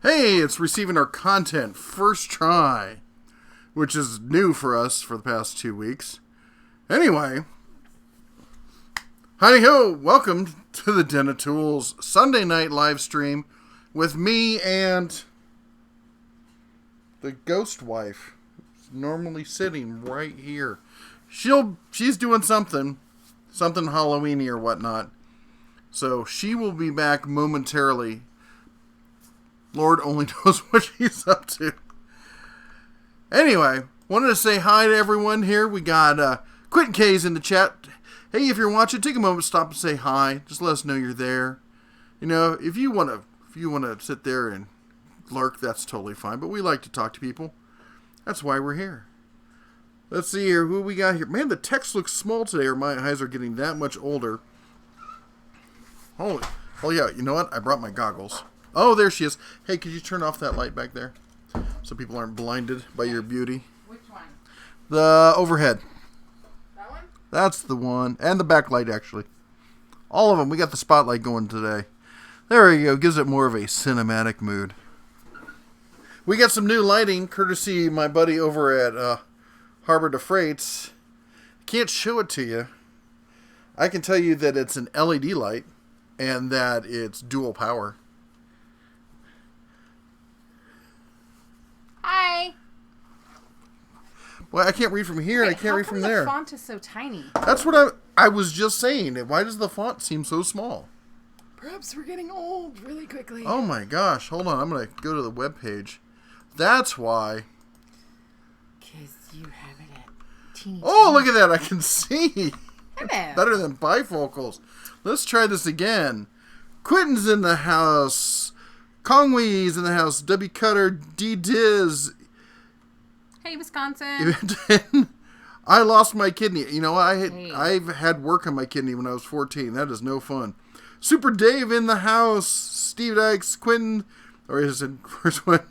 Hey, it's receiving our content first try, which is new for us for the past 2 weeks. Anyway, howdy ho, welcome to the Den of Tools Sunday night live stream with me and the ghost wife, who's normally sitting right here. She's doing something Halloween-y or whatnot, so she will be back momentarily. Lord only knows what she's up to. Anyway, wanted to say hi to everyone here. We got Quentin K's in the chat. Hey, if you're watching, take a moment to stop and say hi. Just let us know you're there. You know, if you want to sit there and lurk, that's totally fine. But we like to talk to people. That's why we're here. Let's see here. Who we got here? Man, the text looks small today, or my eyes are getting that much older. Oh yeah, you know what? I brought my goggles. Oh, there she is. Hey, could you turn off that light back there? So people aren't blinded by your beauty. Which one? The overhead. That one? That's the one. And the backlight, actually. All of them. We got the spotlight going today. There we go. Gives it more of a cinematic mood. We got some new lighting, courtesy my buddy over at Harbor to Freights. Can't show it to you. I can tell you that it's an LED light and that it's dual power. Hi. Well, I can't read from here and I can't read from there. The font is so tiny. That's what I was just saying. Why does the font seem so small? Perhaps we're getting old really quickly. Oh my gosh. Hold on. I'm going to go to the webpage. That's why. Because you have it at teeny. Oh, look at that. I can see. Hello. Better than bifocals. Let's try this again. Quentin's in the house. Kongwee's in the house. W. Cutter. D. Diz. Hey, Wisconsin. I lost my kidney. You know, I've had work on my kidney when I was 14. That is no fun. Super Dave in the house. Steve Dykes. Quentin. Or is it first one?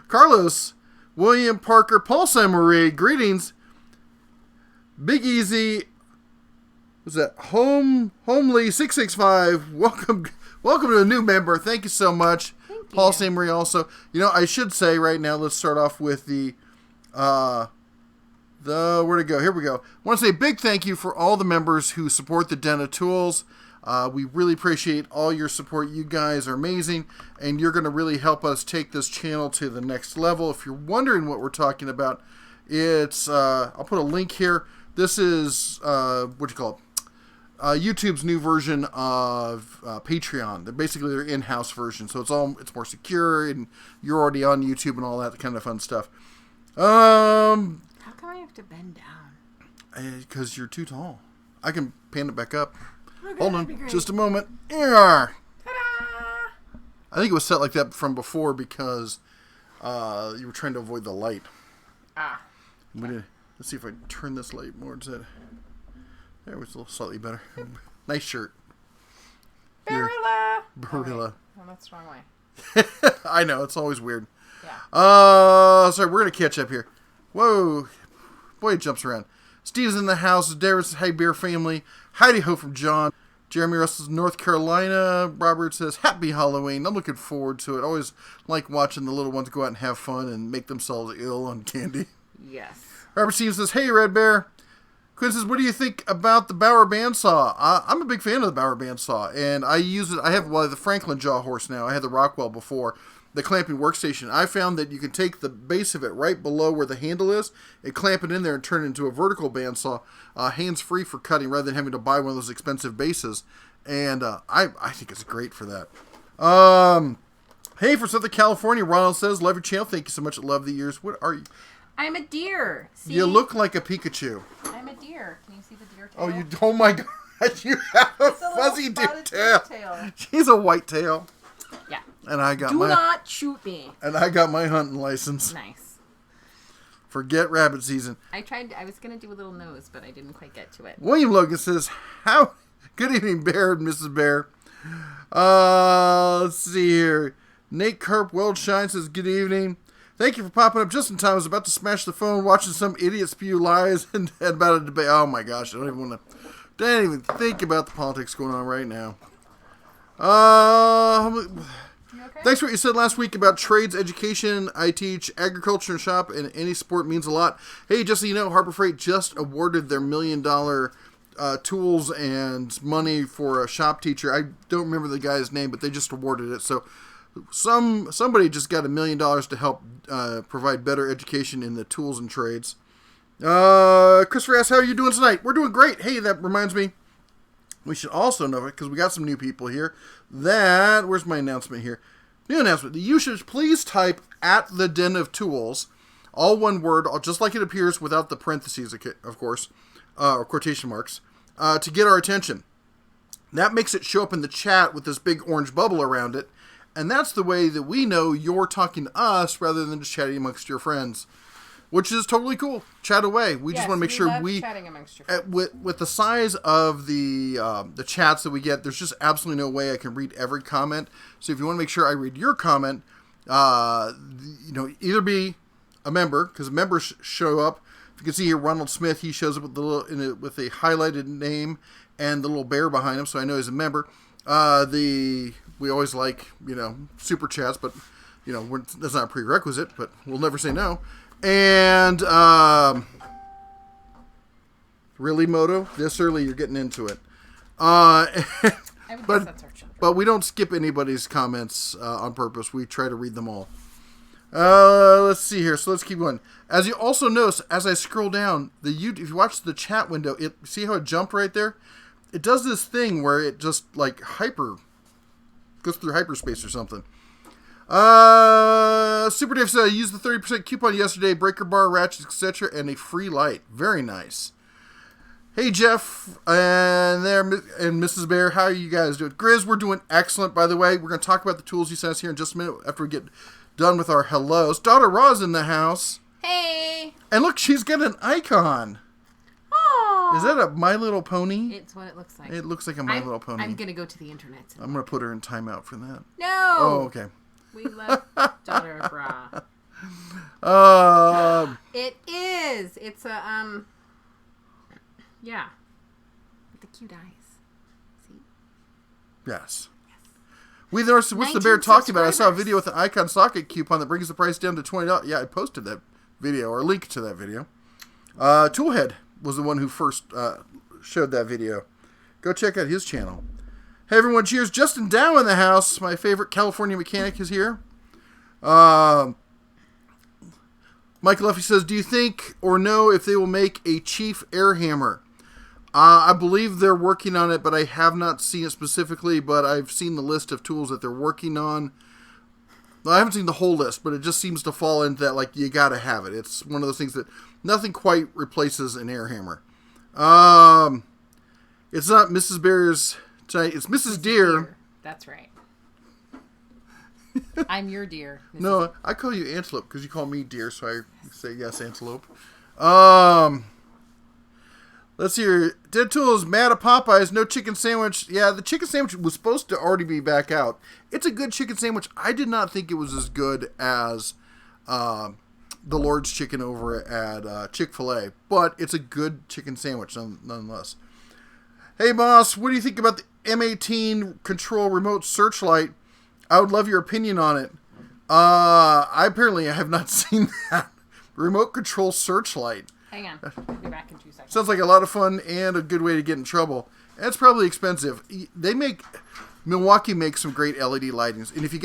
Carlos. William Parker. Paul Marie. Greetings. Big Easy. Was that Homely 665? Welcome to a new member. Thank you so much. Thank Paul you. St. Marie also. You know, I should say right now, let's start off with where to go? Here we go. I want to say a big thank you for all the members who support the Den of Tools. We really appreciate all your support. You guys are amazing, and you're going to really help us take this channel to the next level. If you're wondering what we're talking about, it's, I'll put a link here. This is, YouTube's new version of Patreon. They're basically their in-house version, so it's more secure, and you're already on YouTube and all that kind of fun stuff. How come I have to bend down? Because you're too tall. I can pan it back up. Okay, Hold that'd be on, great. just a moment. Here. Ta-da! I think it was set like that from before because you were trying to avoid the light. Ah. Let's see if I turn this light more to that. There was a little slightly better. Nice shirt. Barilla. Barilla. Oh, that's the wrong way. I know, it's always weird. Yeah. Sorry, we're going to catch up here. Whoa. Boy, it jumps around. Steve's in the house. Darius says, hey, beer family. Heidi ho from John. Jeremy Russell's North Carolina. Robert says, happy Halloween. I'm looking forward to it. Always like watching the little ones go out and have fun and make themselves ill on candy. Yes. Robert Stevens says, hey, Red Bear. Quinn says, what do you think about the Bauer bandsaw? I'm a big fan of the Bauer bandsaw, and I use it. I have the Franklin Jaw Horse now. I had the Rockwell before, the clamping workstation. I found that you can take the base of it right below where the handle is and clamp it in there and turn it into a vertical bandsaw, hands-free for cutting rather than having to buy one of those expensive bases. And I think it's great for that. Hey, from Southern California, Ronald says, love your channel. Thank you so much. Love the ears. What are you? I'm a deer. See? You look like a Pikachu. I'm a deer. Can you see the deer tail? Oh my God. You have a It's a little fuzzy deer spotted tail. tail. She's a white tail. Yeah. And I got Do not shoot me. my hunting license. Nice. Forget rabbit season. I was going to do a little nose, but I didn't quite get to it. William Logan says, good evening, Bear and Mrs. Bear. Let's see here. Nate Carp Weldshine says, good evening. Thank you for popping up just in time. I was about to smash the phone watching some idiot spew lies and about a debate. Oh my gosh, I don't even think about the politics going on right now. You okay? Thanks for what you said last week about trades education. I teach agriculture and shop, and any sport means a lot. Hey, just so you know, Harbor Freight just awarded their $1 million tools and money for a shop teacher. I don't remember the guy's name, but they just awarded it. So somebody just got $1 million to help provide better education in the tools and trades. Christopher asks, how are you doing tonight? We're doing great. Hey, that reminds me. We should also know it, because we got some new people here, that, where's my announcement here? New announcement. You should please type at the Den of Tools, all one word, just like it appears without the parentheses, of course, or quotation marks, to get our attention. That makes it show up in the chat with this big orange bubble around it, and that's the way that we know you're talking to us rather than just chatting amongst your friends. Which is totally cool. Chat away. We just want to make sure we, with the size of the chats that we get, there's just absolutely no way I can read every comment. So if you want to make sure I read your comment, either be a member, because members show up. If you can see here, Ronald Smith, he shows up with with a highlighted name and the little bear behind him, so I know he's a member. We always like super chats, but that's not a prerequisite, but we'll never say no. And, really, Moto? This early, you're getting into it. I would guess that's our children. But we don't skip anybody's comments on purpose. We try to read them all. Let's see here. So let's keep going. As you also notice, as I scroll down, if you watch the chat window, see how it jumped right there? It does this thing where it just, goes through hyperspace or something. Super Dave said I used the 30% coupon yesterday, breaker bar, ratchets, etc., and a free light. Very nice. Hey Jeff and Mrs. Bear, how are you guys doing? Grizz, we're doing excellent, by the way. We're going to talk about the tools you sent us here in just a minute after we get done with our hellos. Daughter Ra's in the house. Hey. And look, she's got an icon. Oh. Is that a My Little Pony? It's what it looks like. It looks like a My Little Pony. I'm going to go to the internet. I'm going to put her in timeout for that. No. Oh, okay. We love Daughter of Ra. It is. It's a, yeah. With the cute eyes. See? Yes. What's the bear talking about? I saw a video with an Icon Socket coupon that brings the price down to $20. Yeah, I posted that video, or linked to that video. Toolhead was the one who first showed that video. Go check out his channel. Hey everyone, cheers. Justin Dow in the house. My favorite California mechanic is here. Mike Luffy says, do you think or know if they will make a Chief air hammer? I believe they're working on it, but I have not seen it specifically, but I've seen the list of tools that they're working on. Well, I haven't seen the whole list, but it just seems to fall into that, you gotta have it. It's one of those things that nothing quite replaces an air hammer. It's not Mrs. Bear's tonight, it's Mrs. Deer. That's right. I'm your deer. Mrs. No, I call you Antelope because you call me Deer, so I say yes, Antelope. Let's see here. Dead Tools, mad at Popeyes, no chicken sandwich. Yeah, the chicken sandwich was supposed to already be back out. It's a good chicken sandwich. I did not think it was as good as the Lord's Chicken over at Chick-fil-A, but it's a good chicken sandwich nonetheless. Hey, boss, what do you think about the M18 Control Remote Searchlight? I would love your opinion on it. I have not seen that. Remote Control Searchlight. Hang on. I'll be back in 2 seconds. Sounds like a lot of fun and a good way to get in trouble. And it's probably expensive. Milwaukee makes some great LED lightings. And if you're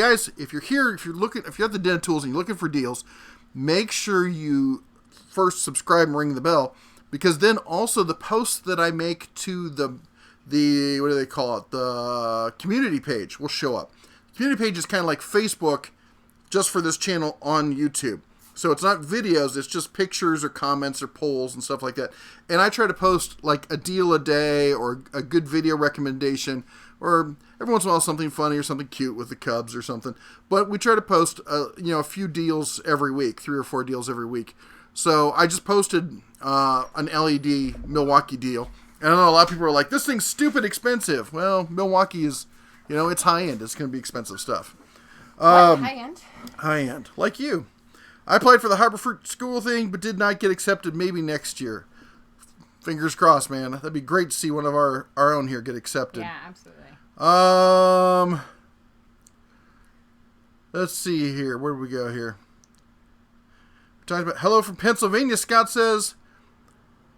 here, if you're at the Den of Tools and you're looking for deals, make sure you first subscribe and ring the bell, because then also the posts that I make to the what do they call it? The community page will show up. The community page is kind of like Facebook just for this channel on YouTube. So it's not videos, it's just pictures or comments or polls and stuff like that. And I try to post a deal a day or a good video recommendation, or every once in a while something funny or something cute with the Cubs or something. But we try to post a few deals every week, 3 or 4 deals every week. So I just posted an LED Milwaukee deal. And I know a lot of people are like, this thing's stupid expensive. Well, Milwaukee is, it's high-end. It's going to be expensive stuff. High-end? High-end. Like you. I applied for the Harbor Freight school thing, but did not get accepted. Maybe next year. Fingers crossed, man. That'd be great to see one of our own here get accepted. Yeah, absolutely. Let's see here. Where do we go here? We're talking about hello from Pennsylvania, Scott says.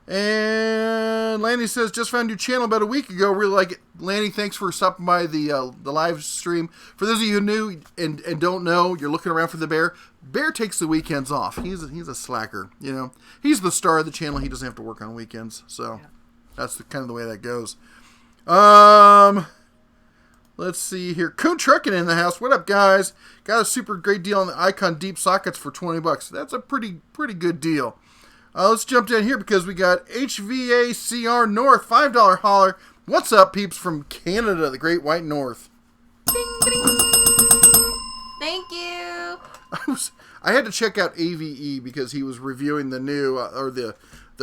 And Lanny says, just found your channel about a week ago. Really like it. Lanny, thanks for stopping by the live stream. For those of you who knew and don't know, you're looking around for the bear. Bear takes the weekends off. He's a slacker, you know. He's the star of the channel. He doesn't have to work on weekends. So that's kind of the way that goes. Let's see here. Coon Trucking in the house. What up, guys? Got a super great deal on the Icon Deep Sockets for $20. That's a pretty good deal. Let's jump down here because we got HVACR North, $5 holler. What's up, peeps from Canada, the Great White North? Ding, ding. Thank you. I had to check out AVE because he was reviewing the new, the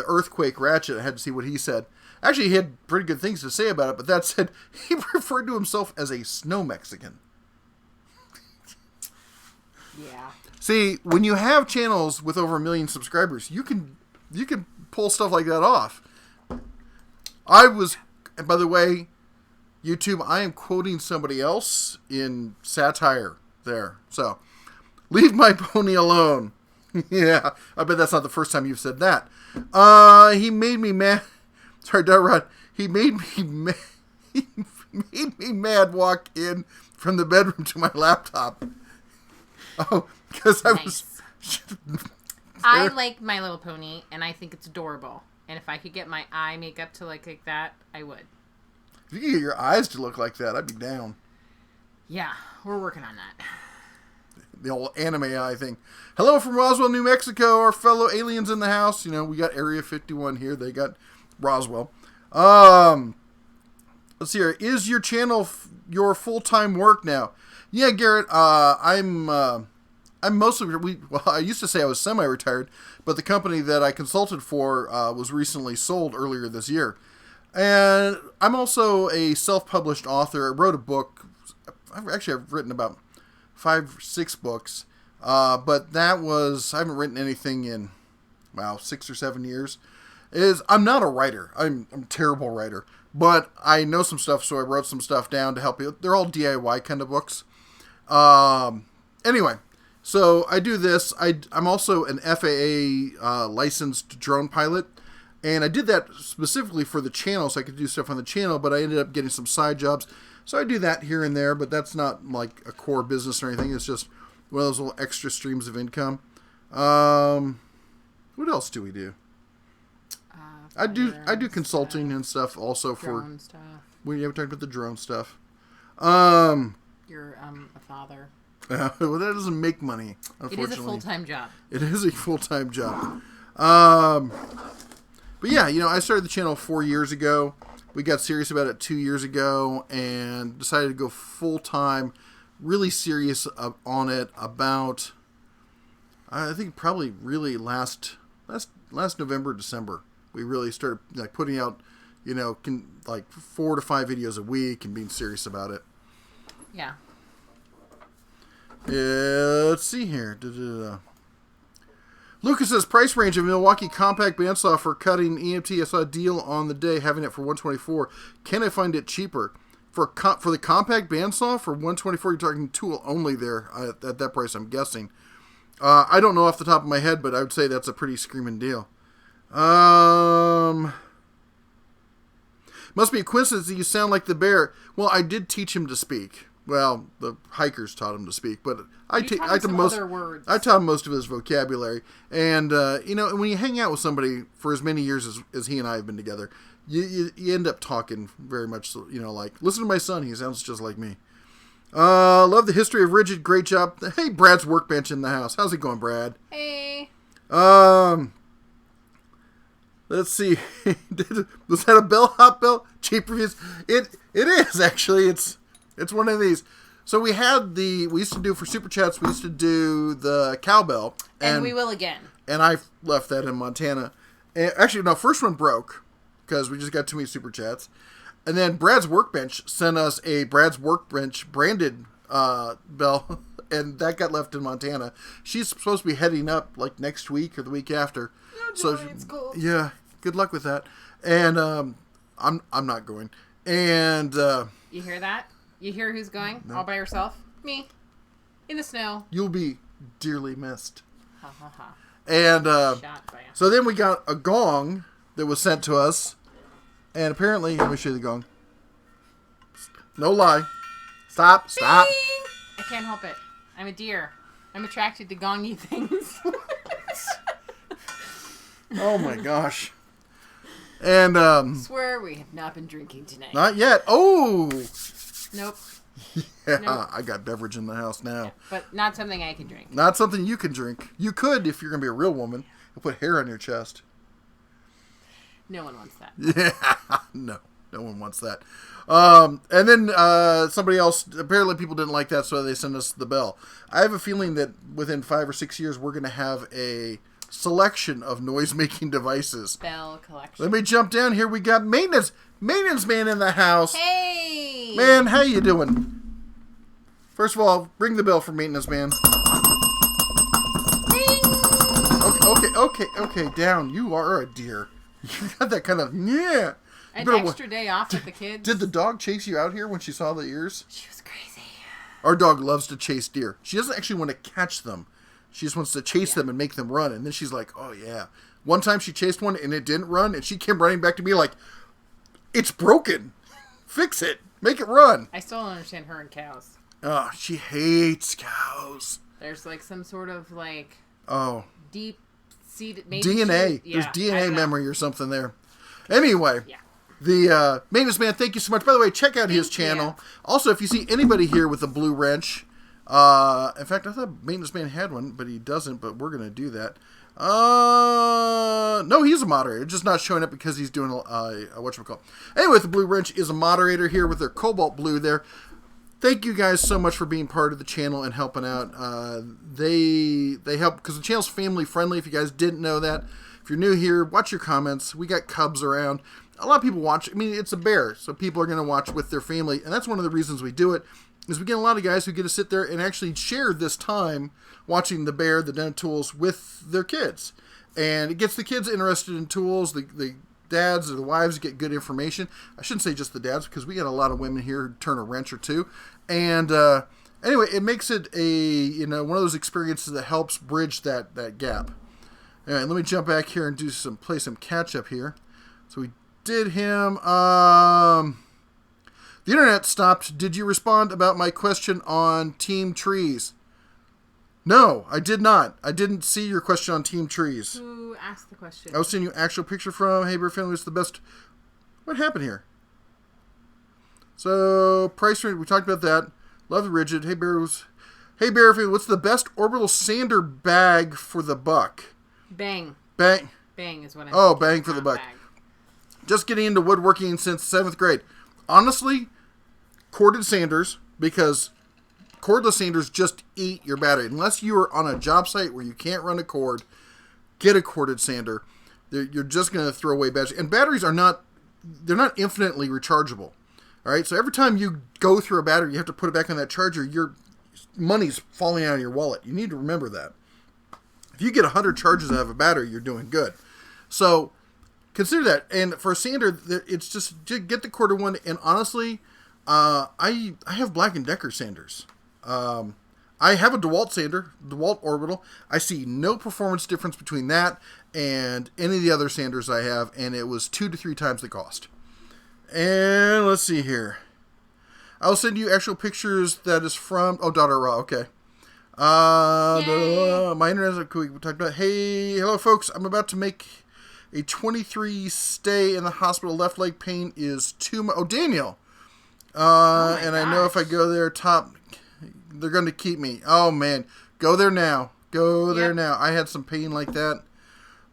Earthquake Ratchet. I had to see what he said. Actually, he had pretty good things to say about it, but that said, he referred to himself as a snow Mexican. Yeah. See, when you have channels with over 1 million subscribers, you can pull stuff like that off. And by the way, YouTube, I am quoting somebody else in satire there. So, leave my pony alone. Yeah, I bet that's not the first time you've said that. He made me mad. Sorry, Rod. He made me mad. He made me mad walk in from the bedroom to my laptop. Oh, because I was... I like My Little Pony, and I think it's adorable. And if I could get my eye makeup to look like that, I would. If you could get your eyes to look like that, I'd be down. Yeah, we're working on that. The old anime eye thing. Hello from Roswell, New Mexico, our fellow aliens in the house. You know, we got Area 51 here. They got Roswell. Let's see here. Is your channel your full-time work now? Yeah, Garrett, I'm mostly, I used to say I was semi-retired, but the company that I consulted for was recently sold earlier this year. And I'm also a self-published author. I wrote a book. I've written about 5-6 books, but I haven't written anything in, 6 or 7 years. I'm not a writer. I'm a terrible writer, but I know some stuff, so I wrote some stuff down to help you. They're all DIY kind of books. Anyway, so I do this. I'm also an FAA licensed drone pilot, and I did that specifically for the channel, so I could do stuff on the channel, but I ended up getting some side jobs. So I do that here and there, but that's not like a core business or anything. It's just one of those little extra streams of income. What else do we do? I do consulting stuff and stuff also for drone stuff. We haven't talked about the drone stuff. You're a father. Well, that doesn't make money, unfortunately. It is a full-time job. It is a full-time job. But yeah, I started the channel 4 years ago. We got serious about it 2 years ago and decided to go full-time, really serious on it about, I think probably really last November, December. We really started putting out, 4 to 5 videos a week and being serious about it. Yeah. Let's see here. Lucas says price range of Milwaukee compact bandsaw for cutting EMT. I saw a deal on the day having it for $124. Can I find it cheaper? For the compact bandsaw for $124, you're talking tool only there at that price, I'm guessing. I don't know off the top of my head, but I would say that's a pretty screaming deal. Must be a coincidence that you sound like the bear. Well, I did teach him to speak. Well, the hikers taught him to speak, but I taught him most of his vocabulary. And when you hang out with somebody for as many years as he and I have been together, you end up talking very much. Listen to my son; he sounds just like me. Love the history of Rigid. Great job. Hey, Brad's Workbench in the house. How's it going, Brad? Hey. Let's see. Was that a bellhop bell? Cheap reviews. It is actually. It's one of these. So we used to do for Super Chats, we used to do the cowbell. And we will again. And I left that in Montana. And actually, no, first one broke because we just got too many Super Chats. And then Brad's Workbench sent us a Brad's Workbench branded bell, and that got left in Montana. She's supposed to be heading up next week or the week after. It's cool. Yeah, good luck with that. And I'm not going. And you hear that? You hear who's going all by herself? Me. In the snow. You'll be dearly missed. Ha ha ha. And Shot by a... so then we got a gong that was sent to us. And apparently, let me show you the gong. No lie. Stop. Bing! I can't help it. I'm a deer. I'm attracted to gongy things. Oh my gosh. And Swear we have not been drinking tonight. not yet. Oh. Nope. Yeah, Nope. I got beverage in the house now. But not something I can drink. Not something you can drink. You could if you're going to be a real woman. You'll put hair on your chest. No one wants that. Yeah. No one wants that. And then somebody else, apparently people didn't like that, so they sent us the bell. I have a feeling that within 5 or 6 years, we're going to have a selection of noise-making devices. Bell collection. Let me jump down here. We got maintenance man in the house. Hey! Man, how you doing? First of all, ring the bell for maintenance man. Okay, down. You are a deer. You got that kind of, yeah. An extra day off with the kids. Did the dog chase you out here when she saw the ears? She was crazy. Our dog loves to chase deer. She doesn't actually want to catch them. She just wants to chase them and make them run. And then she's like, oh, yeah. One time she chased one and it didn't run. And she came running back to me like, it's broken. Fix it. Make it run. I still don't understand her and cows. Oh, she hates cows. There's like some sort of like deep-seated... DNA. Yeah, There's DNA memory or something there. Anyway. Yeah. The maintenance man, thank you so much. By the way, check out his channel. Also, if you see anybody here with a blue wrench, in fact, I thought maintenance man had one, but he doesn't, but we're going to do that. No, he's a moderator, just not showing up because he's doing a whatchamacallit. Anyway, the blue wrench is a moderator here with their cobalt blue there. Thank you guys so much for being part of the channel and helping out. They help because the channel's family friendly. If you guys didn't know that, if you're new here, watch your comments. We got cubs around. A lot of people watch. I mean, it's a bear, so people are going to watch with their family, and that's one of the reasons we do it. Is we get a lot of guys who get to sit there and actually share this time watching the bear, the den tools with their kids, and it gets the kids interested in tools. The dads or the wives get good information. I shouldn't say just the dads because we got a lot of women here who turn a wrench or two. And anyway, it makes it one of those experiences that helps bridge that gap. All right, let me jump back here and play some catch up here. So we did him. The internet stopped. Did you respond about my question on Team Trees? No, I did not. I didn't see your question on Team Trees. Who asked the question? I was seeing you actual picture from Hey Bear Family was the best. What happened here? So, price range, we talked about that. Love the Rigid. Hey Bear Family, what's the best orbital sander bag for the buck? Bang. Bang. Bang is what I'm Oh, bang for the buck. Bag. Just getting into woodworking since 7th grade. Honestly, corded sanders, because cordless sanders just eat your battery. Unless you are on a job site where you can't run a cord, get a corded sander. You're just going to throw away batteries. And batteries are not infinitely rechargeable. All right, so every time you go through a battery, you have to put it back on that charger, your money's falling out of your wallet. You need to remember that. If you get 100 charges out of a battery, you're doing good. So consider that. And for a sander, it's just get the corded one. And honestly, I have Black & Decker sanders. I have a DeWalt sander, DeWalt Orbital. I see no performance difference between that and any of the other sanders I have, and it was 2 to 3 times the cost. And let's see here. I'll send you actual pictures that is from... Oh, Daughter Raw, okay. My internet... We talked about... Hey, hello, folks. I'm about to make a 23 stay in the hospital. Left leg pain is too much. Oh, Daniel. And I know if I go there, they're going to keep me. Oh, man. Go there now. Go there now. I had some pain like that.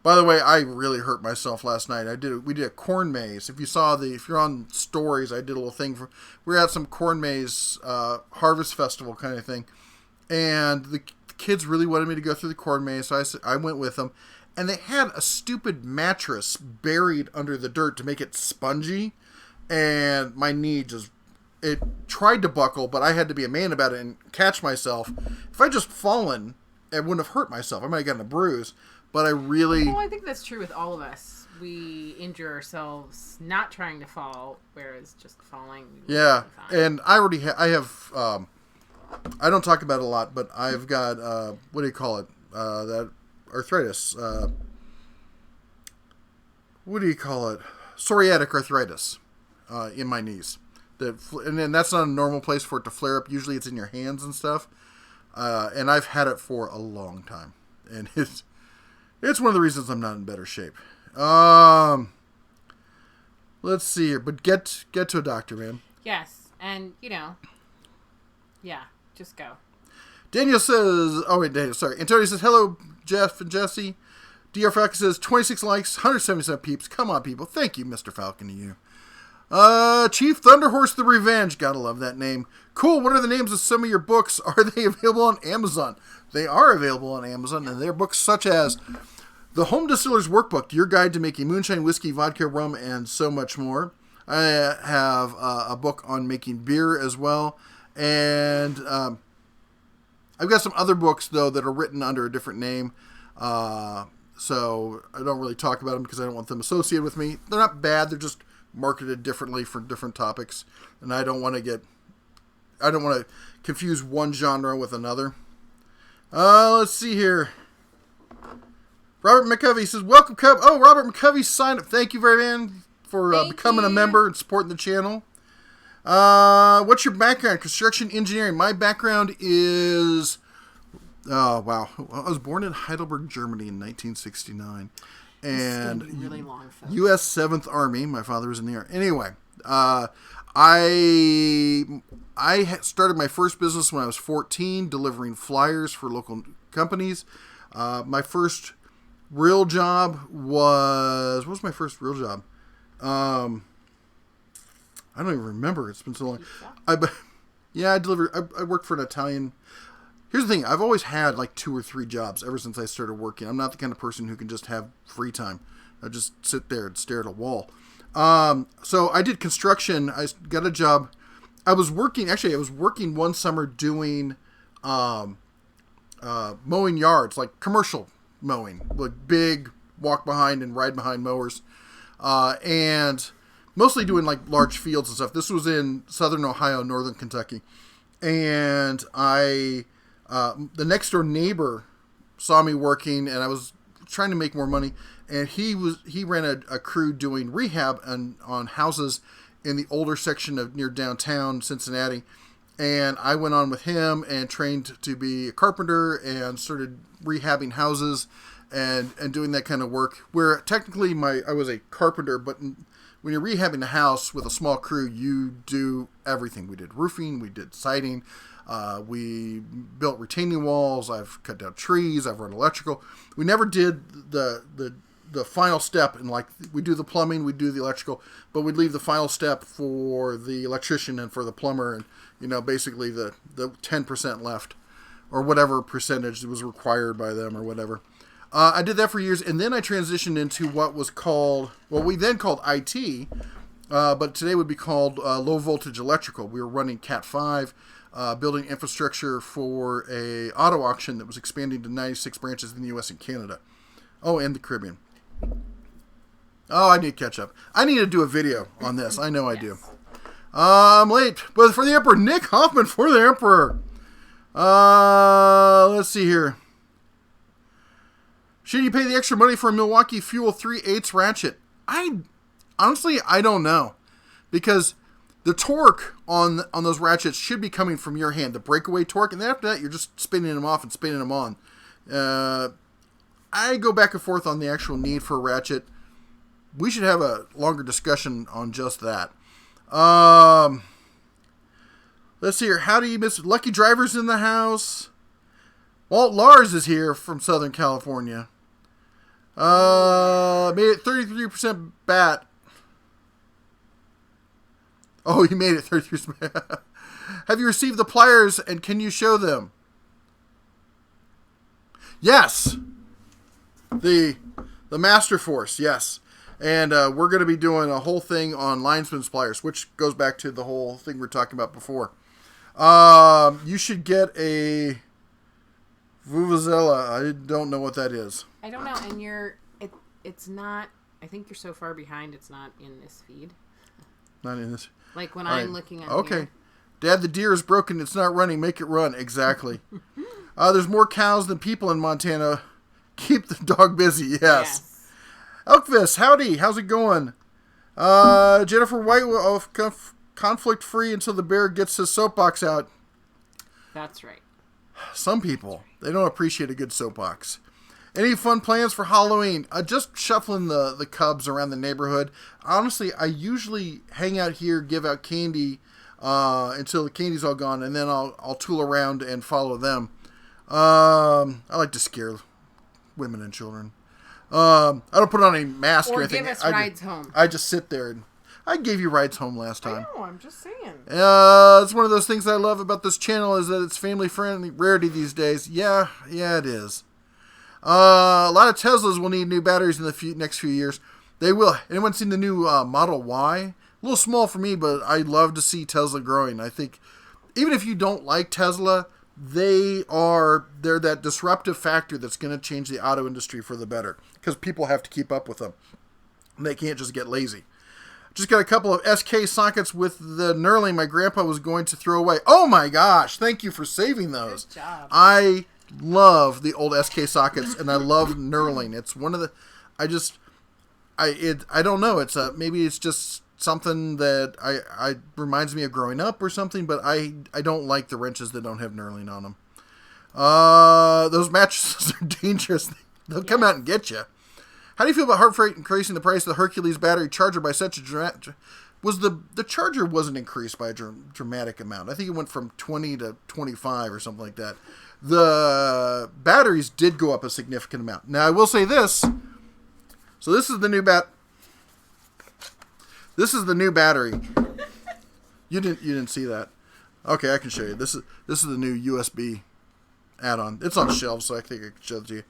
By the way, I really hurt myself last night. We did a corn maze. If you're on stories, I did a little thing we were at some corn maze harvest festival kind of thing, and the kids really wanted me to go through the corn maze, so I went with them, and they had a stupid mattress buried under the dirt to make it spongy, and my knee it tried to buckle, but I had to be a man about it and catch myself. If I just fallen, it wouldn't have hurt myself. I might have gotten a bruise. But I think that's true with all of us. We injure ourselves not trying to fall, whereas just falling. Yeah, and I already I have I don't talk about it a lot, but I've got what do you call it? That arthritis. What do you call it? Psoriatic arthritis in my knees. And then that's not a normal place for it to flare up. Usually it's in your hands and stuff. And I've had it for a long time. And it's one of the reasons I'm not in better shape. Let's see here. But get to a doctor, man. Yes. And, yeah, just go. Daniel says, Daniel, sorry. Antonio says, hello, Jeff and Jesse. DR Falcon says, 26 likes, 177 peeps. Come on, people. Thank you, Mr. Falcon, to you. Chief Thunderhorse the Revenge. Gotta love that name. Cool. What are the names of some of your books? Are they available on Amazon? They are available on Amazon, and they're books such as The Home Distiller's Workbook, Your Guide to Making Moonshine, Whiskey, Vodka, Rum, and so much more. I have a book on making beer as well. And I've got some other books, though, that are written under a different name. So I don't really talk about them because I don't want them associated with me. They're not bad. They're just marketed differently for different topics. And I don't want to confuse one genre with another. Let's see here. Robert McCovey says, welcome, Cub. Oh, Robert McCovey signed up. Thank you very much for becoming a member and supporting the channel. What's your background? Construction engineering. My background is... Oh, wow. I was born in Heidelberg, Germany in 1969. And really long, U.S. 7th Army. My father was in the Army. Anyway, I started my first business when I was 14, delivering flyers for local companies. My first real job was... What was my first real job? I don't even remember. It's been so long. I worked for an Italian... Here's the thing. I've always had like 2 or 3 jobs ever since I started working. I'm not the kind of person who can just have free time. I just sit there and stare at a wall. So I did construction. I got a job. I was working one summer doing mowing yards, like commercial mowing, like big walk behind and ride behind mowers. And mostly doing like large fields and stuff. This was in southern Ohio, northern Kentucky. And the next door neighbor saw me working, and I was trying to make more money. And he ran a crew doing rehab on houses in the older section of near downtown Cincinnati. And I went on with him and trained to be a carpenter and started rehabbing houses and doing that kind of work. Where technically I was a carpenter, but when you're rehabbing a house with a small crew, you do everything. We did roofing, we did siding, we built retaining walls, I've cut down trees, I've run electrical. We never did the final step, and like we do the plumbing, we do the electrical, but we'd leave the final step for the electrician and for the plumber, and basically the 10% left, or whatever percentage was required by them or whatever. I did that for years, and then I transitioned into what we then called IT, but today would be called low voltage electrical. We were running Cat 5, building infrastructure for a auto auction that was expanding to 96 branches in the U.S. and Canada. Oh, and the Caribbean. Oh, I need to catch up. I need to do a video on this. I know I do. I'm late, but for the Emperor, Nick Hoffman for the Emperor. Let's see here. Should you pay the extra money for a Milwaukee Fuel 3/8 ratchet? Honestly, I don't know. Because the torque on those ratchets should be coming from your hand, the breakaway torque, and then after that, you're just spinning them off and spinning them on. I go back and forth on the actual need for a ratchet. We should have a longer discussion on just that. Let's see here. How do you miss Lucky Drivers in the house? Walt Lars is here from Southern California. Made it 33% bat. Oh, he made it 33%. Have you received the pliers, and can you show them? Yes. The Master Force, yes. And we're going to be doing a whole thing on linesman's pliers, which goes back to the whole thing we were talking about before. You should get a Vuvuzela. I don't know what that is. I don't know, and it's not. I think you're so far behind. It's not in this feed. Not in this. Like when I'm looking at. Okay. Dad, the deer is broken. It's not running. Make it run. Exactly. There's more cows than people in Montana. Keep the dog busy. Yes. Elkvis, howdy. How's it going? Jennifer White will conflict free until the bear gets his soapbox out. That's right. Some people, they don't appreciate a good soapbox. Any fun plans for Halloween? Just shuffling the cubs around the neighborhood. Honestly, I usually hang out here, give out candy until the candy's all gone, and then I'll tool around and follow them. I like to scare women and children. I don't put on any mask or anything. Give us rides home. I just sit there. And I gave you rides home last time. I know, I'm just saying. It's one of those things I love about this channel is that it's family friendly. Rarity these days. Yeah, it is. A lot of Teslas will need new batteries in the next few years. They will. Anyone seen the new Model Y? A little small for me, but I love to see Tesla growing. I think even if you don't like Tesla, they're that disruptive factor that's going to change the auto industry for the better because people have to keep up with them. And they can't just get lazy. Just got a couple of SK sockets with the knurling my grandpa was going to throw away. Oh my gosh, thank you for saving those. Good job. I love the old SK sockets and I love knurling. It's one of the I don't know, it's maybe it's just something that I reminds me of growing up or something, but I don't like the wrenches that don't have knurling on them. Those mattresses are dangerous. They'll come out and get you. How do you feel about Harbor Freight increasing the price of the Hercules battery charger by such a dramatic... The charger wasn't increased by a dramatic amount. I think it went from 20 to 25 or something like that. The batteries did go up a significant amount. Now, I will say this. So this is the new This is the new battery. You didn't see that. Okay, I can show you. This is the new USB add-on. It's on shelves, so I think I can show it to you.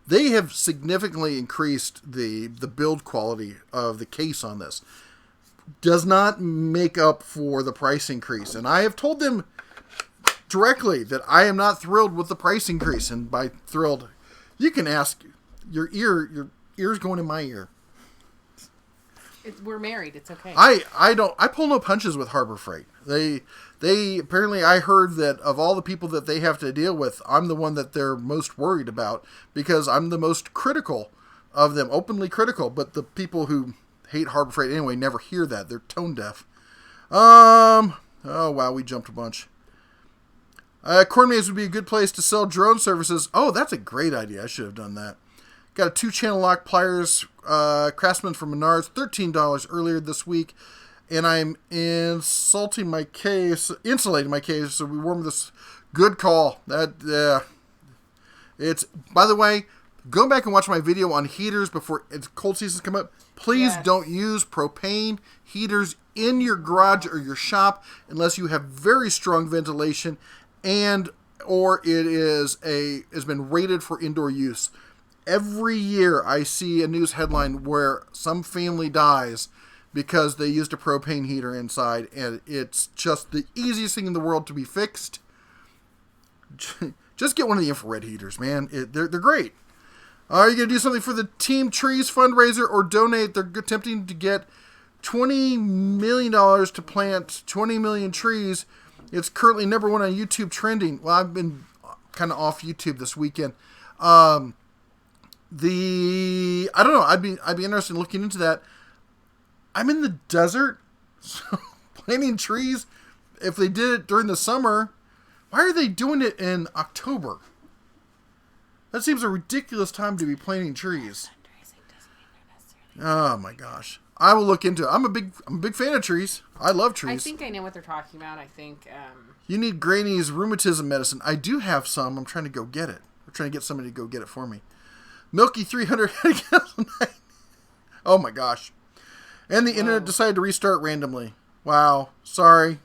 They have significantly increased the build quality of the case on this. Does not make up for the price increase. And I have told them directly that I am not thrilled with the price increase. And by thrilled, you can ask your ear's going in my ear. We're married. It's okay. I pull no punches with Harbor Freight. They apparently, I heard that of all the people that they have to deal with, I'm the one that they're most worried about because I'm the most critical of them, openly critical. But the people who hate Harbor Freight anyway never hear that. They're tone deaf. Oh wow, we jumped a bunch. Corn Maze would be a good place to sell drone services. Oh, that's a great idea. I should have done that. Got a 2-channel lock pliers, Craftsman from Menards, $13 earlier this week. And I'm insulating my case, so we warm this. Good call. It's, by the way, go back and watch my video on heaters before cold seasons come up. Please don't use propane heaters in your garage or your shop unless you have very strong ventilation or it has been rated for indoor use. Every year I see a news headline where some family dies because they used a propane heater inside, and it's just the easiest thing in the world to be fixed. Just get one of the infrared heaters, man. They're great. Are you going to do something for the Team Trees fundraiser or donate? They're attempting to get $20 million to plant 20 million trees. It's currently number 1 on YouTube trending. Well, I've been kind of off YouTube this weekend. I don't know. I'd be interested in looking into that. I'm in the desert, so planting trees. If they did it during the summer, why are they doing it in October? That seems a ridiculous time to be planting trees. Oh my gosh. I will look into it. I'm a big fan of trees. I love trees. I think I know what they're talking about. I think you need Granny's rheumatism medicine. I do have some. I'm trying to go get it. I'm trying to get somebody to go get it for me. Milky 300 Oh my gosh. And the internet decided to restart randomly. Wow. Sorry.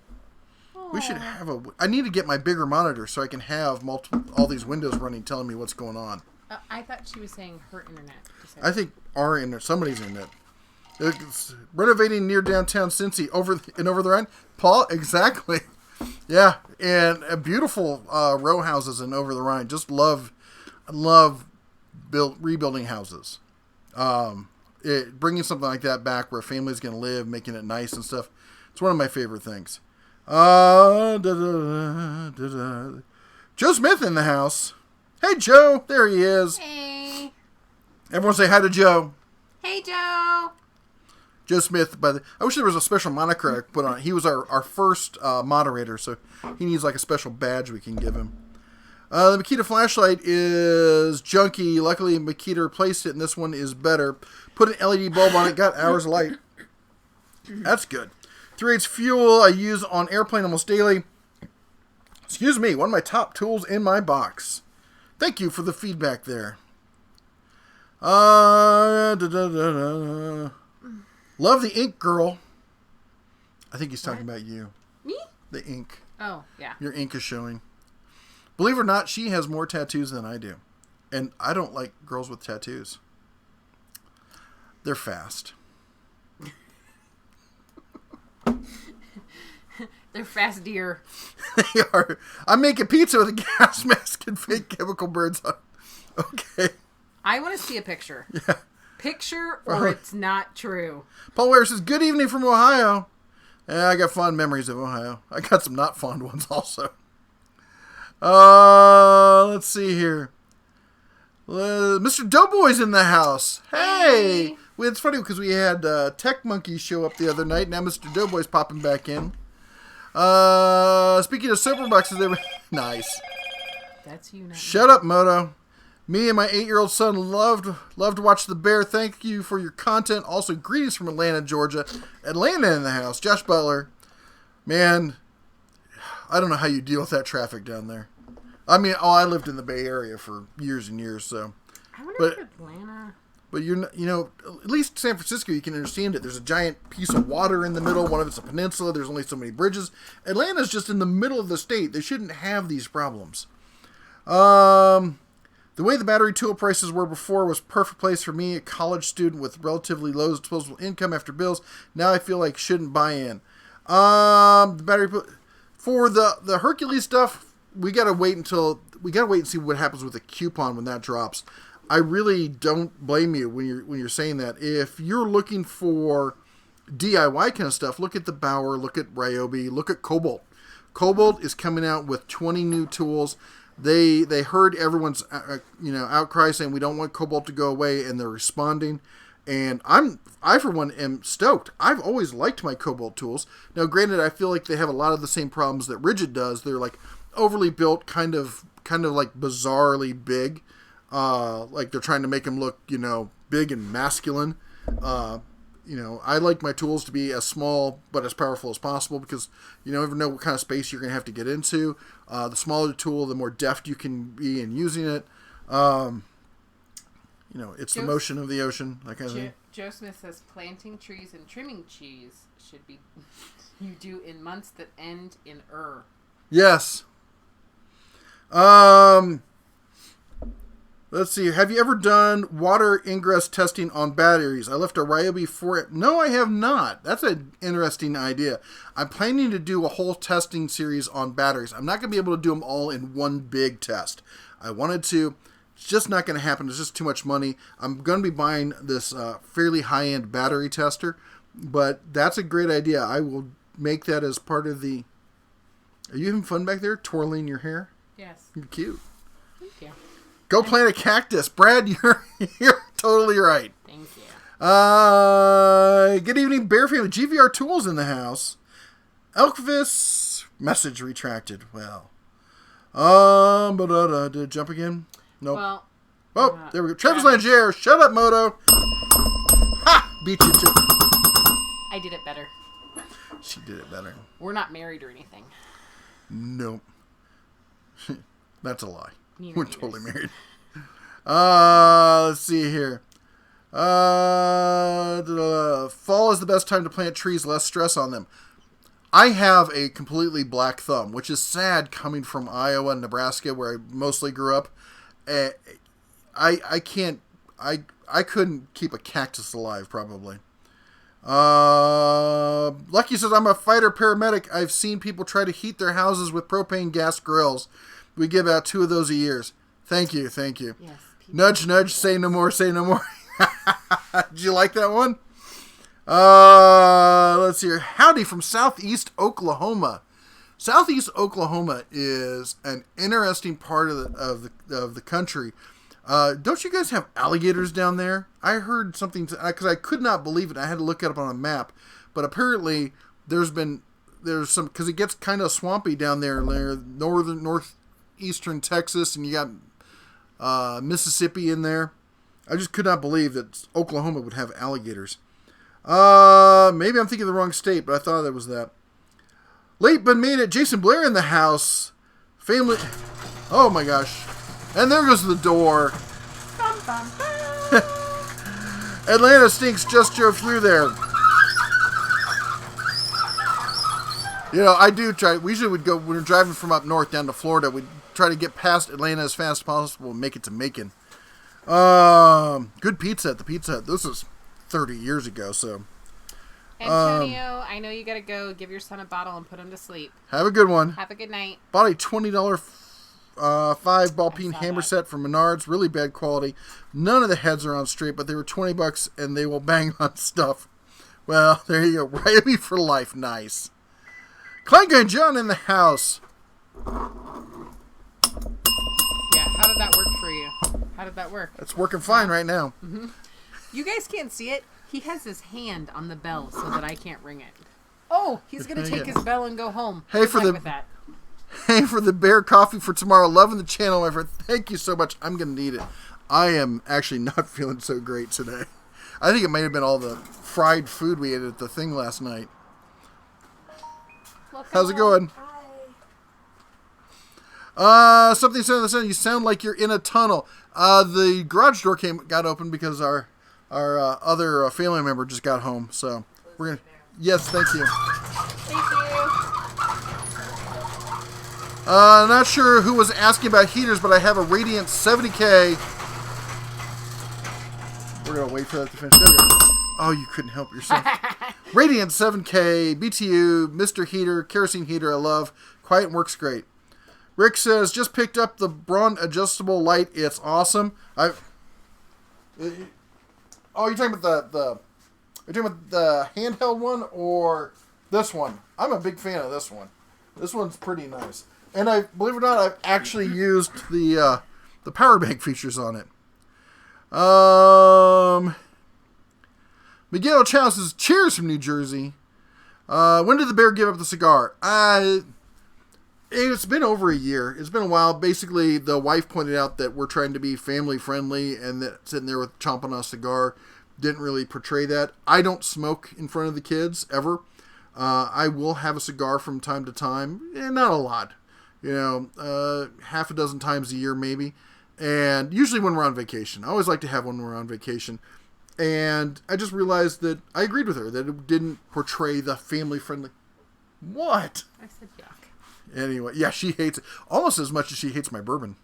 Aww. We should have I need to get my bigger monitor so I can have all these windows running telling me what's going on. I thought she was saying her internet. I think our internet, somebody's internet. It's renovating near downtown Cincy over the Rhine. Paul, exactly. Yeah, and beautiful row houses in Over the Rhine. Just love rebuilding houses. Bringing something like that back where a family's going to live, making it nice and stuff. It's one of my favorite things. Joe Smith in the house. Hey, Joe. There he is. Hey. Everyone say hi to Joe. Hey, Joe. Joe Smith. I wish there was a special moniker I could put on it. He was our first moderator, so he needs like a special badge we can give him. The Makita flashlight is junky. Luckily, Makita replaced it, and this one is better. Put an LED bulb on it, got hours of light. That's good. 3/8 fuel I use on airplane almost daily. Excuse me, one of my top tools in my box. Thank you for the feedback there. Love the ink, girl. I think he's talking about you. Me? The ink. Oh, yeah. Your ink is showing. Believe it or not, she has more tattoos than I do. And I don't like girls with tattoos. They're fast. They're fast deer. They are. I'm making pizza with a gas mask and fake chemical birds on. Okay. I want to see a picture. Yeah. Picture or it's not true. Paul Ware says, good evening from Ohio. Yeah, I got fond memories of Ohio. I got some not fond ones also. Let's see here. Mr. Doughboy's in the house. Hey! It's funny because we had Tech Monkey show up the other night. Now Mr. Doughboy's popping back in. Speaking of sober boxes, they were nice. That's you, not Shut up, Moto. Me and my 8-year-old son loved to watch The Bear. Thank you for your content. Also, greetings from Atlanta, Georgia. Atlanta in the house. Josh Butler. Man, I don't know how you deal with that traffic down there. I mean, I lived in the Bay Area for years and years, so. I wonder if Atlanta. But you're not, at least San Francisco, you can understand it. There's a giant piece of water in the middle. One of it's a peninsula. There's only so many bridges. Atlanta's just in the middle of the state. They shouldn't have these problems. The way the battery tool prices were before was perfect place for me, a college student with relatively low disposable income after bills. Now I feel like shouldn't buy in. The battery for the Hercules stuff, we gotta wait and see what happens with the coupon when that drops. I really don't blame you when you're saying that. If you're looking for DIY kind of stuff, look at the Bauer, look at Ryobi, look at Cobalt. Cobalt is coming out with 20 new tools. They heard everyone's outcry saying we don't want Cobalt to go away, and they're responding. And I for one am stoked. I've always liked my Cobalt tools. Now, granted, I feel like they have a lot of the same problems that Rigid does. They're like overly built, kind of like bizarrely big. Like they're trying to make them look, big and masculine. I like my tools to be as small but as powerful as possible because you never know what kind of space you're going to have to get into. The smaller the tool, the more deft you can be in using it. It's the motion of the ocean, that kind of thing. Joe Smith says planting trees and trimming trees should be you do in months that end in -er. Yes. Let's see. Have you ever done water ingress testing on batteries? I left a Ryobi for it. No, I have not. That's an interesting idea. I'm planning to do a whole testing series on batteries. I'm not going to be able to do them all in one big test. I wanted to. It's just not going to happen. It's just too much money. I'm going to be buying this fairly high-end battery tester, but that's a great idea. I will make that as part of the... Are you having fun back there, twirling your hair? Yes. You're cute. Thank you. Go plant a cactus. Brad, you're totally right. Thank you. Good evening, Bear Family. GVR Tools in the house. Elkvis, message retracted. Well. Did it jump again? Nope. Well, there we go. Travis Langier, shut up, Moto. Ha! Beat you too. I did it better. She did it better. We're not married or anything. Nope. That's a lie. We're totally married. Let's see here. Fall is the best time to plant trees, less stress on them. I have a completely black thumb, which is sad coming from Iowa and Nebraska, where I mostly grew up. I couldn't keep a cactus alive, probably. Lucky says, I'm a fighter paramedic. I've seen people try to heat their houses with propane gas grills. We get about 2 of those a year. Thank you. Yes, Nudge, nudge, say no more, say no more. Did you like that one? Let's see here. Howdy from Southeast Oklahoma. Southeast Oklahoma is an interesting part of the country. Don't you guys have alligators down there? I heard something because I could not believe it. I had to look it up on a map, but apparently there's some because it gets kind of swampy down there northeastern Texas, and you got Mississippi in there. I just could not believe that Oklahoma would have alligators. Maybe I'm thinking of the wrong state, but I thought it was that. Late but made it. Jason Blair in the house. Family. Oh my gosh. And there goes the door. Bum, bum, bum. Atlanta Stinks just drove through there. You know, I do try. We usually would go, when we're driving from up north down to Florida, we'd try to get past Atlanta as fast as possible and make it to Macon. Good pizza at the Pizza Hut. This was 30 years ago, so. Antonio, I know you gotta go. Give your son a bottle and put him to sleep. Have a good one. Have a good night. Bought a $20 5-ball peen hammer set from Menards. Really bad quality. None of the heads are on straight, but they were $20 and they will bang on stuff. Well, there you go. Riley for life. Nice. Clank and John in the house. Yeah, how did that work for you? How did that work? It's working fine right now. Mm-hmm. You guys can't see it. He has his hand on the bell so that I can't ring it. Oh, he's going to take his bell and go home. Hey, for the bear coffee for tomorrow. Loving the channel, my friend. Thank you so much. I'm going to need it. I am actually not feeling so great today. I think it might have been all the fried food we ate at the thing last night. How's it going? Hi. Something said in the sun. You sound like you're in a tunnel. The garage door got open because our other family member just got home. So we're gonna. Yes, thank you. Thank you. Not sure who was asking about heaters, but I have a Radiant 70K. We're gonna wait for that to finish. There we go. Oh, you couldn't help yourself. Radiant 7K, BTU, Mr. Heater, kerosene heater I love. Quiet works great. Rick says, just picked up the Braun adjustable light. It's awesome. Oh, you're talking about the handheld one or this one? I'm a big fan of this one. This one's pretty nice. And believe it or not, I've actually used the power bank features on it. Miguel Chow says, cheers from New Jersey. When did the bear give up the cigar? It's been over a year. It's been a while. Basically, the wife pointed out that we're trying to be family friendly and that sitting there with chomping on a cigar didn't really portray that. I don't smoke in front of the kids, ever. I will have a cigar from time to time. Not a lot. Half a dozen times a year maybe. And usually when we're on vacation. I always like to have one when we're on vacation. And I just realized that I agreed with her, that it didn't portray the family-friendly... What? I said yuck. Anyway, yeah, she hates it almost as much as she hates my bourbon.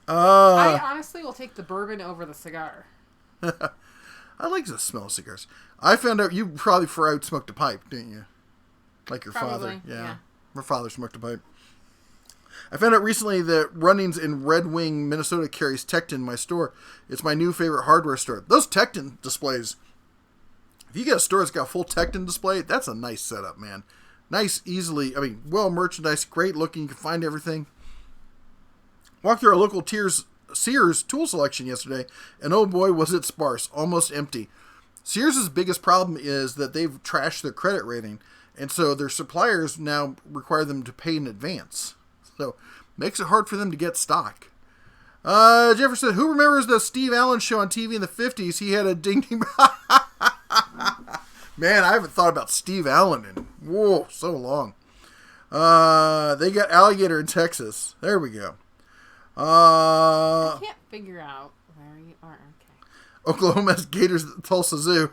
I honestly will take the bourbon over the cigar. I like the smell of cigars. I found out you probably smoked a pipe, didn't you? Like your Probably, father. yeah. My father smoked a pipe. I found out recently that Runnings in Red Wing, Minnesota carries Tecton in my store. It's my new favorite hardware store. Those Tecton displays, if you get a store that's got a full Tecton display, that's a nice setup, man. Nice, well merchandised, great looking. You can find everything. Walked through our local Sears tool selection yesterday, and oh boy, was it sparse. Almost empty. Sears' biggest problem is that they've trashed their credit rating, and so their suppliers now require them to pay in advance. So, makes it hard for them to get stock. Jefferson said, who remembers the Steve Allen show on TV in the 50s? He had a ding-ding... Man, I haven't thought about Steve Allen in, so long. They got alligator in Texas. There we go. I can't figure out where you are. Okay. Oklahoma has gators at the Tulsa Zoo.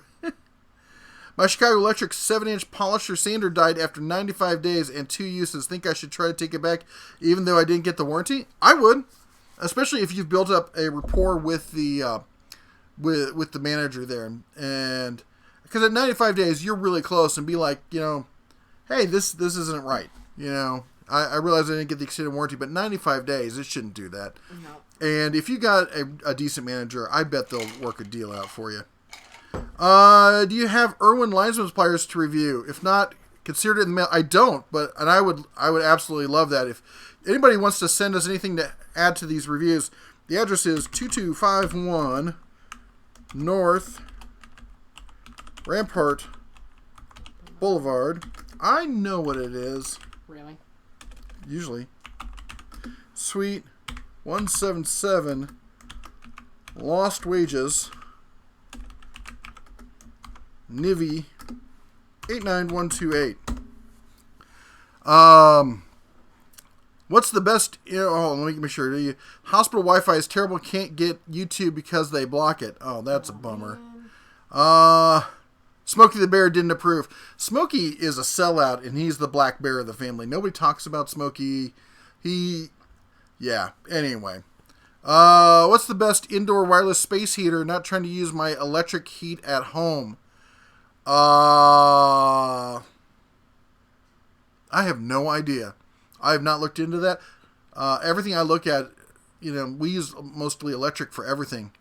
My Chicago Electric 7-inch polisher sander died after 95 days and 2 uses. Think I should try to take it back even though I didn't get the warranty? I would. Especially if you've built up a rapport with the with the manager there. And because at 95 days, you're really close and be like, hey, this isn't right. I realize I didn't get the extended warranty, but 95 days, it shouldn't do that. No. And if you got a decent manager, I bet they'll work a deal out for you. Do you have Irwin Linesman's pliers to review? If not, considered it in the mail. I don't, and I would absolutely love that. If anybody wants to send us anything to add to these reviews, the address is 2251 North Rampart Boulevard. I know what it is. Really? Usually. Suite 177, Lost Wages, Nivy 89128. What's the best? Let me make sure. Hospital Wi-Fi is terrible. Can't get YouTube because they block it. Oh, that's a bummer. Smokey the Bear didn't approve. Smokey is a sellout, and he's the black bear of the family. Nobody talks about Smokey. Yeah. Anyway, what's the best indoor wireless space heater? Not trying to use my electric heat at home. I have no idea. I have not looked into that. Everything I look at, we use mostly electric for everything.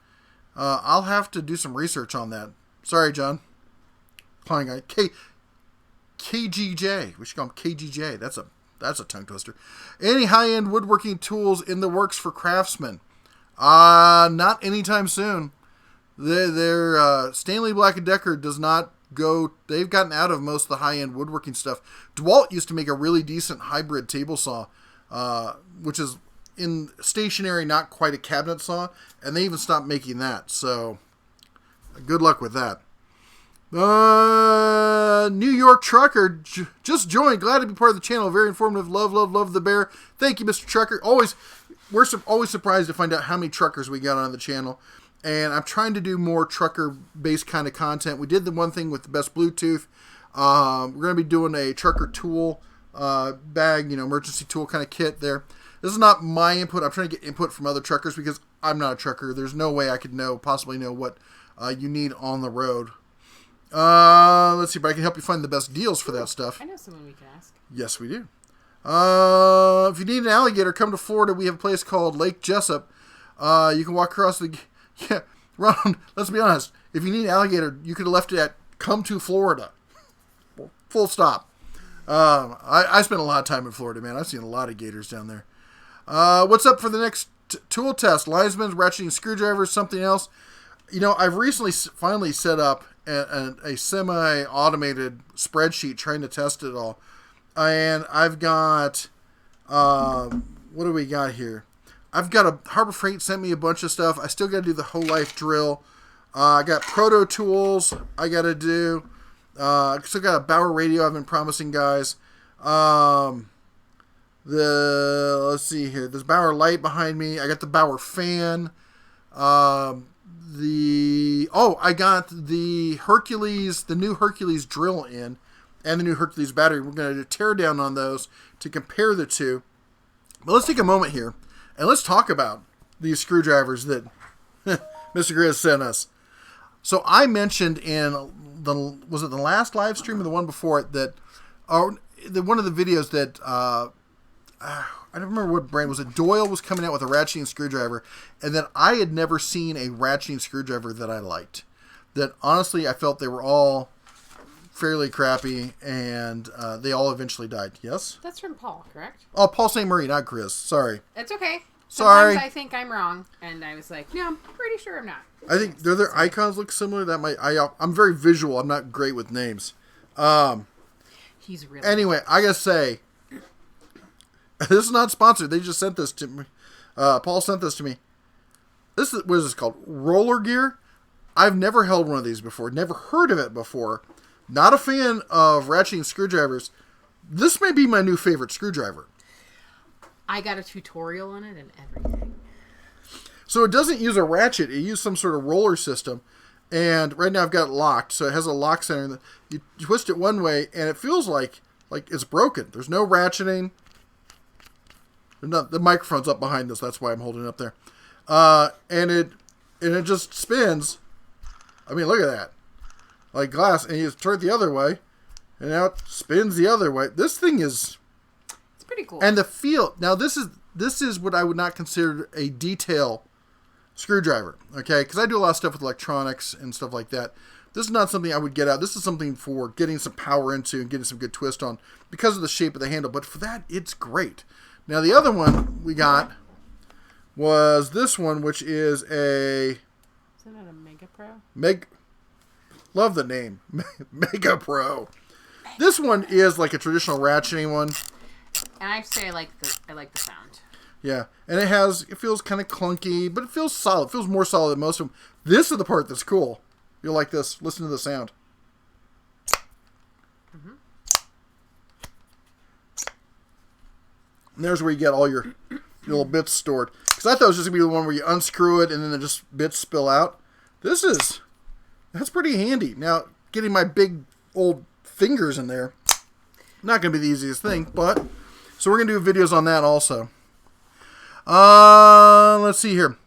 I'll have to do some research on that. Sorry, John. Calling guy KGJ. We should call him KGJ. That's a tongue twister. Any high-end woodworking tools in the works for craftsmen? Not anytime soon. Their Stanley Black & Decker does not go. They've gotten out of most of the high-end woodworking stuff. DeWalt used to make a really decent hybrid table saw, which is in stationary, not quite a cabinet saw, and they even stopped making that. So, good luck with that. New York Trucker just joined. Glad to be part of the channel. Very informative. Love the bear. Thank you, Mr. Trucker. We're always surprised to find out how many truckers we got on the channel. And I'm trying to do more trucker-based kind of content. We did the one thing with the best Bluetooth. We're going to be doing a trucker tool bag, emergency tool kind of kit there. This is not my input. I'm trying to get input from other truckers because I'm not a trucker. There's no way I could possibly know what you need on the road. Let's see if I can help you find the best deals for that stuff. I know someone we can ask. Yes, we do. If you need an alligator, come to Florida. We have a place called Lake Jessup. You can walk across the... Yeah, Ron, let's be honest. If you need an alligator, you could have left it at come to Florida. Full stop. I spent a lot of time in Florida, man. I've seen a lot of gators down there. What's up for the next tool test? Linesman's, ratcheting screwdrivers, something else? I've recently finally set up a semi-automated spreadsheet trying to test it all. And I've got, what do we got here? I've got Harbor Freight sent me a bunch of stuff. I still got to do the whole life drill. I got Proto Tools I got to do. Still got a Bauer radio I've been promising guys. Let's see here. There's Bauer light behind me. I got the Bauer fan. I got the Hercules, the new Hercules drill in, and the new Hercules battery. We're going to tear down on those to compare the two. But let's take a moment here and let's talk about these screwdrivers that Mr. Grizz sent us. So I mentioned in the last live stream or the one before it that, one of the videos that, I don't remember what brand was it. Doyle was coming out with a ratcheting screwdriver, and then I had never seen a ratcheting screwdriver that I liked. That honestly, I felt they were all fairly crappy, and they all eventually died. Yes? That's from Paul, correct? Oh, Paul St. Marie, not Chris. Sorry. It's okay. Sorry. Sometimes I think I'm wrong, and I was like, no, I'm pretty sure I'm not. I think their icons look similar. I'm very visual. I'm not great with names. He's really. Anyway, I gotta say, this is not sponsored. They just sent this to me. Paul sent this to me. What is this called? Roller gear? I've never held one of these before. Never heard of it before. Not a fan of ratcheting screwdrivers. This may be my new favorite screwdriver. I got a tutorial on it and everything. So it doesn't use a ratchet. It uses some sort of roller system. And right now I've got it locked. So it has a lock center. You twist it one way and it feels like it's broken. There's no ratcheting. The microphone's up behind us. That's why I'm holding it up there. And it just spins. I mean, look at that. Like glass. And you turn it the other way. And now it spins the other way. This thing is... It's pretty cool. And the feel... Now, this is what I would not consider a detail screwdriver. Okay? Because I do a lot of stuff with electronics and stuff like that. This is not something I would get out. This is something for getting some power into and getting some good twist on because of the shape of the handle. But for that, it's great. Now, the other one we got was this one, which is a... Isn't it a Mega Pro? Love the name. Mega Pro. This one is like a traditional ratcheting one. And I say I like the sound. Yeah, and it feels kind of clunky, but it feels solid. It feels more solid than most of them. This is the part that's cool. You'll like this. Listen to the sound. Mm-hmm. And there's where you get all your little bits stored. Because I thought it was just going to be the one where you unscrew it and then just bits spill out. That's pretty handy. Now, getting my big old fingers in there, not going to be the easiest thing, but... So we're going to do videos on that also. Let's see here.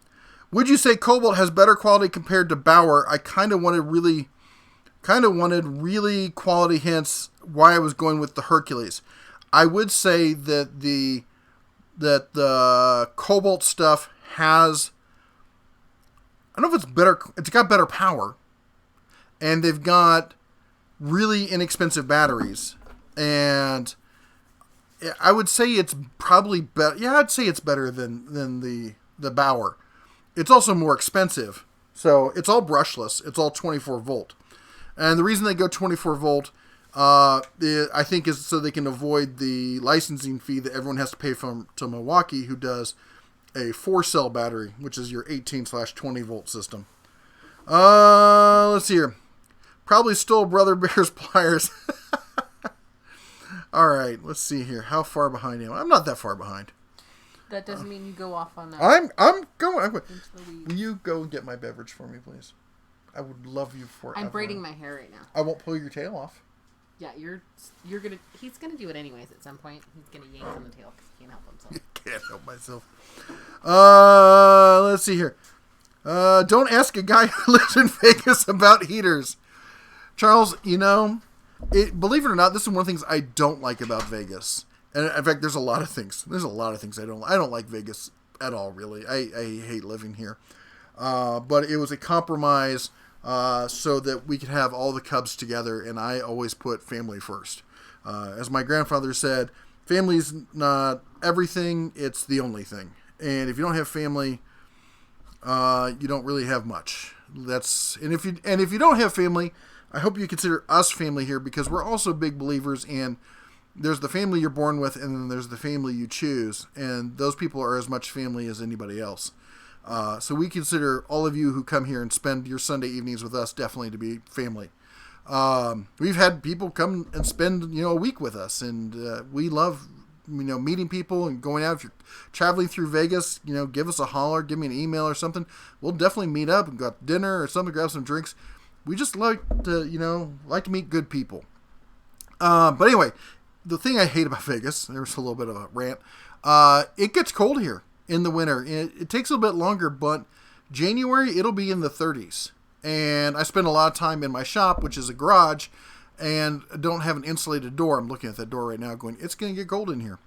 Would you say Cobalt has better quality compared to Bauer? I kind of wanted really quality hints why I was going with the Hercules. I would say that the Cobalt stuff has, I don't know if it's better, it's got better power, and they've got really inexpensive batteries, and I would say it's probably better. Yeah, I'd say it's better than the Bauer. It's also more expensive. So it's all brushless. It's all 24 volt. And the reason they go 24 volt, I think, is so they can avoid the licensing fee that everyone has to pay to Milwaukee, who does a 4-cell battery, which is your 18/20 volt system. Let's see here. Probably stole Brother Bear's pliers. All right, let's see here. How far behind am I? I'm not that far behind. That doesn't mean you go off on that. I'm going. Will you go and get my beverage for me, please? I would love you for. I'm braiding my hair right now. I won't pull your tail off. Yeah, he's gonna do it anyways at some point. He's gonna yank on the tail because he can't help himself. Can't help myself. Let's see here. Don't ask a guy who lives in Vegas about heaters. Charles, believe it or not, this is one of the things I don't like about Vegas. And in fact, there's a lot of things. I don't like Vegas at all, really. I hate living here. But it was a compromise so that we could have all the Cubs together, and I always put family first. As my grandfather said, family's not everything, it's the only thing. And if you don't have family, you don't really have much. And if you don't have family, I hope you consider us family here, because we're also big believers in there's the family you're born with, and then there's the family you choose, and those people are as much family as anybody else. So we consider all of you who come here and spend your Sunday evenings with us definitely to be family. We've had people come and spend a week with us, and we love meeting people and going out. If you're traveling through Vegas, give us a holler, give me an email or something. We'll definitely meet up and go out to dinner or something, grab some drinks. We just like to meet good people. But anyway, the thing I hate about Vegas, there's a little bit of a rant, it gets cold here in the winter. It takes a little bit longer, but January, it'll be in the 30s. And I spend a lot of time in my shop, which is a garage, and don't have an insulated door. I'm looking at that door right now going, it's going to get cold in here.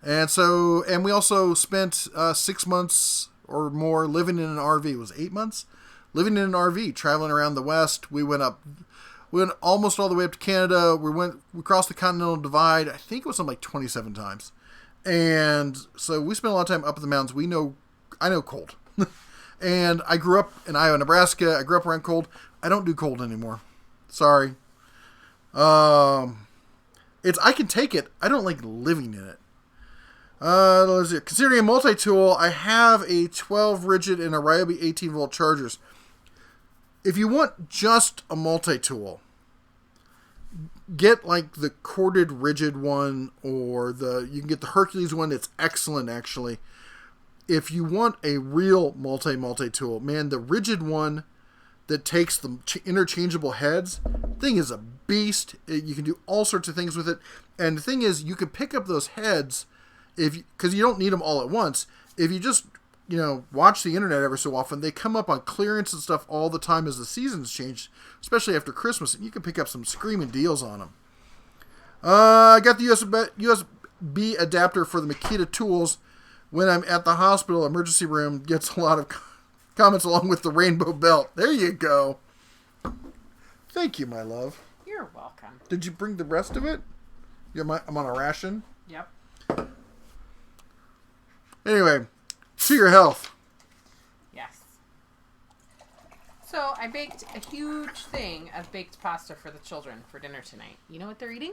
And we also spent 6 months or more living in an RV. It was 8 months? Living in an RV, traveling around the West. We went almost all the way up to Canada. We crossed the Continental Divide. I think it was something like 27 times. And so we spent a lot of time up in the mountains. I know cold. And I grew up in Iowa, Nebraska. I grew up around cold. I don't do cold anymore. Sorry. I can take it. I don't like living in it. Let's see. Considering a multi-tool, I have a 12 rigid and a Ryobi 18 volt chargers. If you want just a multi-tool, get like the corded rigid one, or you can get the Hercules one. It's excellent, actually. If you want a real multi-tool, man, the rigid one that takes the interchangeable heads, thing is a beast. You can do all sorts of things with it. And the thing is, you can pick up those heads because you don't need them all at once. If you just watch the internet every so often, they come up on clearance and stuff all the time as the seasons change, especially after Christmas, and you can pick up some screaming deals on them. I got the USB adapter for the Makita tools. When I'm at the hospital emergency room, gets a lot of comments along with the rainbow belt. There you go. Thank you, my love. You're welcome. Did you bring the rest of it? I'm on a ration. Yep. Anyway, to your health. Yes. So I baked a huge thing of baked pasta for the children for dinner tonight. You know what they're eating?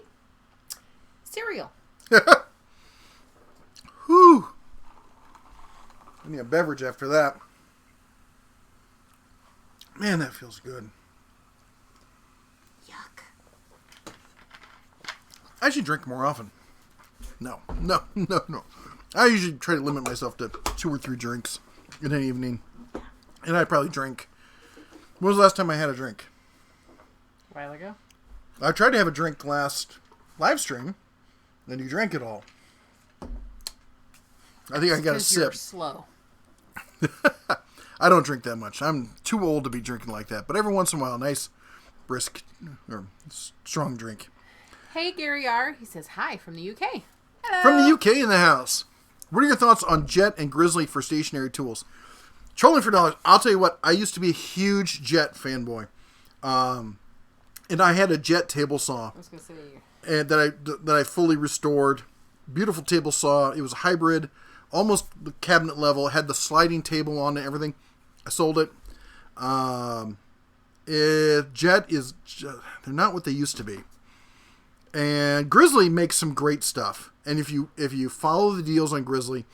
Cereal. Whew. I need a beverage after that. Man, that feels good. Yuck. I should drink more often. No. I usually try to limit myself to 2 or 3 drinks in an evening. And I probably drink. When was the last time I had a drink? A while ago? I tried to have a drink last live stream, and you drank it all. I think I got a sip. You're slow. I don't drink that much. I'm too old to be drinking like that. But every once in a while, a nice, brisk, or strong drink. Hey, Gary R. He says hi from the UK. Hello. From the UK in the house. What are your thoughts on Jet and Grizzly for stationary tools? Trolling for dollars. I'll tell you what. I used to be a huge Jet fanboy. And I had a Jet table saw. I was going to say. And that I fully restored. Beautiful table saw. It was a hybrid. Almost the cabinet level. It had the sliding table on it and everything. I sold it. Jet is... They're not what they used to be. And Grizzly makes some great stuff. And if you follow the deals on Grizzly,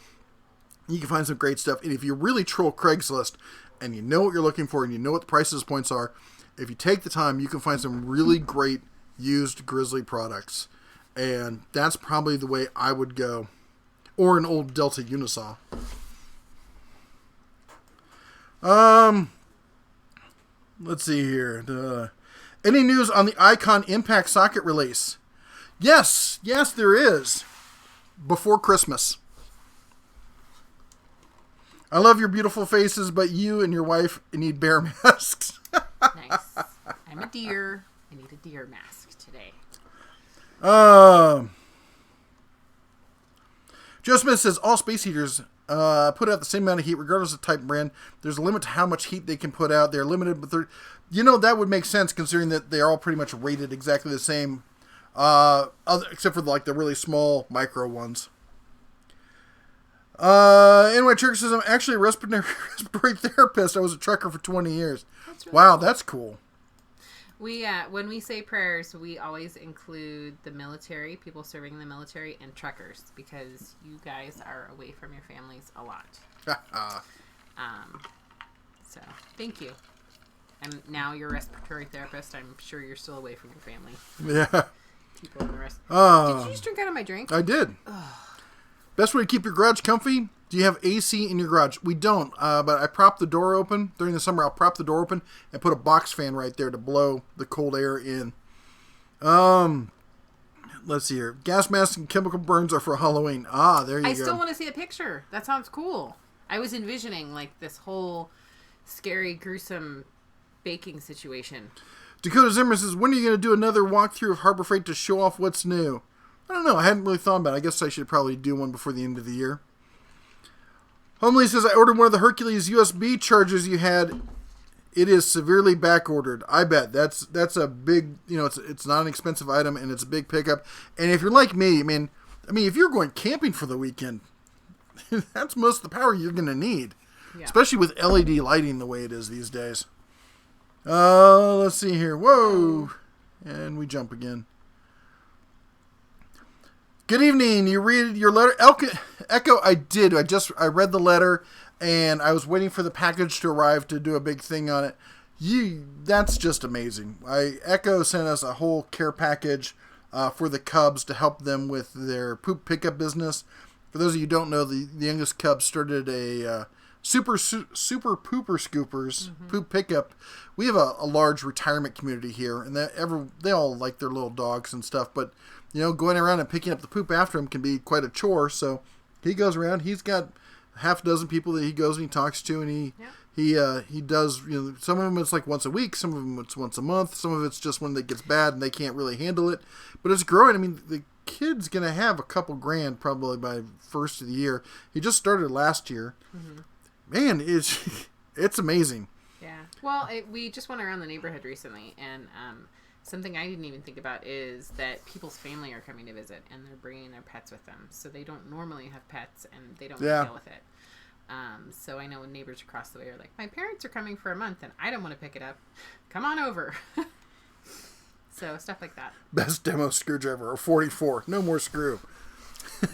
you can find some great stuff. And if you really troll Craigslist and you know what you're looking for and you know what the prices points are, if you take the time, you can find some really great used Grizzly products. And that's probably the way I would go. Or an old Delta Unisaw. Let's see here. Any news on the Icon Impact socket release? Yes, there is. Before Christmas. I love your beautiful faces, but you and your wife need bear masks. Nice. I'm a deer. I need a deer mask today. Joe Smith says all space heaters put out the same amount of heat regardless of type and brand. There's a limit to how much heat they can put out. They're limited, but that would make sense considering that they are all pretty much rated exactly the same, except for like the really small micro ones. Anyway, Turk says I'm actually a respiratory therapist. I was a trucker for 20 years. That's really cool. That's cool. We when we say prayers, we always include the military, people serving in the military, and truckers because you guys are away from your families a lot. So thank you. And now you're a respiratory therapist. I'm sure you're still away from your family. Yeah. People in the rest. Did you just drink out of my drink? I did. Best way to keep your garage comfy? Do you have AC in your garage? We don't, but I prop the door open. During the summer, I'll prop the door open and put a box fan right there to blow the cold air in. Let's see here. Gas masks and chemical burns are for Halloween. There you go. I still want to see a picture. That sounds cool. I was envisioning like this whole scary, gruesome baking situation. Dakota Zimmer says, when are you going to do another walkthrough of Harbor Freight to show off what's new? I don't know. I hadn't really thought about it. I guess I should probably do one before the end of the year. Homely says, I ordered one of the Hercules USB chargers you had. It is severely back-ordered. I bet. That's a big, it's not an expensive item, and it's a big pickup. And if you're like me, I mean, if you're going camping for the weekend, that's most of the power you're going to need. Yeah. Especially with LED lighting the way it is these days. Let's see here. Whoa. And we jump again. Good evening. You read your letter? Echo, I did. I read the letter, and I was waiting for the package to arrive to do a big thing on it. That's just amazing. Echo sent us a whole care package for the Cubs to help them with their poop pickup business. For those of you who don't know, the youngest Cubs started a super pooper scoopers poop pickup. We have a large retirement community here, and they all like their little dogs and stuff, but going around and picking up the poop after him can be quite a chore. So he goes around. He's got half a dozen people that he goes and he talks to, and he does. Some of them it's like once a week, some of them it's once a month, some of it's just when it gets bad and they can't really handle it. But it's growing. The kid's gonna have a couple grand probably by first of the year. He just started last year. Mm-hmm. Man, it's amazing. Yeah. Well, we just went around the neighborhood recently, and something I didn't even think about is that people's family are coming to visit, and they're bringing their pets with them. So they don't normally have pets, and they don't want to deal with it. So I know neighbors across the way are like, my parents are coming for a month, and I don't want to pick it up. Come on over. So stuff like that. Best demo screwdriver, or 44. No more screw.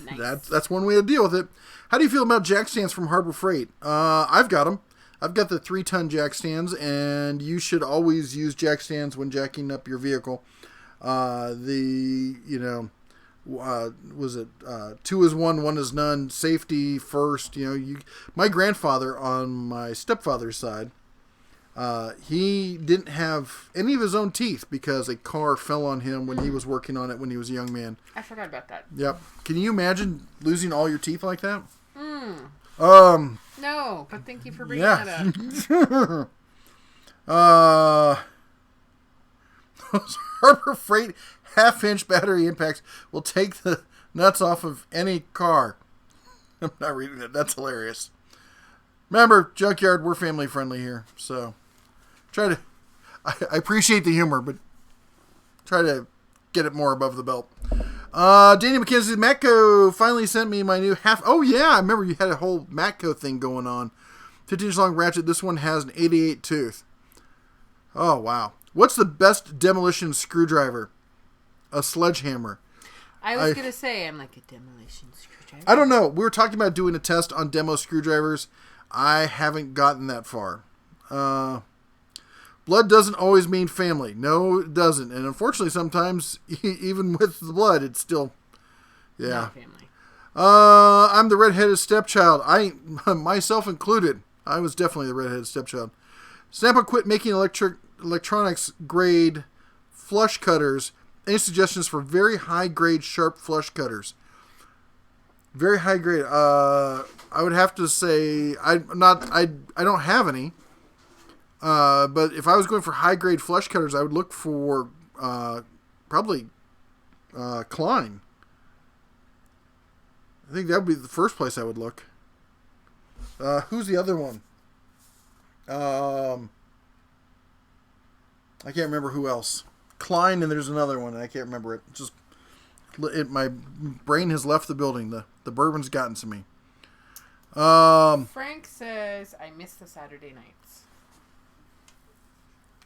Nice. That's one way to deal with it. How do you feel about jack stands from Harbor Freight? I've got them. I've got the 3-ton jack stands, and you should always use jack stands when jacking up your vehicle. Was it 2 is 1, 1 is none, safety first. My grandfather on my stepfather's side, he didn't have any of his own teeth because a car fell on him when he was working on it when he was a young man. I forgot about that. Yep. Can you imagine losing all your teeth like that? No, but thank you for bringing that up. Those Harbor Freight half-inch battery impacts will take the nuts off of any car. I'm not reading that. That's hilarious. Remember, Junkyard, we're family friendly here, so I appreciate the humor, but try to get it more above the belt. Danny McKenzie, Matco finally sent me my new half. Oh yeah, I remember you had a whole Matco thing going on. 15-inch long ratchet. This one has an 88 tooth. Oh wow. What's the best demolition screwdriver? A sledgehammer. I was going to say, I'm like, a demolition screwdriver? I don't know. We were talking about doing a test on demo screwdrivers. I haven't gotten that far. Blood doesn't always mean family. No, it doesn't. And unfortunately, sometimes, even with the blood, it's still, yeah. Not family. I'm the redheaded stepchild. Myself included. I was definitely the redheaded stepchild. Snap-on quit making electronics grade flush cutters. Any suggestions for very high grade sharp flush cutters? Very high grade. I would have to say I don't have any. But if I was going for high grade flush cutters, I would look for probably Klein. I think that would be the first place I would look. Who's the other one? I can't remember who else. Klein, and there's another one, and I can't remember it. My brain has left the building. The bourbon's gotten to me. Frank says, I miss the Saturday nights.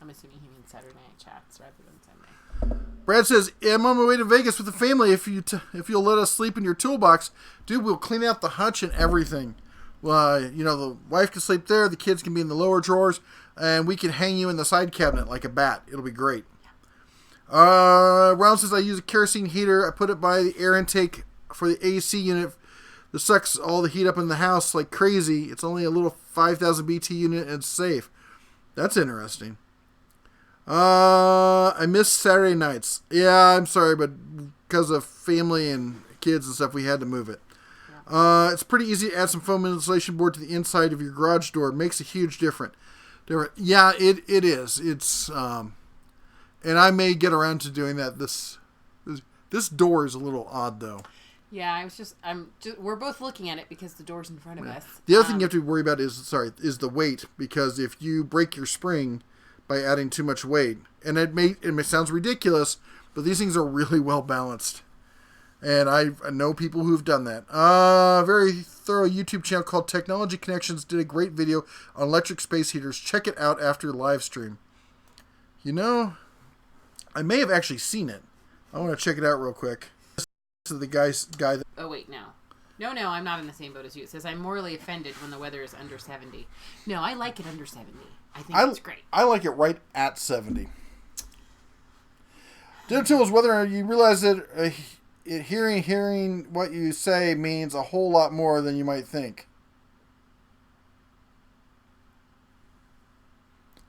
I'm assuming he means Saturday night chats rather than Sunday. Brad says, I'm on my way to Vegas with the family. If you'll let us sleep in your toolbox, dude, we'll clean out the hutch and everything. The wife can sleep there, the kids can be in the lower drawers, and we can hang you in the side cabinet like a bat. It'll be great. Round says, I use a kerosene heater. I put it by the air intake for the AC unit that sucks all the heat up in the house like crazy. It's only a little 5,000 BT unit and it's safe. That's interesting. I miss Saturday nights. Yeah, I'm sorry, but because of family and kids and stuff, we had to move it. It's pretty easy to add some foam insulation board to the inside of your garage door. It makes a huge difference. Yeah, it is. It's and I may get around to doing that. This door is a little odd though. Yeah, we're both looking at it because the door's in front of us. The other thing you have to worry about is the weight, because if you break your spring by adding too much weight, and it may sounds ridiculous, but these things are really well balanced. And I know people who've done that. Very thorough YouTube channel called Technology Connections did a great video on electric space heaters. Check it out after the live stream. I may have actually seen it. I want to check it out real quick. This is the guy that... Oh, wait, no. No, I'm not in the same boat as you. It says, I'm morally offended when the weather is under 70. No, I like it under 70. I think it's great. I like it right at 70. Dinner tools, whether you realize that hearing what you say means a whole lot more than you might think.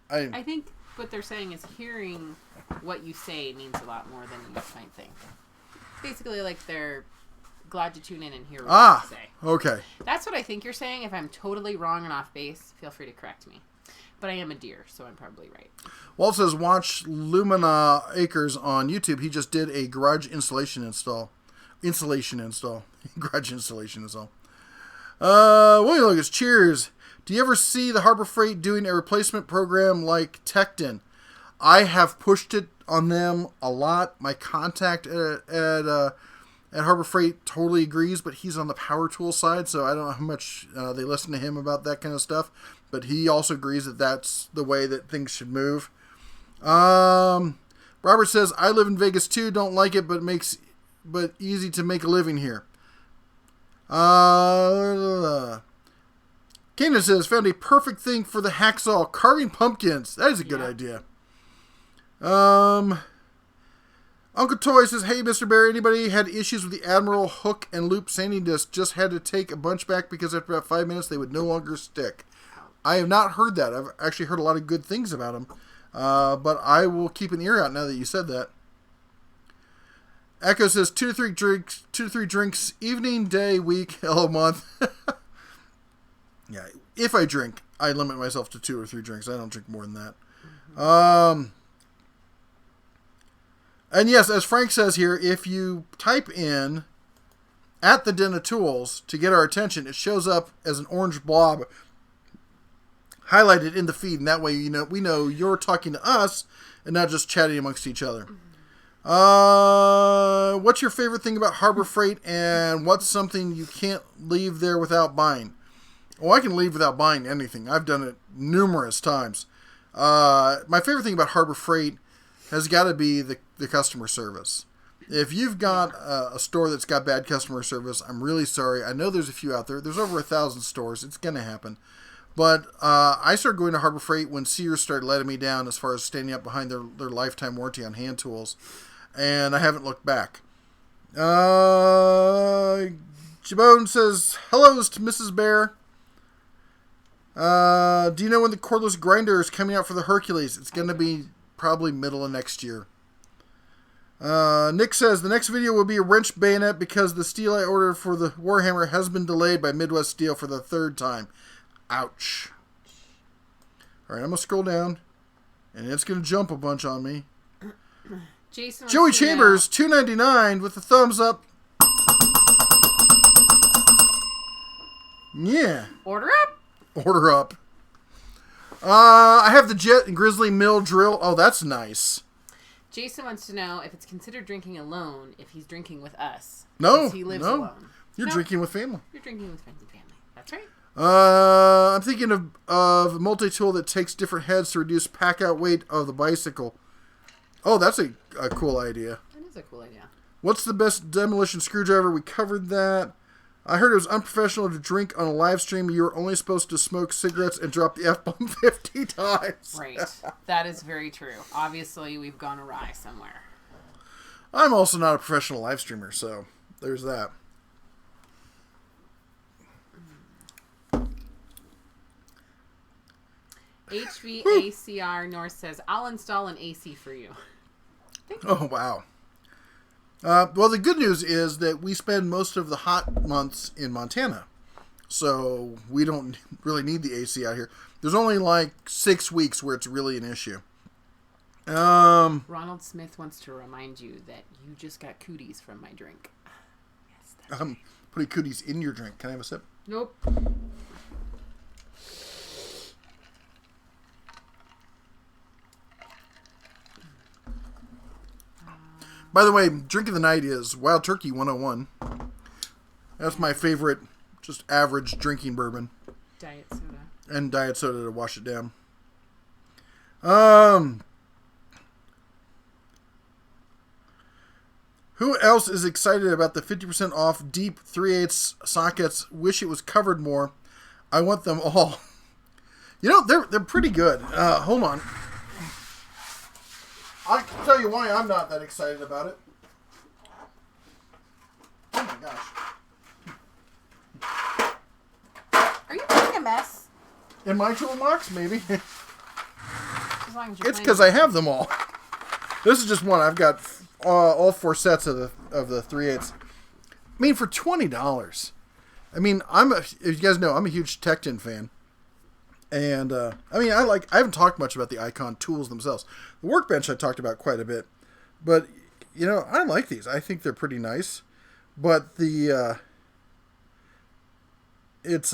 I think what they're saying is hearing what you say means a lot more than you might think. Basically, like they're glad to tune in and hear what you say. Okay. That's what I think you're saying. If I'm totally wrong and off base, feel free to correct me. But I am a deer, so I'm probably right. Walt says, watch Lumina Acres on YouTube. He just did a garage insulation install. Garage insulation install. William Lucas, cheers. Do you ever see the Harbor Freight doing a replacement program like Tecton? I have pushed it on them a lot. My contact at Harbor Freight totally agrees, but he's on the power tool side, so I don't know how much they listen to him about that kind of stuff. But he also agrees that that's the way that things should move. Robert says, I live in Vegas too, don't like it, but easy to make a living here. Kanan says, found a perfect thing for the hacksaw, carving pumpkins. That is a good idea. Uncle Toy says, hey, Mr. Barry, anybody had issues with the Admiral hook and loop sanding disc? Just had to take a bunch back because after about 5 minutes they would no longer stick. I have not heard that. I've actually heard a lot of good things about them. But I will keep an ear out now that you said that. Echo says 2 to 3 drinks, evening, day, week, hello, month. Yeah, if I drink, I limit myself to 2 or 3 drinks. I don't drink more than that. And yes, as Frank says here, if you type in at the Den of Tools to get our attention, it shows up as an orange blob highlighted in the feed, and that way we know you're talking to us and not just chatting amongst each other. What's your favorite thing about Harbor Freight, and what's something you can't leave there without buying? Well, I can leave without buying anything. I've done it numerous times. My favorite thing about Harbor Freight has got to be the customer service. If you've got a store that's got bad customer service, I'm really sorry. I know there's a few out there. There's over 1,000 stores. It's going to happen. But I started going to Harbor Freight when Sears started letting me down as far as standing up behind their lifetime warranty on hand tools. And I haven't looked back. Jabone says, hellos to Mrs. Bear. Do you know when the cordless grinder is coming out for the Hercules? It's going to be probably middle of next year. Nick says, the next video will be a wrench bayonet because the steel I ordered for the Warhammer has been delayed by Midwest Steel for the 3rd time. Ouch. Alright, I'm going to scroll down, and it's going to jump a bunch on me. Joey Chambers, $2.99 with a thumbs up. Yeah. Order up. Order up. I have the Jet and Grizzly Mill drill. Oh, that's nice. Jason wants to know if it's considered drinking alone if he's drinking with us. No. He lives alone. You're drinking with family. You're drinking with friends and family. That's right. I'm thinking of a multi-tool that takes different heads to reduce pack-out weight of the bicycle. Oh, that's a cool idea. That is a cool idea. What's the best demolition screwdriver? We covered that. I heard it was unprofessional to drink on a live stream. You were only supposed to smoke cigarettes and drop the F-bomb 50 times. Right. That is very true. Obviously, we've gone awry somewhere. I'm also not a professional live streamer, so there's that. HVACR North says, I'll install an AC for you. Thank you. Oh, wow. Well, the good news is that we spend most of the hot months in Montana. So we don't really need the AC out here. There's only like 6 weeks where it's really an issue. Ronald Smith wants to remind you that you just got cooties from my drink. Yes, that's I'm putting cooties in your drink. Can I have a sip? Nope. By the way, drink of the night is Wild Turkey 101. That's my favorite, just average drinking bourbon. Diet soda. And diet soda to wash it down. Who else is excited about the 50% off deep 3/8 sockets? Wish it was covered more. I want them all. You know, they're pretty good. Hold on. I can tell you why I'm not that excited about it. Oh my gosh. Are you making a mess? In my toolbox, maybe. As long as you're It's because I have them all. This is just one. I've got all 4 sets of the 3/8. I mean, for $20. I mean, if you guys know, I'm a huge Tecton fan. And, I mean, I haven't talked much about the Icon tools themselves. The Workbench I talked about quite a bit. But, you know, I like these. I think they're pretty nice. But it's,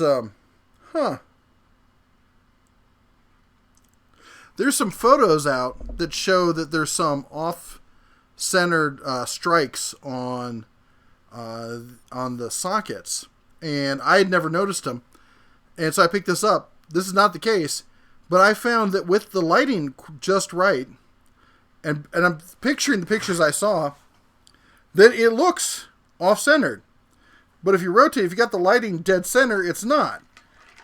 there's some photos out that show that there's some off-centered strikes on the sockets, and I had never noticed them, and so I picked this up. This is not the case, but I found that with the lighting just right, and I'm picturing the pictures I saw, that it looks off-centered. But if you rotate, if you got the lighting dead center, it's not.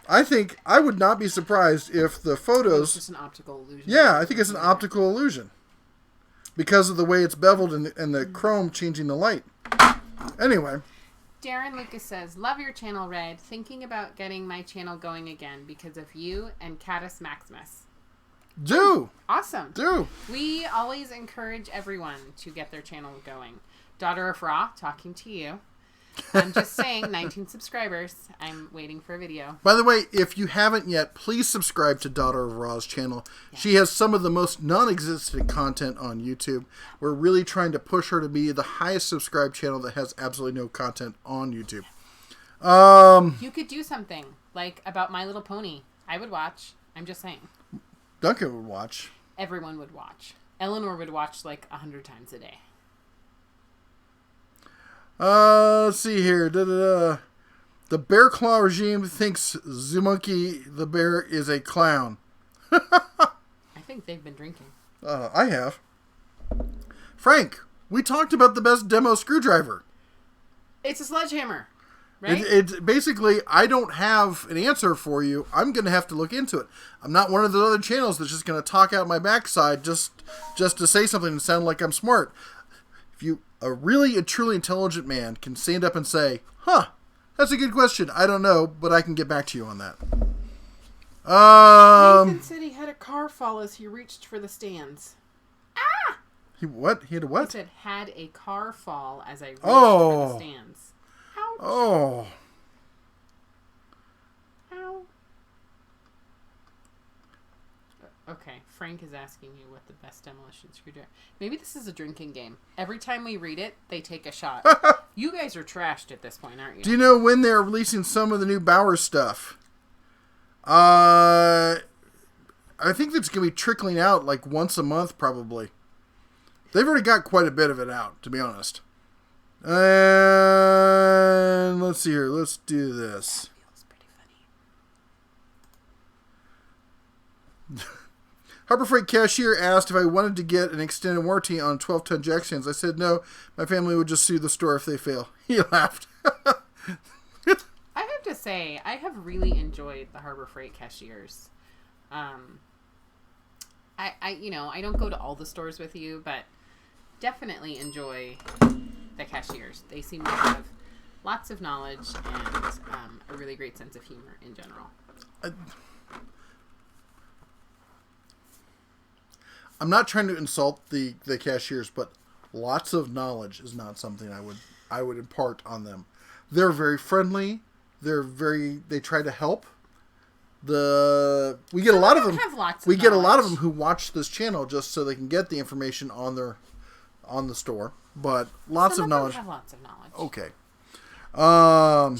I think I would not be surprised if the photos... It's just an optical illusion. Yeah, I think it's an optical illusion. Because of the way it's beveled and the chrome changing the light. Anyway. Darren Lucas says, love your channel, Red. Thinking about getting my channel going again because of you and Catus Maximus. Do. Awesome. Do. We always encourage everyone to get their channel going. Daughter of Ra, talking to you. I'm just saying, 19 subscribers. I'm waiting for a video. By the way, if you haven't yet, please subscribe to Daughter of Ra's channel. Yeah. She has some of the most non-existent content on YouTube. We're really trying to push her to be the highest subscribed channel that has absolutely no content on YouTube. You could do something like about My Little Pony. I would watch. I'm just saying. Duncan would watch. Everyone would watch. Eleanor would watch like 100 times a day. Let's see here. The Bear Claw regime thinks Zumonkey the bear is a clown. I think they've been drinking. I have. Frank, we talked about the best demo screwdriver. It's a sledgehammer, right? It's basically, I don't have an answer for you. I'm going to have to look into it. I'm not one of the other channels that's just going to talk out my backside just to say something and sound like I'm smart. If a truly intelligent man can stand up and say, that's a good question. I don't know, but I can get back to you on that. Nathan said he had a car fall as he reached for the stands. He what? He had a what? He said, had a car fall as I reached for the stands. Ouch. Oh. How? Okay, Frank is asking you what the best demolition screwdriver... Maybe this is a drinking game. Every time we read it, they take a shot. You guys are trashed at this point, aren't you? Do you know when they're releasing some of the new Bauer stuff? I think that's going to be trickling out like once a month, probably. They've already got quite a bit of it out, to be honest. And let's see here. Let's do this. That feels pretty funny. Harbor Freight cashier asked if I wanted to get an extended warranty on 12-ton jack stands. I said no. My family would just sue the store if they fail. He laughed. I have to say, I have really enjoyed the Harbor Freight cashiers. I don't go to all the stores with you, but definitely enjoy the cashiers. They seem to have lots of knowledge and a really great sense of humor in general. I'm not trying to insult the cashiers, but lots of knowledge is not something I would impart on them. They're very friendly. They try to help. We get a lot of them. We get a lot of them who watch this channel just so they can get the information on the store. But lots of knowledge. Some of them have lots of knowledge. Okay.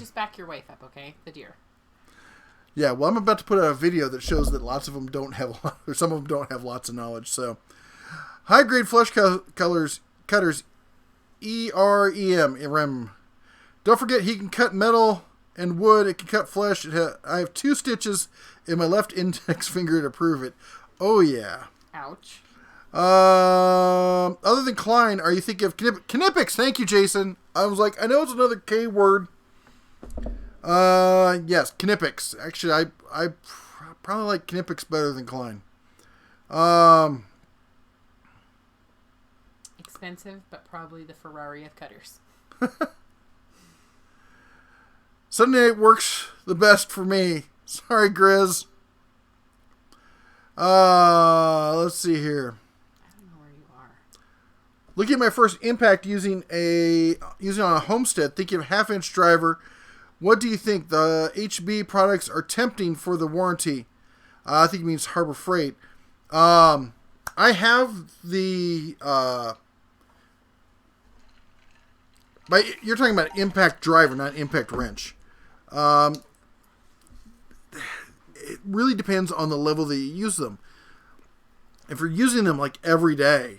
Just back your wife up, okay? The deer. Yeah, well, I'm about to put out a video that shows that lots of them don't have, or some of them don't have lots of knowledge. So, high grade flush cutters, EREM. Don't forget, he can cut metal and wood. It can cut flesh. I have 2 stitches in my left index finger to prove it. Oh yeah. Ouch. Other than Klein, are you thinking of Knipex? Thank you, Jason. I was like, I know it's another K word. Yes, Knipex. Actually, I probably like Knipex better than Klein. Expensive, but probably the Ferrari of cutters. Sunday night works the best for me. Sorry, Grizz. Let's see here. I don't know where you are. Looking at my first impact using on a homestead, thinking of half-inch driver. What do you think? The HB products are tempting for the warranty. I think it means Harbor Freight. I have the... you're talking about impact driver, not impact wrench. It really depends on the level that you use them. if you're using them like every day,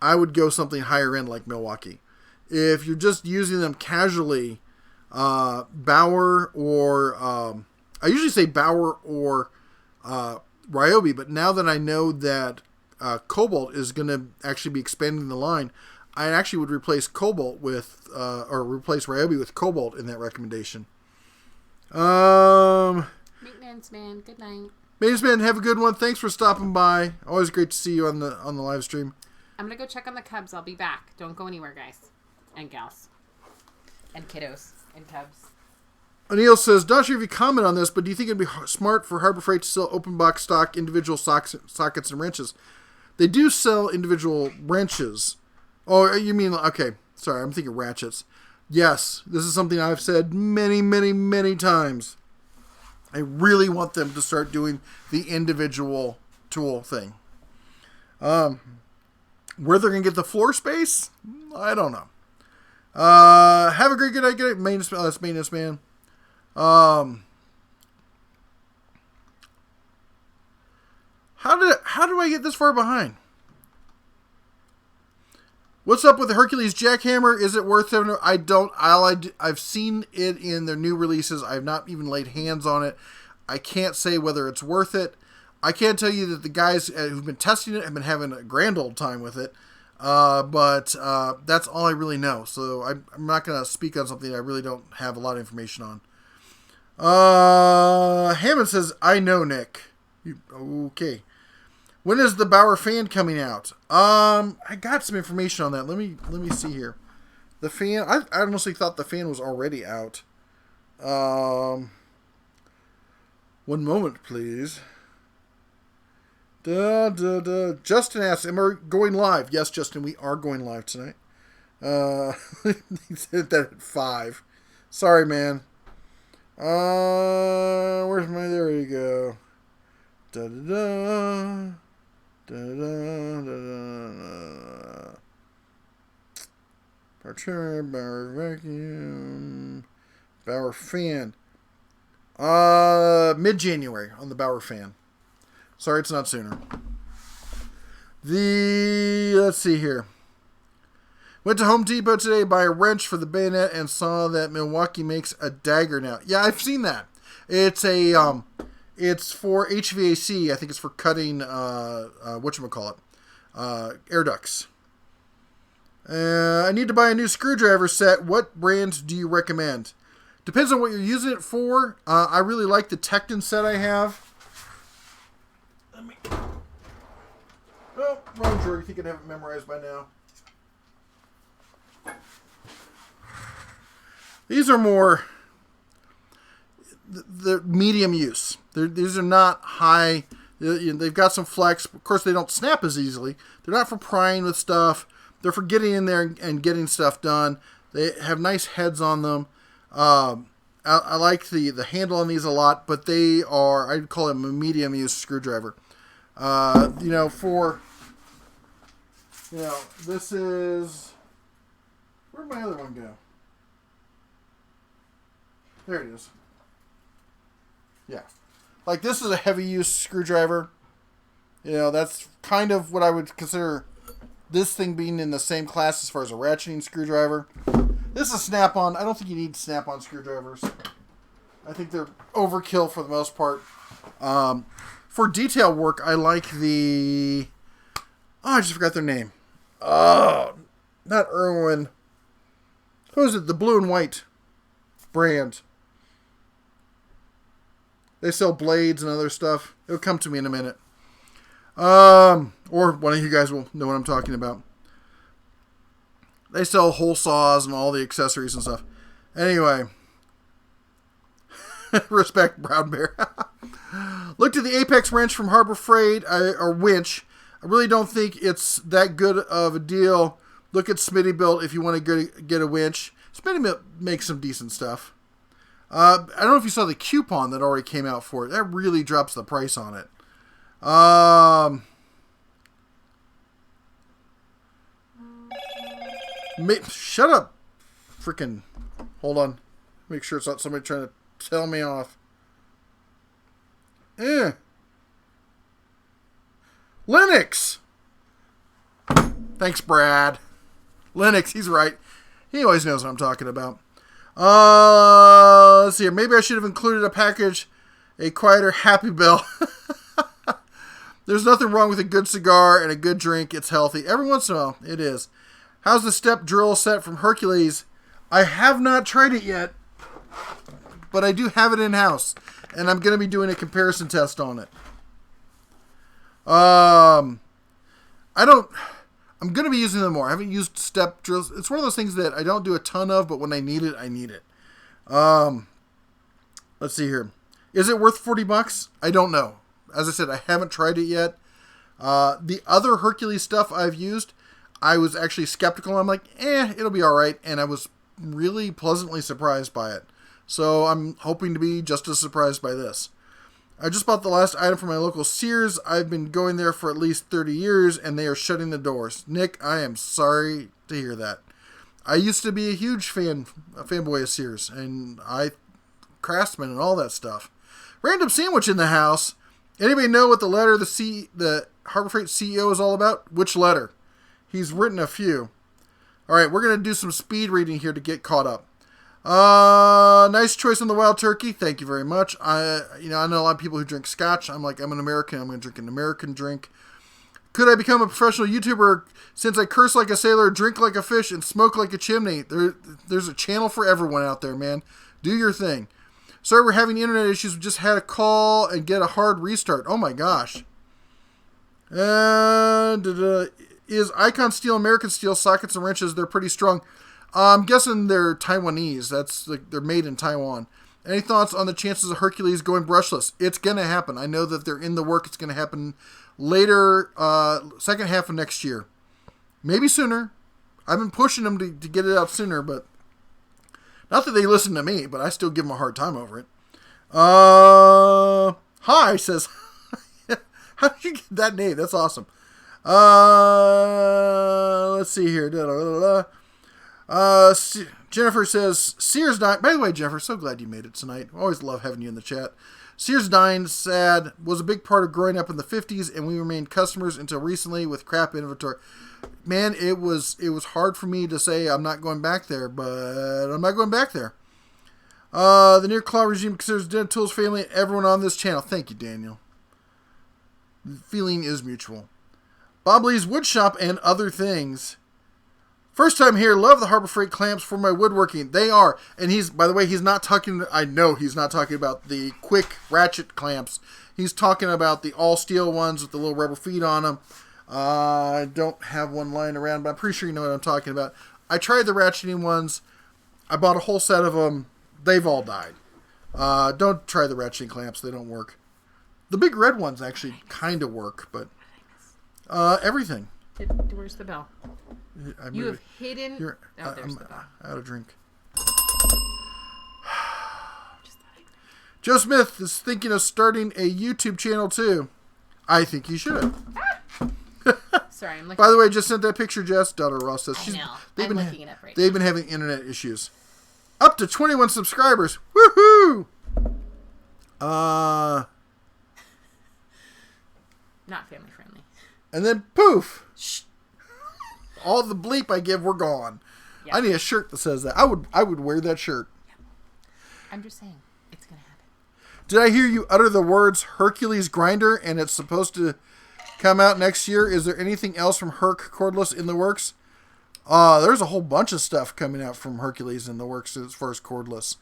I would go something higher end like Milwaukee. If you're just using them casually, Bauer or I usually say Bauer or Ryobi, but now that I know that Cobalt is going to actually be expanding the line, I actually would replace Cobalt with or replace Ryobi with Cobalt in that recommendation. Maintenance man, good night. Maintenance man, have a good one. Thanks for stopping by. Always great to see you on the live stream. I'm gonna go check on the cubs. I'll be back. Don't go anywhere, guys and gals and kiddos and cubs. Anil says, not sure if you comment on this, but do you think it'd be smart for Harbor Freight to sell open box stock individual sockets and wrenches? They do sell individual wrenches. Oh, you mean, okay, sorry, I'm thinking ratchets. Yes, this is something I've said many, many, many times. I really want them to start doing the individual tool thing. Where they're going to get the floor space, I don't know. Have a great good night, maintenance man. How do I get this far behind? What's up with the Hercules jackhammer? Is it worth it? I've seen it in their new releases. I've not even laid hands on it. I can't say whether it's worth it. I can tell you that the guys who've been testing it have been having a grand old time with it. But that's all I really know. So I'm not going to speak on something I really don't have a lot of information on. Hammond says, I know, Nick. Okay. When is the Bauer fan coming out? I got some information on that. Let me see here. The fan, I honestly thought the fan was already out. One moment, please. Justin asks, am I going live? Yes, Justin, we are going live tonight. He said that at 5. Sorry, man. Where's my, there you go. Parture, Bauer vacuum, Bauer fan. Mid-January on the Bauer fan. Sorry, it's not sooner. Let's see here. Went to Home Depot today, buy a wrench for the bayonet, and saw that Milwaukee makes a dagger now. Yeah, I've seen that. It's a it's for HVAC. I think it's for cutting whatchamacallit, air ducts. I need to buy a new screwdriver set. What brand do you recommend? Depends on what you're using it for. I really like the Tekton set I have. Oh, wrong drawer. You think I'd have it memorized by now? These are more the medium use. These are not high. They've got some flex. Of course, they don't snap as easily. They're not for prying with stuff. They're for getting in there and getting stuff done. They have nice heads on them. I like the handle on these a lot, but they are, I'd call them a medium use screwdriver. This is, where'd my other one go? There it is. Yeah. Like, this is a heavy use screwdriver. That's kind of what I would consider this thing being in the same class as far as a ratcheting screwdriver. This is a snap-on. I don't think you need snap-on screwdrivers. I think they're overkill for the most part. For detail work, I like the... Oh, I just forgot their name. Oh, not Irwin. Who is it? The blue and white brand. They sell blades and other stuff. It'll come to me in a minute. Or one of you guys will know what I'm talking about. They sell hole saws and all the accessories and stuff. Anyway. Respect, Brown Bear. Looked at the Apex wrench from Harbor Freight, or winch. I really don't think it's that good of a deal. Look at Smittybilt if you want to get a winch. Smittybilt makes some decent stuff. I don't know if you saw the coupon that already came out for it. That really drops the price on it. Shut up. Freaking. Hold on. Make sure it's not somebody trying to tell me off. Linux. Thanks, Brad. Linux, he's right. He always knows what I'm talking about. Let's see here. Maybe I should have included a package, a quieter Happy Bell. There's nothing wrong with a good cigar and a good drink. It's healthy. Every once in a while, it is. How's the step drill set from Hercules? I have not tried it yet, but I do have it in-house, and I'm going to be doing a comparison test on it. I'm going to be using them more. I haven't used step drills. It's one of those things that I don't do a ton of, but when I need it, I need it. Let's see here. Is it worth $40? I don't know. As I said, I haven't tried it yet. The other Hercules stuff I've used, I was actually skeptical. I'm like, it'll be all right. And I was really pleasantly surprised by it. So I'm hoping to be just as surprised by this. I just bought the last item from my local Sears. I've been going there for at least 30 years, and they are shutting the doors. Nick, I am sorry to hear that. I used to be a huge fanboy of Sears, and Craftsman and all that stuff. Random sandwich in the house. Anybody know what the letter the Harbor Freight CEO is all about? Which letter? He's written a few. All right, we're going to do some speed reading here to get caught up. Nice choice on the Wild Turkey. Thank you very much. I know a lot of people who drink scotch. I'm an American. I'm going to drink an American drink. Could I become a professional YouTuber since I curse like a sailor, drink like a fish, and smoke like a chimney? There's a channel for everyone out there, man. Do your thing. Sorry, we're having internet issues. We just had a call and get a hard restart. Oh my gosh. Is Icon Steel American Steel sockets and wrenches? They're pretty strong. I'm guessing they're Taiwanese. They're made in Taiwan. Any thoughts on the chances of Hercules going brushless? It's going to happen. I know that they're in the work. It's going to happen later, second half of next year. Maybe sooner. I've been pushing them to get it out sooner, but not that they listen to me, but I still give them a hard time over it. Hi, says, how did you get that name? That's awesome. Let's see here. Jennifer says, Sears Dine. By the way, Jennifer, so glad you made it tonight. Always love having you in the chat. Sears Dine sad was a big part of growing up in the 50s, and we remained customers until recently with crap inventory. Man, it was hard for me to say I'm not going back there, but I'm not going back there. The Near Claw regime considers Dead Tools family and everyone on this channel. Thank you, Daniel. The feeling is mutual. Bob Lee's Woodshop and other things. First time here, love the Harbor Freight clamps for my woodworking. They are. And by the way, he's not talking, I know he's not talking about the quick ratchet clamps. He's talking about the all steel ones with the little rubber feet on them. I don't have one lying around, but I'm pretty sure you know what I'm talking about. I tried the ratcheting ones. I bought a whole set of them. They've all died. Don't try the ratcheting clamps. They don't work. The big red ones actually kind of work, but everything. Where's the bell? You have hidden... There's the bell. Out of drink. Joe Smith is thinking of starting a YouTube channel too. I think he should. Sorry, I'm looking. By the way, just sent that picture, Jess. Daughter Ross says I know. I'm looking it up right now. They've been having internet issues. Up to 21 subscribers. Woohoo! Not family friendly. And then poof. Shh. All the bleep I give, we're gone. Yep. I need a shirt that says that. I would wear that shirt. Yep. I'm just saying, it's going to happen. Did I hear you utter the words Hercules Grinder and it's supposed to come out next year? Is there anything else from Herc Cordless in the works? There's a whole bunch of stuff coming out from Hercules in the works as far as cordless.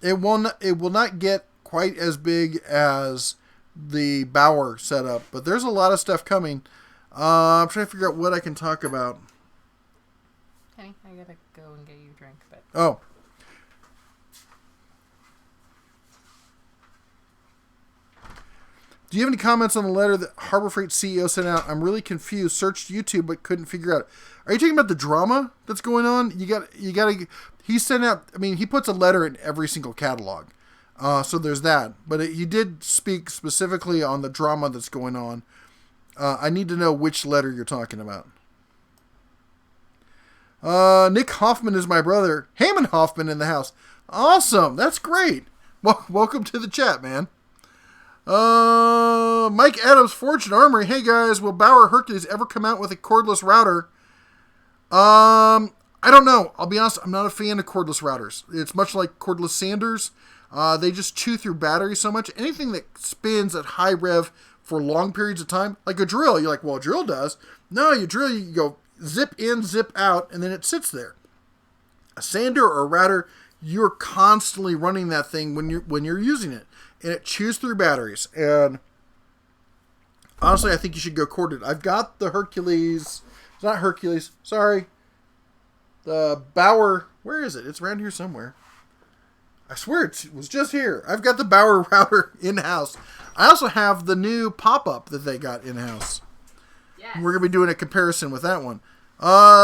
It will not get quite as big as the Bauer setup, but there's a lot of stuff coming. I'm trying to figure out what I can talk about. Kenny, I gotta go and get you a drink. But oh. Do you have any comments on the letter that Harbor Freight CEO sent out? I'm really confused. Searched YouTube but couldn't figure out. Are you talking about the drama that's going on? You got to. He sent out. I mean, he puts a letter in every single catalog, so there's that. But he did speak specifically on the drama that's going on. I need to know which letter you're talking about. Nick Hoffman is my brother. Hammond Hoffman in the house. Awesome. That's great. Well, welcome to the chat, man. Mike Adams, Fortune Armory. Hey guys, will Bauer Hercules ever come out with a cordless router? I don't know. I'll be honest, I'm not a fan of cordless routers. It's much like cordless sanders. They just chew through batteries so much. Anything that spins at high rev for long periods of time, like a drill, you're like, well, a drill does. No, you drill, you go zip in, zip out, and then it sits there. A sander or a router, you're constantly running that thing when you're using it, and it chews through batteries. And honestly, I think you should go corded. I've got the Hercules. It's not Hercules. Sorry. The Bauer. Where is it? It's around here somewhere. I swear it was just here. I've got the Bauer router in-house. I also have the new pop-up that they got in-house. Yes. We're going to be doing a comparison with that one.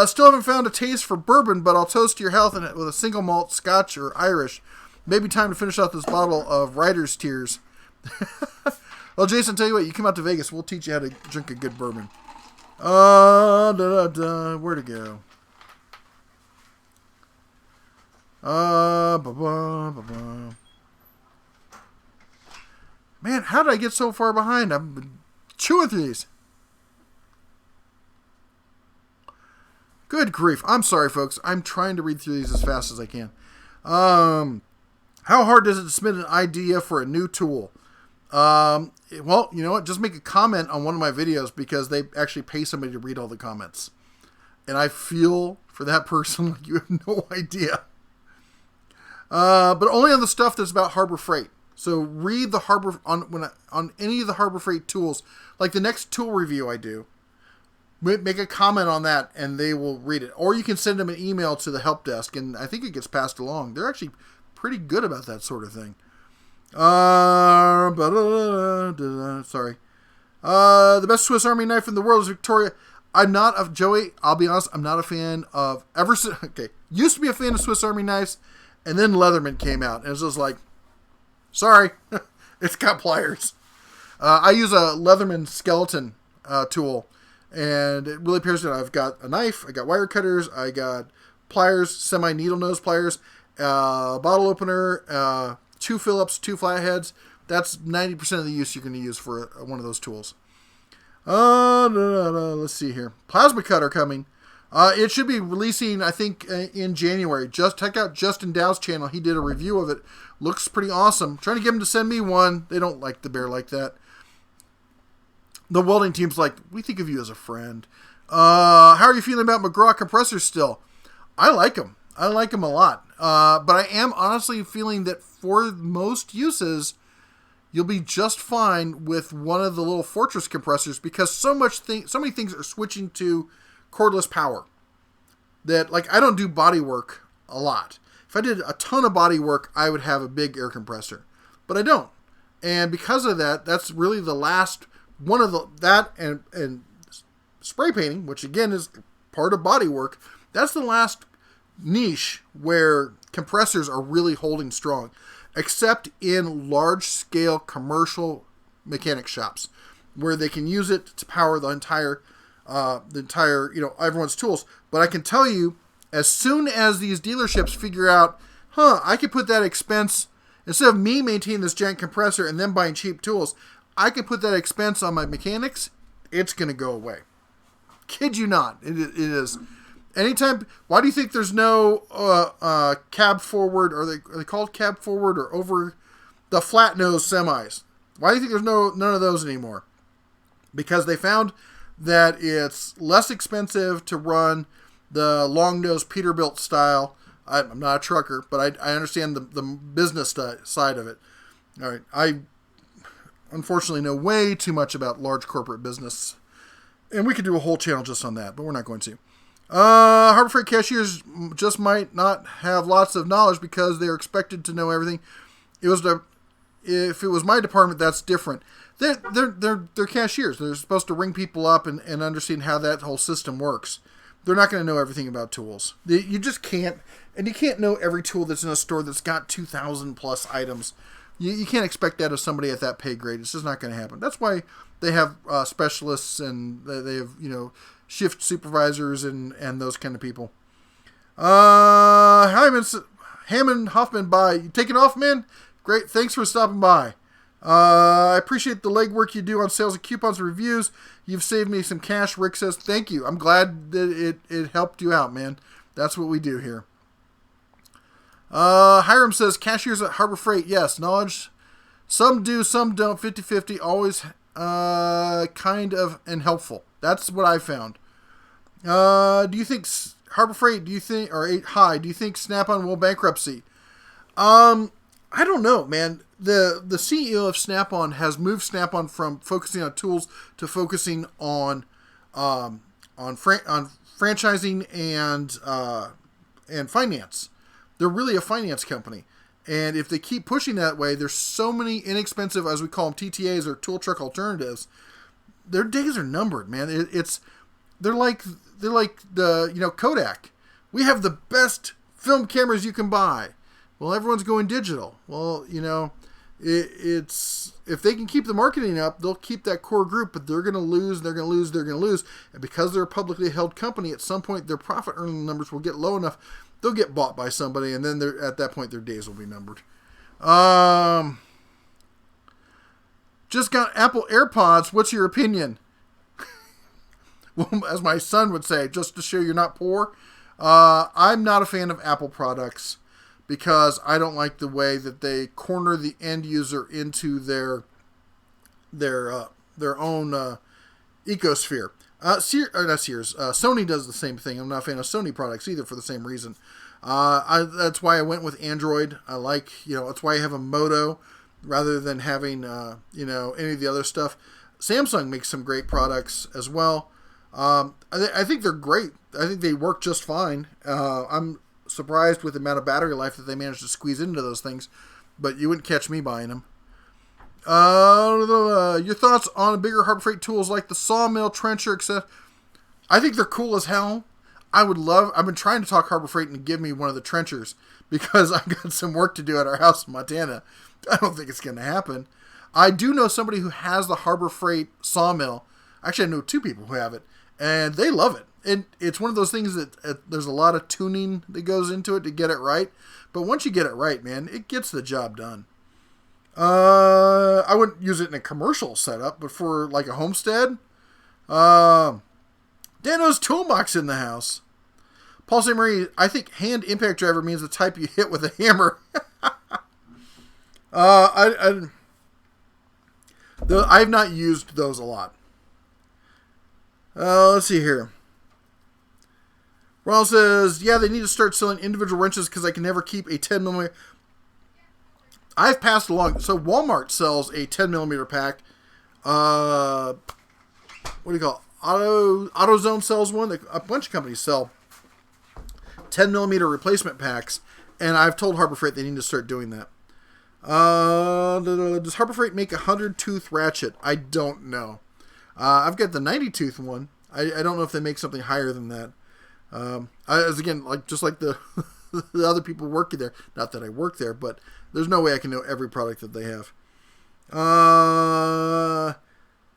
Still haven't found a taste for bourbon, but I'll toast to your health with a single malt Scotch or Irish. Maybe time to finish out this bottle of Writer's Tears. Well, Jason, tell you what, you come out to Vegas, we'll teach you how to drink a good bourbon. Where to go? Man, how did I get so far behind? I'm chewing through these. Good grief. I'm sorry, folks. I'm trying to read through these as fast as I can. How hard is it to submit an idea for a new tool? Well, you know what? Just make a comment on one of my videos because they actually pay somebody to read all the comments. And I feel for that person like you have no idea. But only on the stuff that's about Harbor Freight. So read the Harbor on any of the Harbor Freight tools. Like the next tool review I do, make a comment on that and they will read it. Or you can send them an email to the help desk and I think it gets passed along. They're actually pretty good about that sort of thing. Sorry. The best Swiss Army knife in the world is Victoria. I'm not of Joey. I'll be honest. I'm not a fan of Okay. Used to be a fan of Swiss Army knives. And then Leatherman came out. And it was just like, sorry, it's got pliers. I use a Leatherman skeleton tool. And it really appears that I've got a knife. I got wire cutters. I got pliers, semi-needle nose pliers, bottle opener, 2 Phillips, 2 flatheads. That's 90% of the use you're going to use for one of those tools. Let's see here. Plasma cutter coming. It should be releasing, I think, in January. Just check out Justin Dow's channel. He did a review of it. Looks pretty awesome. Trying to get him to send me one. They don't like the bear like that. The welding team's like, we think of you as a friend. How are you feeling about McGraw compressors still? I like them. I like them a lot. But I am honestly feeling that for most uses, you'll be just fine with one of the little Fortress compressors because so many things are switching to cordless power that, like, I don't do body work a lot. If I did a ton of body work, I would have a big air compressor, but I don't. And because of that, that's really the last one of that and spray painting, which again is part of body work. That's the last niche where compressors are really holding strong, except in large scale commercial mechanic shops where they can use it to power the entire, everyone's tools. But I can tell you, as soon as these dealerships figure out, I could put that expense, instead of me maintaining this giant compressor and then buying cheap tools, I can put that expense on my mechanics, it's going to go away. Kid you not. It is. Anytime, why do you think there's no cab forward, are they called cab forward or over the flat nose semis? Why do you think there's none of those anymore? Because they found that it's less expensive to run the long nose Peterbilt style. I'm not a trucker, but I understand the business side of it. All right, I unfortunately know way too much about large corporate business, and we could do a whole channel just on that, but we're not going to. Harbor Freight cashiers just might not have lots of knowledge because they're expected to know everything. If it was my department, that's different. They're cashiers. They're supposed to ring people up and understand how that whole system works. They're not going to know everything about tools. You just can't, and you can't know every tool that's in a store that's got 2,000 plus items. You can't expect that of somebody at that pay grade. It's just not going to happen. That's why they have specialists and they have, shift supervisors and those kind of people. Hammond Hoffman, bye. You taking off, man? Great. Thanks for stopping by. I appreciate the legwork you do on sales and coupons and reviews. You've saved me some cash. Rick says, thank you. I'm glad that it helped you out, man. That's what we do here. Hiram says, cashiers at Harbor Freight, yes. Knowledge, some do, some don't. 50-50, always kind of and helpful. That's what I found. Do you think Harbor Freight, do you think Snap-on will bankruptcy? I don't know, man. The CEO of Snap-on has moved Snap-on from focusing on tools to focusing on franchising and finance. They're really a finance company. And if they keep pushing that way, there's so many inexpensive, as we call them, TTAs or tool truck alternatives. Their days are numbered, man. They're like the Kodak. We have the best film cameras you can buy. Well, everyone's going digital. Well, it's if they can keep the marketing up, they'll keep that core group, but they're going to lose, and because they're a publicly held company, at some point their profit earning numbers will get low enough, they'll get bought by somebody, and then at that point their days will be numbered. Just got Apple AirPods. What's your opinion? Well, as my son would say, just to show you're not poor. I'm not a fan of Apple products because I don't like the way that they corner the end user into their own ecosphere. Sony does the same thing. I'm not a fan of Sony products either for the same reason. That's why I went with Android. I like, that's why I have a Moto rather than having, any of the other stuff. Samsung makes some great products as well. I think they're great. I think they work just fine. I'm surprised with the amount of battery life that they managed to squeeze into those things, but you wouldn't catch me buying them. Your thoughts on bigger Harbor Freight tools like the sawmill, trencher, etc. I think they're cool as hell. I've been trying to talk Harbor Freight and give me one of the trenchers because I've got some work to do at our house in Montana. I don't think it's going to happen. I do know somebody who has the Harbor Freight sawmill. Actually, I know two people who have it, and they love it. And it's one of those things that there's a lot of tuning that goes into it to get it right. But once you get it right, man, it gets the job done. I wouldn't use it in a commercial setup, but for like a homestead. Dano's Toolbox in the house. Paul St. Marie, I think hand impact driver means the type you hit with a hammer. I've not used those a lot. Let's see here. Ronald says, yeah, they need to start selling individual wrenches because I can never keep a 10 millimeter. I've passed along. So Walmart sells a 10 millimeter pack. What do you call it? AutoZone sells one. A bunch of companies sell 10 millimeter replacement packs, and I've told Harbor Freight they need to start doing that. Does Harbor Freight make a 100-tooth ratchet? I don't know. I've got the 90-tooth one. I don't know if they make something higher than that. Just like the the other people working there. Not that I work there, but there's no way I can know every product that they have.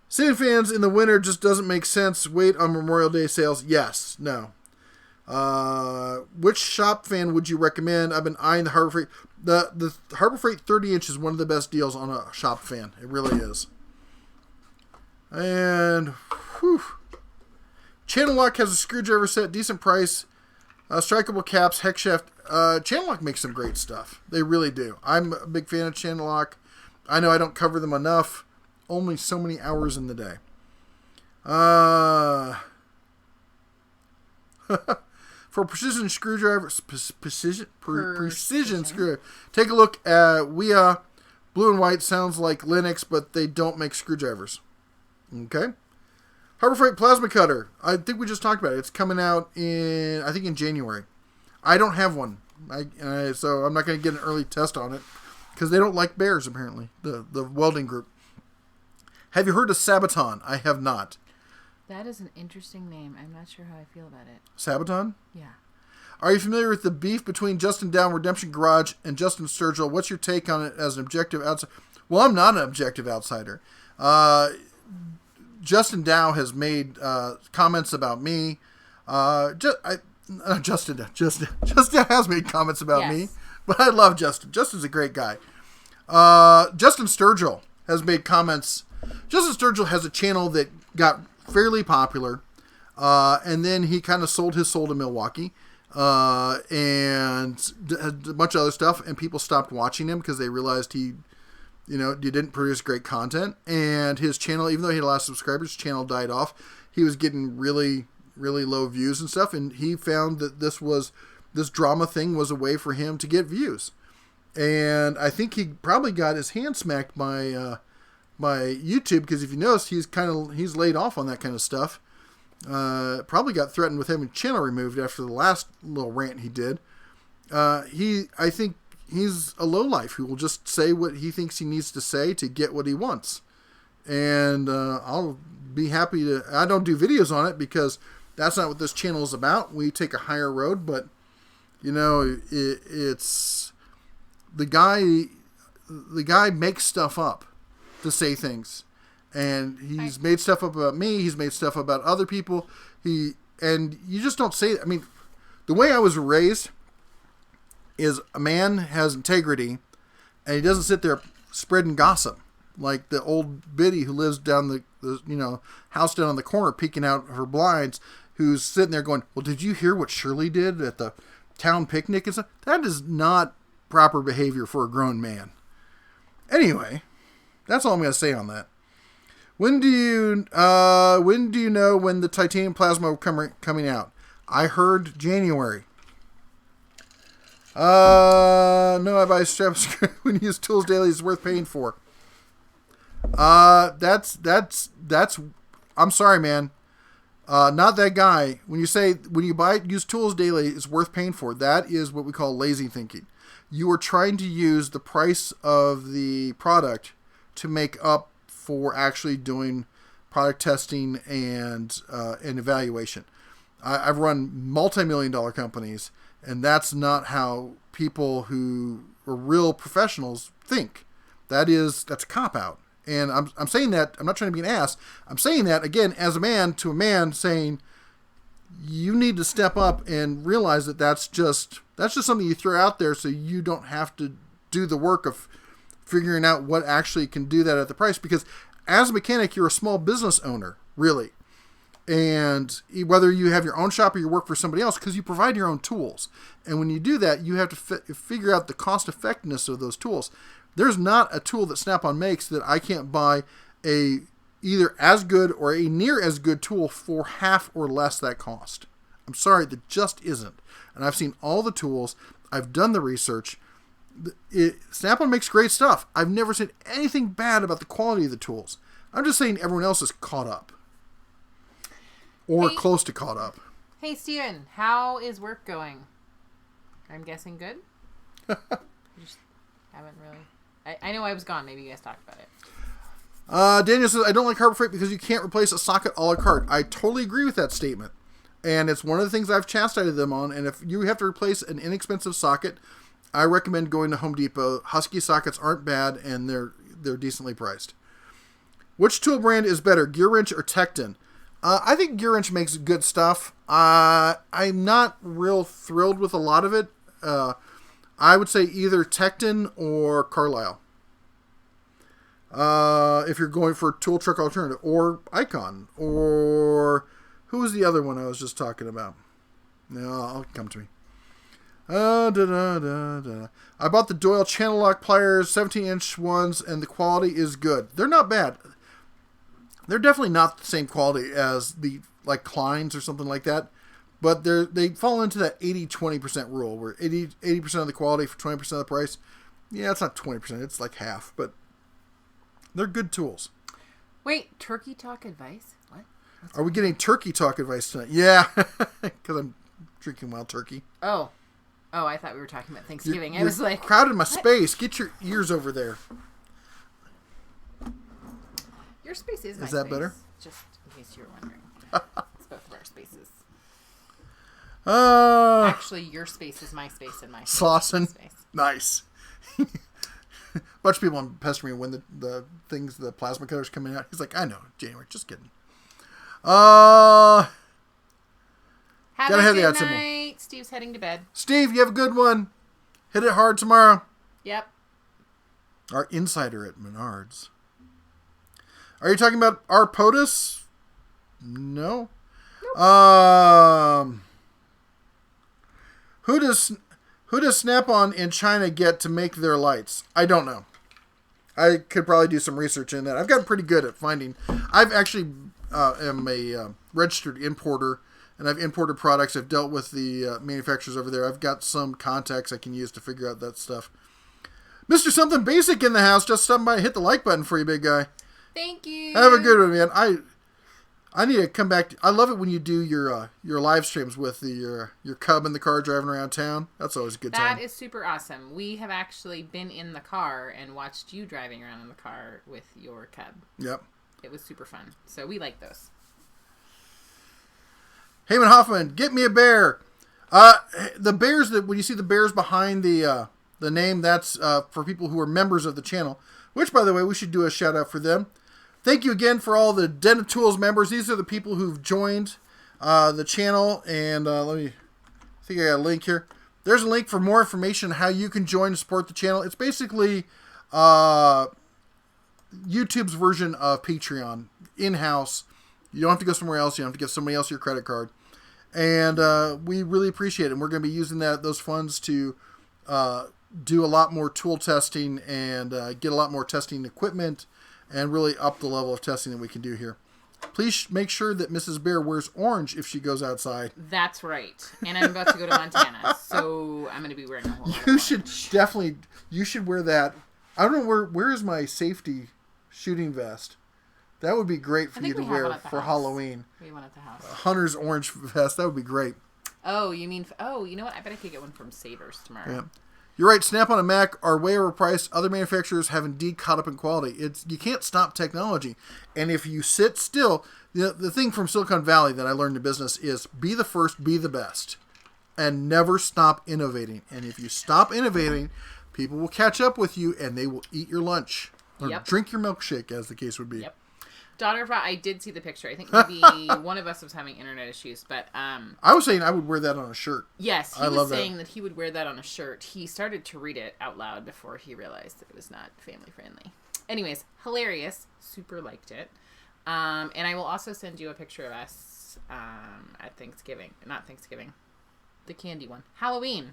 Sand fans in the winter just doesn't make sense. Wait on Memorial Day sales. Yes. No. Which shop fan would you recommend? I've been eyeing the Harbor Freight. The Harbor Freight 30-inch is one of the best deals on a shop fan. It really is. And Channel Lock has a screwdriver set, decent price, strikeable caps, hex shaft. Channel Lock makes some great stuff. They really do. I'm a big fan of Channel Lock. I know I don't cover them enough. Only so many hours in the day. For precision screwdrivers, precision screwdriver, take a look at WIA. Blue and white sounds like Linux, but they don't make screwdrivers. Okay. Harbor Freight plasma cutter. I think we just talked about it. It's coming out in January. I don't have one, so I'm not going to get an early test on it because they don't like bears apparently. The welding group. Have you heard of Sabaton? I have not. That is an interesting name. I'm not sure how I feel about it. Sabaton? Yeah. Are you familiar with the beef between Justin Dow, Redemption Garage, and Justin Sturgill? What's your take on it as an objective outsider? Well, I'm not an objective outsider. Justin Dow has made comments about me. Justin has made comments about me, but I love Justin. Justin's a great guy. Justin Sturgill. has made comments. Justin Sturgill has a channel that got fairly popular, and then he kind of sold his soul to Milwaukee, and a bunch of other stuff, and people stopped watching him because they realized he didn't produce great content, and his channel, even though he had a lot of subscribers, his channel died off. He was getting really, really low views and stuff, and he found that this drama thing was a way for him to get views. And I think he probably got his hand smacked by YouTube, because if you notice, he's laid off on that kind of stuff. Probably got threatened with having channel removed after the last little rant he did. I think he's a lowlife who will just say what he thinks he needs to say to get what he wants. And I'll be happy to... I don't do videos on it because that's not what this channel is about. We take a higher road, but, it's... The guy makes stuff up to say things. And he's made stuff up about me. He's made stuff about other people. And you just don't say... I mean, the way I was raised is a man has integrity, and he doesn't sit there spreading gossip like the old biddy who lives down the house down on the corner peeking out her blinds, who's sitting there going, well, did you hear what Shirley did at the town picnic and stuff? That is not proper behavior for a grown man. Anyway, that's all I'm going to say on that. When do you know when the titanium plasma coming out? I heard January. No, I buy straps when you use tools daily. It's worth paying for. That's. I'm sorry, man. Not that guy. When you use tools daily, it's worth paying for. That is what we call lazy thinking. You are trying to use the price of the product to make up for actually doing product testing and evaluation. I've run multi-million-dollar companies, and that's not how people who are real professionals think. That's a cop-out. And I'm saying that, I'm not trying to be an ass. I'm saying that, again, as a man to a man, saying you need to step up and realize that that's just something you throw out there so you don't have to do the work of figuring out what actually can do that at the price. Because as a mechanic, you're a small business owner, really. And whether you have your own shop or you work for somebody else, because you provide your own tools. And when you do that, you have to figure out the cost effectiveness of those tools. There's not a tool that Snap-on makes that I can't buy a either as good or a near as good tool for half or less that cost. I'm sorry, there just isn't. And I've seen all the tools. I've done the research. Snap-on makes great stuff. I've never said anything bad about the quality of the tools. I'm just saying everyone else is caught up. Or close to caught up. Hey, Steven, how is work going? I'm guessing good? You just haven't really... I know I was gone. Maybe you guys talked about it. Daniel says, I don't like Harbor Freight because you can't replace a socket a la carte. I totally agree with that statement. And it's one of the things I've chastised them on. And if you have to replace an inexpensive socket, I recommend going to Home Depot. Husky sockets aren't bad, and they're decently priced. Which tool brand is better, GearWrench or Tekton? I think GearWrench makes good stuff. I'm not real thrilled with a lot of it. I would say either Tekton or Carlisle. If you're going for a tool truck alternative. Or Icon. Or who was the other one I was just talking about? No, it'll come to me. I bought the Doyle channel lock pliers, 17-inch ones, and the quality is good. They're not bad. They're definitely not the same quality as the Kleins or something like that. But they fall into that 80-20% rule, where 80% of the quality for 20% of the price. Yeah, it's not 20%. It's like half. But they're good tools. Wait, turkey talk advice? What? Are we getting turkey talk advice tonight? Yeah, because I'm drinking wild turkey. Oh, I thought we were talking about Thanksgiving. I was like... crowded my space. Get your ears over there. Your space is my space. Is that space, better? Just in case you were wondering. It's both of our spaces. Actually, your space is my space and my space. Slauson. Nice. A bunch of people want to pester me when the plasma cutter's coming out. He's like, I know, January. Just kidding. Have a good night. Steve's heading to bed. Steve, you have a good one. Hit it hard tomorrow. Yep. Our insider at Menards. Are you talking about our POTUS? No. Nope. Who does Snap-on in China get to make their lights? I don't know. I could probably do some research in that. I've gotten pretty good at finding. I've actually am a registered importer, and I've imported products. I've dealt with the manufacturers over there. I've got some contacts I can use to figure out that stuff. Mr. Something Basic in the house. Just stopping by. Hit the like button for you, big guy. Thank you. Have a good one, man. I need to come back. I love it when you do your live streams with your cub in the car driving around town. That's always a good time. That is super awesome. We have actually been in the car and watched you driving around in the car with your cub. Yep. It was super fun. So we like those. Heyman Hoffman, get me a bear. The bears that when you see the bears behind the name, that's for people who are members of the channel. Which, by the way, we should do a shout out for them. Thank you again for all the Den of Tools members. These are the people who've joined the channel. And let me I think I got a link here. There's a link for more information on how you can join and support the channel. It's basically YouTube's version of Patreon in-house. You don't have to go somewhere else. You don't have to give somebody else your credit card. And we really appreciate it. And we're going to be using those funds to do a lot more tool testing and get a lot more testing equipment and really up the level of testing that we can do here. Please make sure that Mrs. Bear wears orange if she goes outside. That's right. And I'm about to go to Montana, so I'm going to be wearing a whole lot of You should orange. definitely, you should wear that. I don't know, where is my safety shooting vest? That would be great for you to wear for Halloween. We have one at the house. Hunter's orange vest, that would be great. Oh, you mean, you know what? I bet I could get one from Savers tomorrow. Yeah. You're right, Snap-on and Mac are way overpriced. Other manufacturers have indeed caught up in quality. You can't stop technology. And if you sit still, the thing from Silicon Valley that I learned in business is be the first, be the best. And never stop innovating. And if you stop innovating, people will catch up with you and they will eat your lunch. Or drink your milkshake, as the case would be. Yep. Daughter of I did see the picture. I think maybe one of us was having internet issues, but I was saying I would wear that on a shirt. Yes, he was saying that he would wear that on a shirt. He started to read it out loud before he realized that it was not family friendly. Anyways, hilarious. Super liked it. And I will also send you a picture of us at Thanksgiving. Not Thanksgiving. The candy one. Halloween.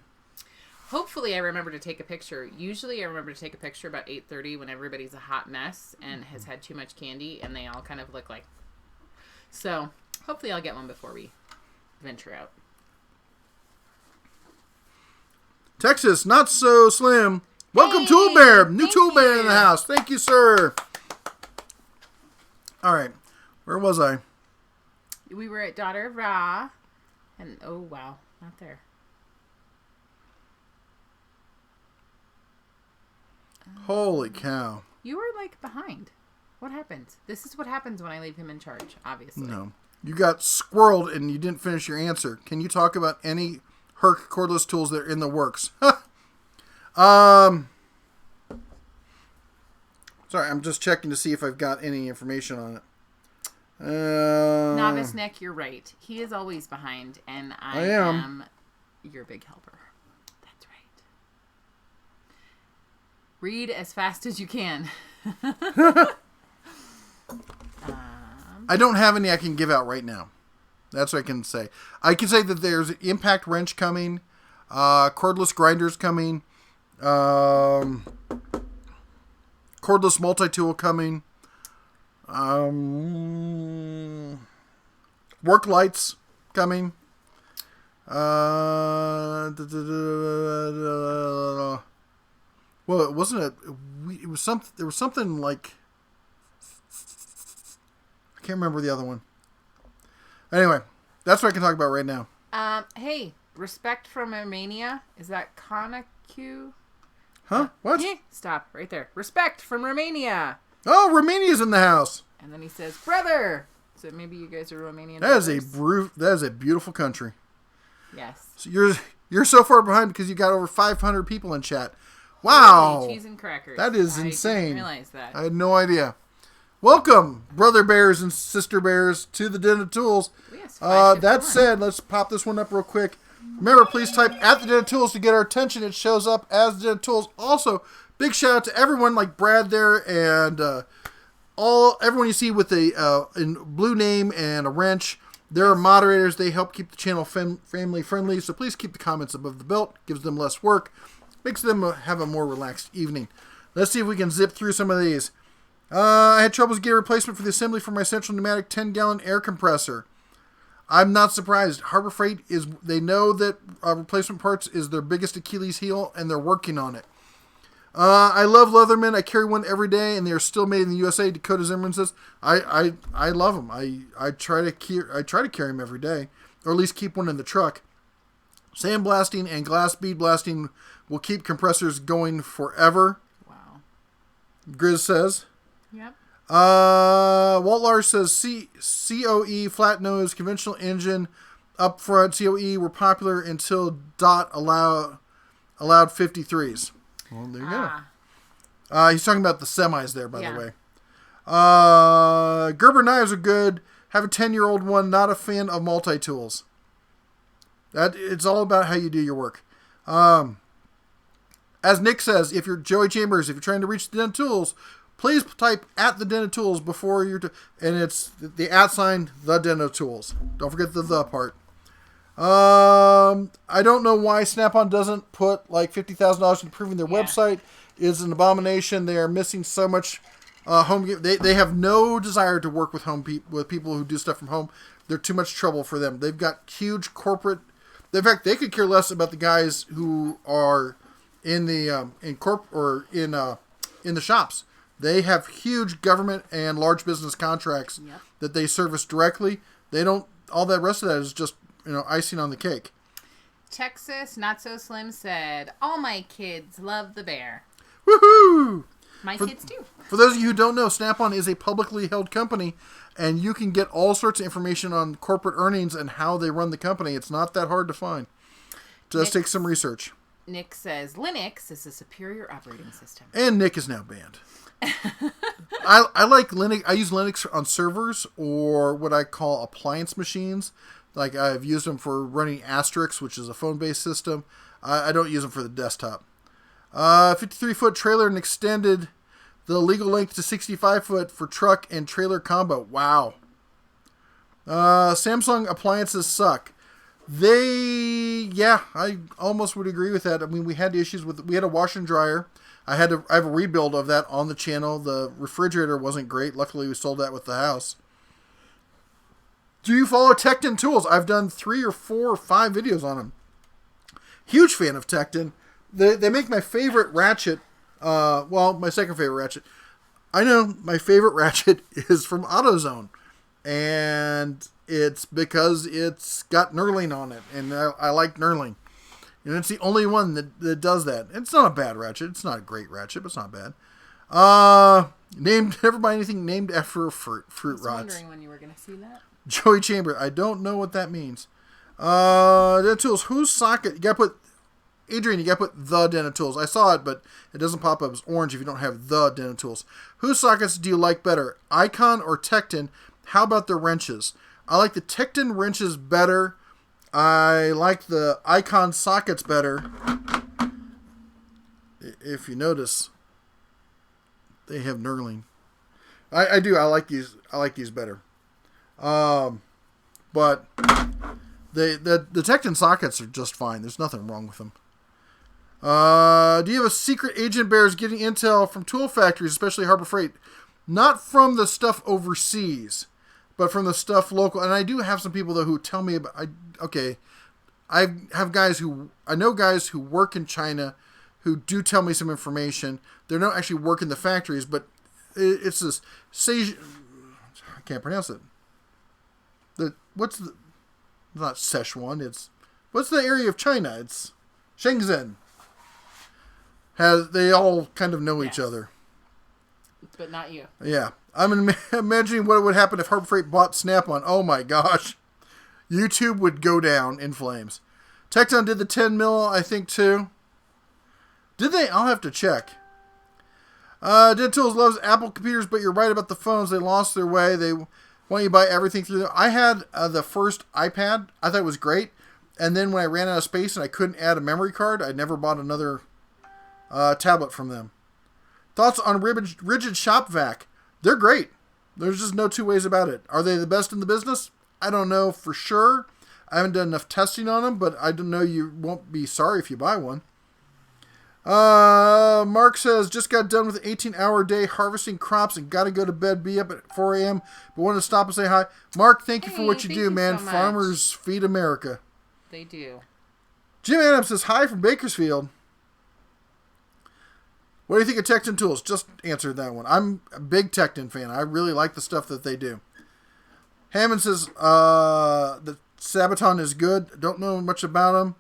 Hopefully I remember to take a picture. Usually I remember to take a picture about 8:30 when everybody's a hot mess and has had too much candy and they all kind of look like... So, hopefully I'll get one before we venture out. Texas, not so slim. Welcome, hey, Tool Bear. New Tool you. Bear in the house. Thank you, sir. All right. Where was I? We were at Daughter of Ra. And, oh, wow. Not there. Holy cow. You were, like, behind. What happened? This is what happens when I leave him in charge, obviously. No. You got squirreled and you didn't finish your answer. Can you talk about any Herc cordless tools that are in the works? Sorry, I'm just checking to see if I've got any information on it. Novice Nick, you're right. He is always behind, and I am your big helper. That's right. Read as fast as you can. I don't have any I can give out right now. That's what I can say. I can say that there's an impact wrench coming, cordless grinders coming, cordless multi-tool coming, work lights coming. Well, it wasn't it was something. There was something like I can't remember the other one. Anyway, that's what I can talk about right now. Hey, respect from Romania. Is that Conacu? Huh? What? Stop right there. Respect from Romania. Oh, Romania's in the house. And then he says, "Brother." So maybe you guys are Romanian. That is a beautiful country. Yes. So you're so far behind because you got over 500 people in chat. Wow. Holy cheese and crackers. That is insane. I didn't realize that. I had no idea. Welcome, brother bears and sister bears, to the Den of Tools. Yes, that said, let's pop this one up real quick. Remember, please type at the Den of Tools to get our attention. It shows up as the Den of Tools. Also, big shout out to everyone like Brad there and everyone you see with a in blue name and a wrench, they're moderators. They help keep the channel family friendly. So please keep the comments above the belt. Gives them less work. Makes them have a more relaxed evening. Let's see if we can zip through some of these. I had troubles getting a replacement for the assembly for my Central Pneumatic 10-gallon air compressor. I'm not surprised. Harbor Freight they know that replacement parts is their biggest Achilles heel, and they're working on it. I love Leatherman. I carry one every day, and they are still made in the USA. Dakota Zimmerman says, I love them. I try to carry them every day, or at least keep one in the truck. Sandblasting and glass bead blasting will keep compressors going forever. Wow. Grizz says. Yep. Walt Lars says COE flat nose conventional engine up front COE were popular until DOT allowed 53s. Well, there you go. He's talking about the semis there, by the way. Gerber knives are good. Have a 10-year-old one. Not a fan of multi-tools. It's all about how you do your work. As Nick says, if you're Joey Chambers, if you're trying to reach the Den of Tools, please type at the Den of Tools before and it's the @ sign, the Den of Tools. Don't forget the part. I don't know why Snap-on doesn't put like $50,000 into improving their website. It's an abomination. They are missing so much home. They have no desire to work with with people who do stuff from home. They're too much trouble for them. They've got huge corporate. In fact, they could care less about the guys who are in the in the shops. They have huge government and large business contracts that they service directly. They don't. All that rest of that is just icing on the cake. Texas Not So Slim said, "All my kids love the bear." Woohoo! My kids too. For those of you who don't know, Snap-on is a publicly held company, and you can get all sorts of information on corporate earnings and how they run the company. It's not that hard to find. Just take some research. Nick says Linux is a superior operating system. And Nick is now banned. I like Linux. I use Linux on servers or what I call appliance machines. Like I've used them for running Asterix, which is a phone-based system. I don't use them for the desktop. 53-foot trailer and extended the legal length to 65-foot for truck and trailer combo. Wow. Samsung appliances suck. I almost would agree with that. I mean, we had issues we had a washer and dryer. I have a rebuild of that on the channel. The refrigerator wasn't great. Luckily, we sold that with the house. Do you follow Tekton Tools? I've done 3 or 4 or 5 videos on them. Huge fan of Tekton. They make my favorite ratchet. My second favorite ratchet. I know my favorite ratchet is from AutoZone. And it's because it's got knurling on it. And I like knurling. And it's the only one that does that. It's not a bad ratchet. It's not a great ratchet, but it's not bad. Never buy anything named after a fruit rods. I was wondering when you were going to see that. Joey Chambers. I don't know what that means. Den of Tools. Whose socket? You got to put... Adrian, you got to put the Den of Tools. I saw it, but it doesn't pop up as orange if you don't have the Den of Tools. Whose sockets do you like better? Icon or Tekton? How about the wrenches? I like the Tekton wrenches better. I like the Icon sockets better. If you notice, they have knurling. I do. I like these. I like these better. But the Tekton sockets are just fine. There's nothing wrong with them. Do you have a secret agent bears getting intel from tool factories, especially Harbor Freight? Not from the stuff overseas, but from the stuff local. And I do have some people though who tell me about. I know guys who work in China who do tell me some information. They don't actually work in the factories, but it's this I can't pronounce it. It's not Sichuan. What's the area of China? It's Shenzhen. They all kind of know each other. But not you. Yeah. I'm imagining what would happen if Harbor Freight bought Snap-on. Oh my gosh. YouTube would go down in flames. Tekton did the 10 mil, I think, too. Did they? I'll have to check. Den Tools loves Apple computers, but you're right about the phones. They lost their way. They want you to buy everything through them. I had the first iPad. I thought it was great. And then when I ran out of space and I couldn't add a memory card, I never bought another tablet from them. Thoughts on rigid shop vac? They're great. There's just no two ways about it. Are they the best in the business? I don't know for sure. I haven't done enough testing on them, but I don't know, you won't be sorry if you buy one. Mark says, just got done with an 18-hour day harvesting crops and got to go to bed, be up at 4 a.m., but wanted to stop and say hi. Mark, thank you for what you do, man. So Farmers feed America. They do. Jim Adams says, hi from Bakersfield. What do you think of Tecton Tools? Just answered that one. I'm a big Tecton fan. I really like the stuff that they do. Hammond says, the Sabaton is good. Don't know much about them.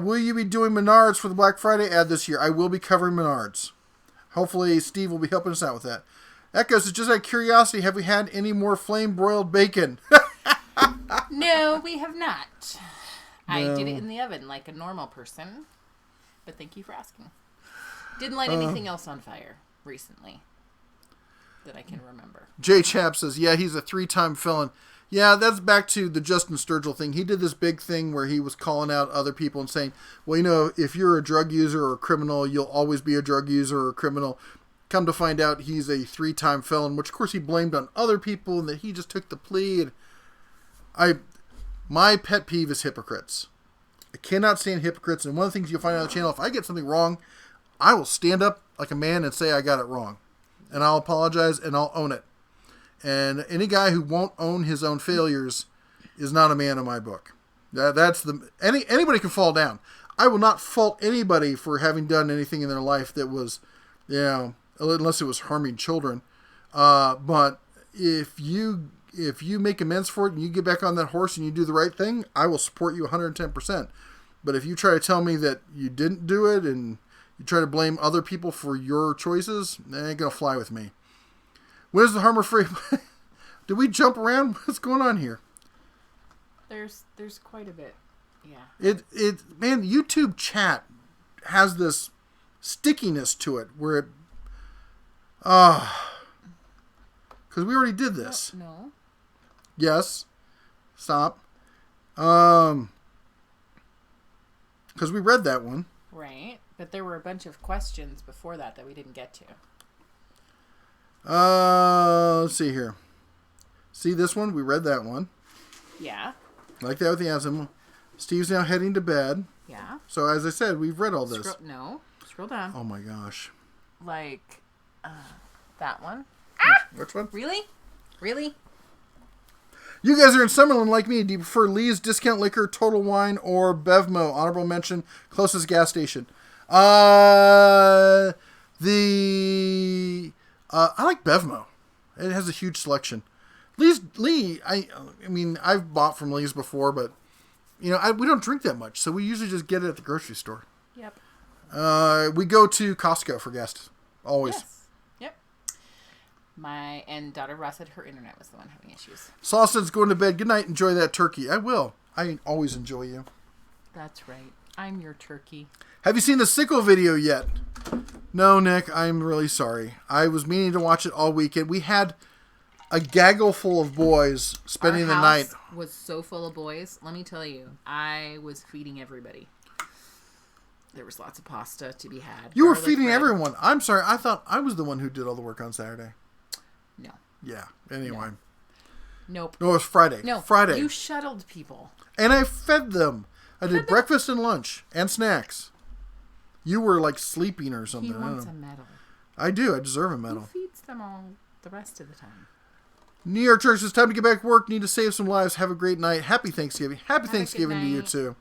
Will you be doing Menards for the Black Friday ad this year? I will be covering Menards. Hopefully Steve will be helping us out with that. Echo says, just out of curiosity, have we had any more flame-broiled bacon? No, we have not. No. I did it in the oven like a normal person, but thank you for asking. Didn't light anything else on fire recently that I can remember. Jay Chap says, yeah, he's a 3-time felon. Yeah, that's back to the Justin Sturgill thing. He did this big thing where he was calling out other people and saying, well, you know, if you're a drug user or a criminal, you'll always be a drug user or a criminal. Come to find out he's a 3-time felon, which of course he blamed on other people and that he just took the plea. And my pet peeve is hypocrites. I cannot stand hypocrites. And one of the things you'll find on the channel, if I get something wrong, I will stand up like a man and say I got it wrong. And I'll apologize and I'll own it. And any guy who won't own his own failures is not a man in my book. Anybody can fall down. I will not fault anybody for having done anything in their life that was, you know, unless it was harming children. But if you make amends for it and you get back on that horse and you do the right thing, I will support you 110%. But if you try to tell me that you didn't do it and you try to blame other people for your choices, that ain't going to fly with me. When is the Harmer Free? Did we jump around? What's going on here? There's quite a bit. Yeah. Man, YouTube chat has this stickiness to it where it, because we already did this. No. Yes. Stop. Because we read that one. Right. But there were a bunch of questions before that we didn't get to. Let's see here. See this one? We read that one. Yeah. Like that with the anthem. Steve's now heading to bed. Yeah. So as I said, we've read all this. Scroll down. Oh my gosh. Like, that one. Which one? Really? You guys are in Summerlin like me. Do you prefer Lee's Discount Liquor, Total Wine, or Bevmo? Honorable mention, closest gas station. I like Bevmo. It has a huge selection. Lee, I mean, I've bought from Lee's before, but you know, we don't drink that much, so we usually just get it at the grocery store. Yep. We go to Costco for gas. Always. Yes. Yep. My daughter Ross said her internet was the one having issues. Sauson's going to bed. Good night. Enjoy that turkey. I will. I always enjoy you. That's right. I'm your turkey. Have you seen the sickle video yet? No, Nick. I'm really sorry. I was meaning to watch it all weekend. We had a gaggle full of boys spending the night. Our house was so full of boys. Let me tell you, I was feeding everybody. There was lots of pasta to be had. You were feeding everyone. I'm sorry. I thought I was the one who did all the work on Saturday. No. Yeah. Anyway. Nope. No, it was Friday. No. Friday. You shuttled people. And I fed them. I did breakfast and lunch and snacks. You were like sleeping or something. He wants a medal. I do. I deserve a medal. He feeds them all the rest of the time. New York Church, it's time to get back to work. Need to save some lives. Have a great night. Happy Thanksgiving. Happy Thanksgiving to you too.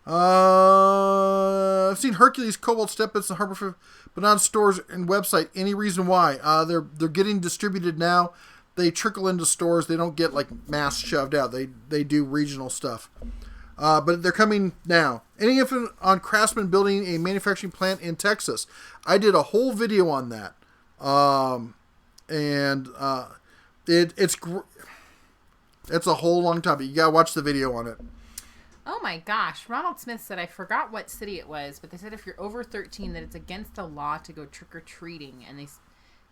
I've seen Hercules Cobalt Step-Ins and Harbor, but on stores and website. Any reason why? They're getting distributed now. They trickle into stores. They don't get like mass shoved out. They do regional stuff. But they're coming now. Any info on Craftsman building a manufacturing plant in Texas? I did a whole video on that. It's a whole long topic. You gotta watch the video on it. Oh my gosh. Ronald Smith said, I forgot what city it was, but they said if you're over 13 that it's against the law to go trick-or-treating, and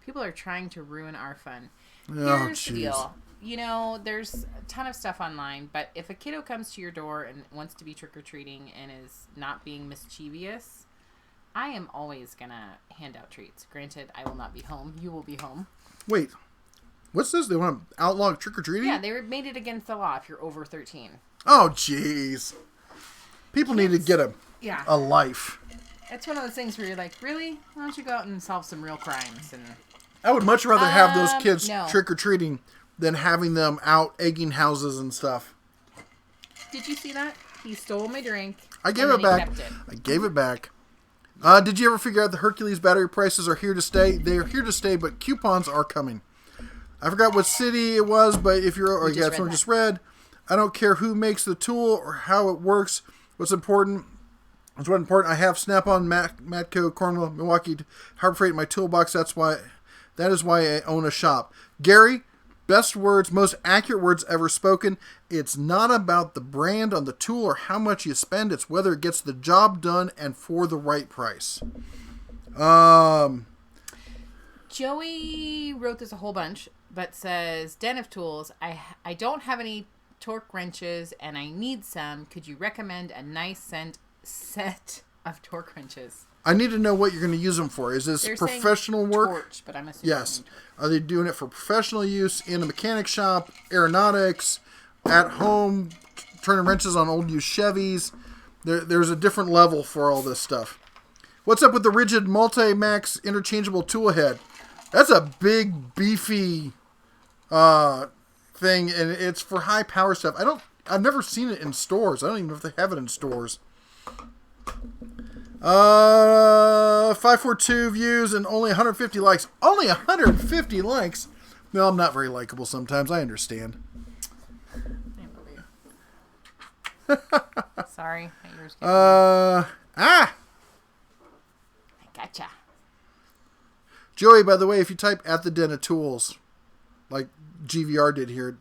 people are trying to ruin our fun. Here's the deal. You know, there's a ton of stuff online, but if a kiddo comes to your door and wants to be trick-or-treating and is not being mischievous, I am always gonna hand out treats. Granted, I will not be home. You will be home. Wait, what's this? They want to outlaw trick or treating? Yeah, they made it against the law if you're over 13. Oh, jeez. People need to get a life. It's one of those things where you're like, really? Why don't you go out and solve some real crimes? And I would much rather have those kids no. trick or treating than having them out egging houses and stuff. Did you see that? He stole my drink. I gave it back. I gave it back. Did you ever figure out the Hercules battery prices are here to stay? They are here to stay, but coupons are coming. I forgot what city it was, but if you're, or yeah, someone just read, I don't care who makes the tool or how it works. What's important? I have Snap-on, Matco, Cornwall, Milwaukee, Harbor Freight in my toolbox. That is why I own a shop. Gary, best words, most accurate words ever spoken. It's not about the brand on the tool or how much you spend. It's whether it gets the job done and for the right price. Joey wrote this a whole bunch, but says, Den of Tools, I don't have any torque wrenches and I need some. Could you recommend a nice set of torque wrenches? I need to know what you're going to use them for. Is this professional work? Torch, but I'm assuming yes. Are they doing it for professional use in a mechanic shop, aeronautics, at home, turning wrenches on old used Chevys? There's a different level for all this stuff. What's up with the rigid multi-max interchangeable tool head? That's a big, beefy thing, and it's for high power stuff. I've never seen it in stores. I don't even know if they have it in stores. 542 views and only 150 likes. Only 150 likes? No, I'm not very likable sometimes. I understand. Sorry. I gotcha. Joey, by the way, if you type at the Den of Tools, like GVR did here,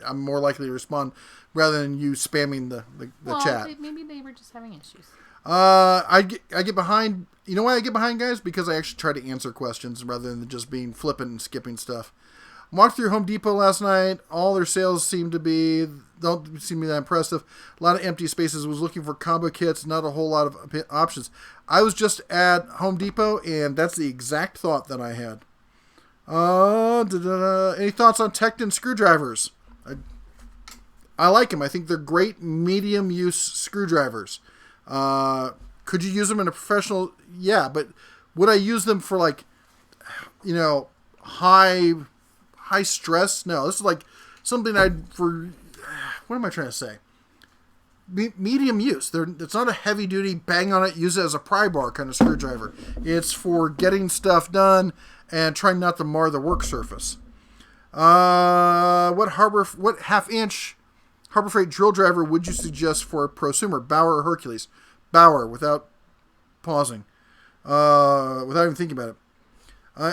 I'm more likely to respond rather than you spamming the chat. Maybe they were just having issues. I get behind. You know why I get behind, guys? Because I actually try to answer questions rather than just being flippant and skipping stuff. Walked through Home Depot last night. All their sales don't seem to be that impressive. A lot of empty spaces. Was looking for combo kits. Not a whole lot of options. I was just at Home Depot, and that's the exact thought that I had. Any thoughts on Tekton screwdrivers? I like them. I think they're great medium use screwdrivers. Could you use them in a professional? Yeah, but would I use them for high stress? No, this is like something what am I trying to say? Medium use. It's not a heavy duty bang on it, use it as a pry bar kind of screwdriver. It's for getting stuff done and trying not to mar the work surface. What half-inch Harbor Freight drill driver would you suggest for a prosumer, Bauer or Hercules? Bauer, without pausing, without even thinking about it.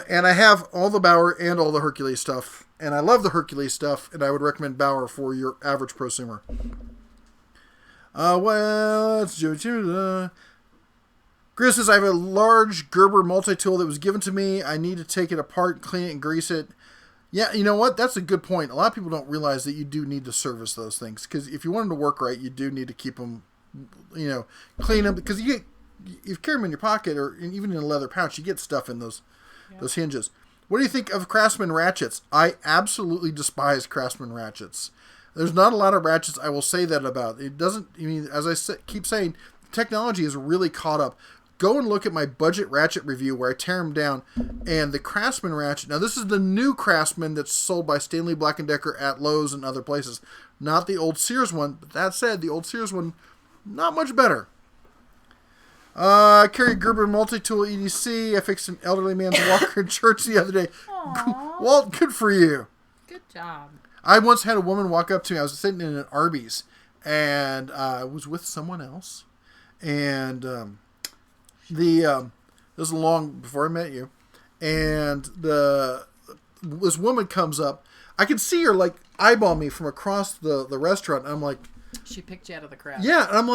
And I have all the Bauer and all the Hercules stuff, and I love the Hercules stuff, and I would recommend Bauer for your average prosumer. Let's do Chris says, I have a large Gerber multi-tool that was given to me. I need to take it apart, clean it, and grease it. Yeah, you know what? That's a good point. A lot of people don't realize that you do need to service those things, because if you want them to work right, you do need to keep them, clean them, because you carry them in your pocket or even in a leather pouch, you get stuff in those hinges. What do you think of Craftsman ratchets? I absolutely despise Craftsman ratchets. There's not a lot of ratchets I will say that about. It doesn't, as I keep saying, technology is really caught up. Go and look at my budget ratchet review where I tear them down. And the Craftsman ratchet, now this is the new Craftsman that's sold by Stanley Black & Decker at Lowe's and other places. Not the old Sears one, but that said, the old Sears one, not much better. I carry Gerber multi-tool EDC. I fixed an elderly man's walker in church the other day. Walt, good for you. Good job. I once had a woman walk up to me. I was sitting in an Arby's, and I was with someone else. And this was long before I met you. And this woman comes up. I could see her eyeball me from across the restaurant. And I'm like, she picked you out of the crowd. Yeah, and I'm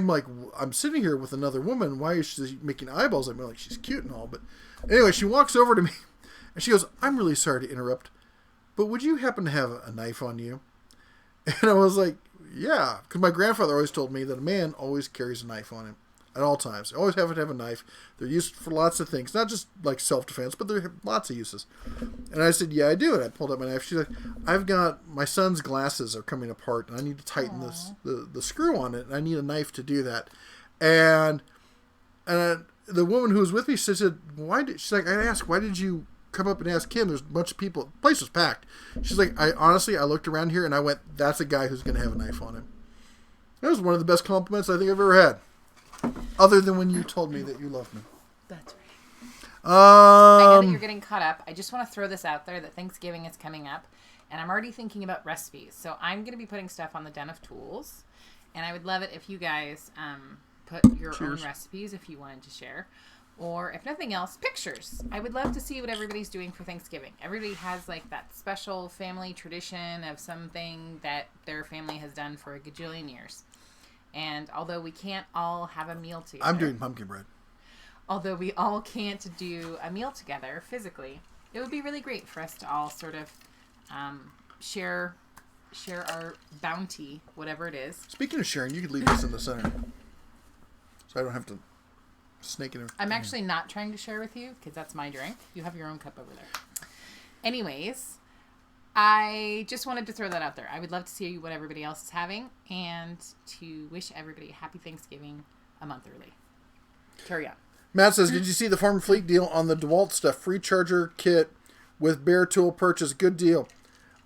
like, I'm sitting here with another woman. Why is she making eyeballs at me? Like, she's cute and all, but anyway, she walks over to me and she goes, I'm really sorry to interrupt, but would you happen to have a knife on you? And I was like, yeah, because my grandfather always told me that a man always carries a knife on him. at all times. Always have to have a knife. They're used for lots of things, not just like self-defense, but there are lots of uses. And I said, yeah, I do. And I pulled out my knife. She's like, I've got my son's glasses are coming apart, and I need to tighten the screw on it, and I need a knife to do that. And the woman who was with me, she said, she's like, I asked, why did you come up and ask Kim? There's a bunch of people. The place was packed. She's like, I looked around here and I went, that's a guy who's going to have a knife on him. That was one of the best compliments I think I've ever had. Other than when you told me that you loved me. That's right. I know that you're getting caught up. I just want to throw this out there that Thanksgiving is coming up. And I'm already thinking about recipes. So I'm going to be putting stuff on the Den of Tools. And I would love it if you guys put your own recipes if you wanted to share. Or if nothing else, pictures. I would love to see what everybody's doing for Thanksgiving. Everybody has like that special family tradition of something that their family has done for a gajillion years. And although we can't all have a meal together. I'm doing pumpkin bread. Although we all can't do a meal together physically, it would be really great for us to all sort of share our bounty, whatever it is. Speaking of sharing, you could leave this in the center. So I don't have to snake it in. I'm actually not trying to share with you because that's my drink. You have your own cup over there. Anyways, I just wanted to throw that out there. I would love to see what everybody else is having and to wish everybody a happy Thanksgiving a month early. Carry on. Matt says, did you see the Farm Fleet deal on the DeWalt stuff? Free charger kit with bare tool purchase. Good deal.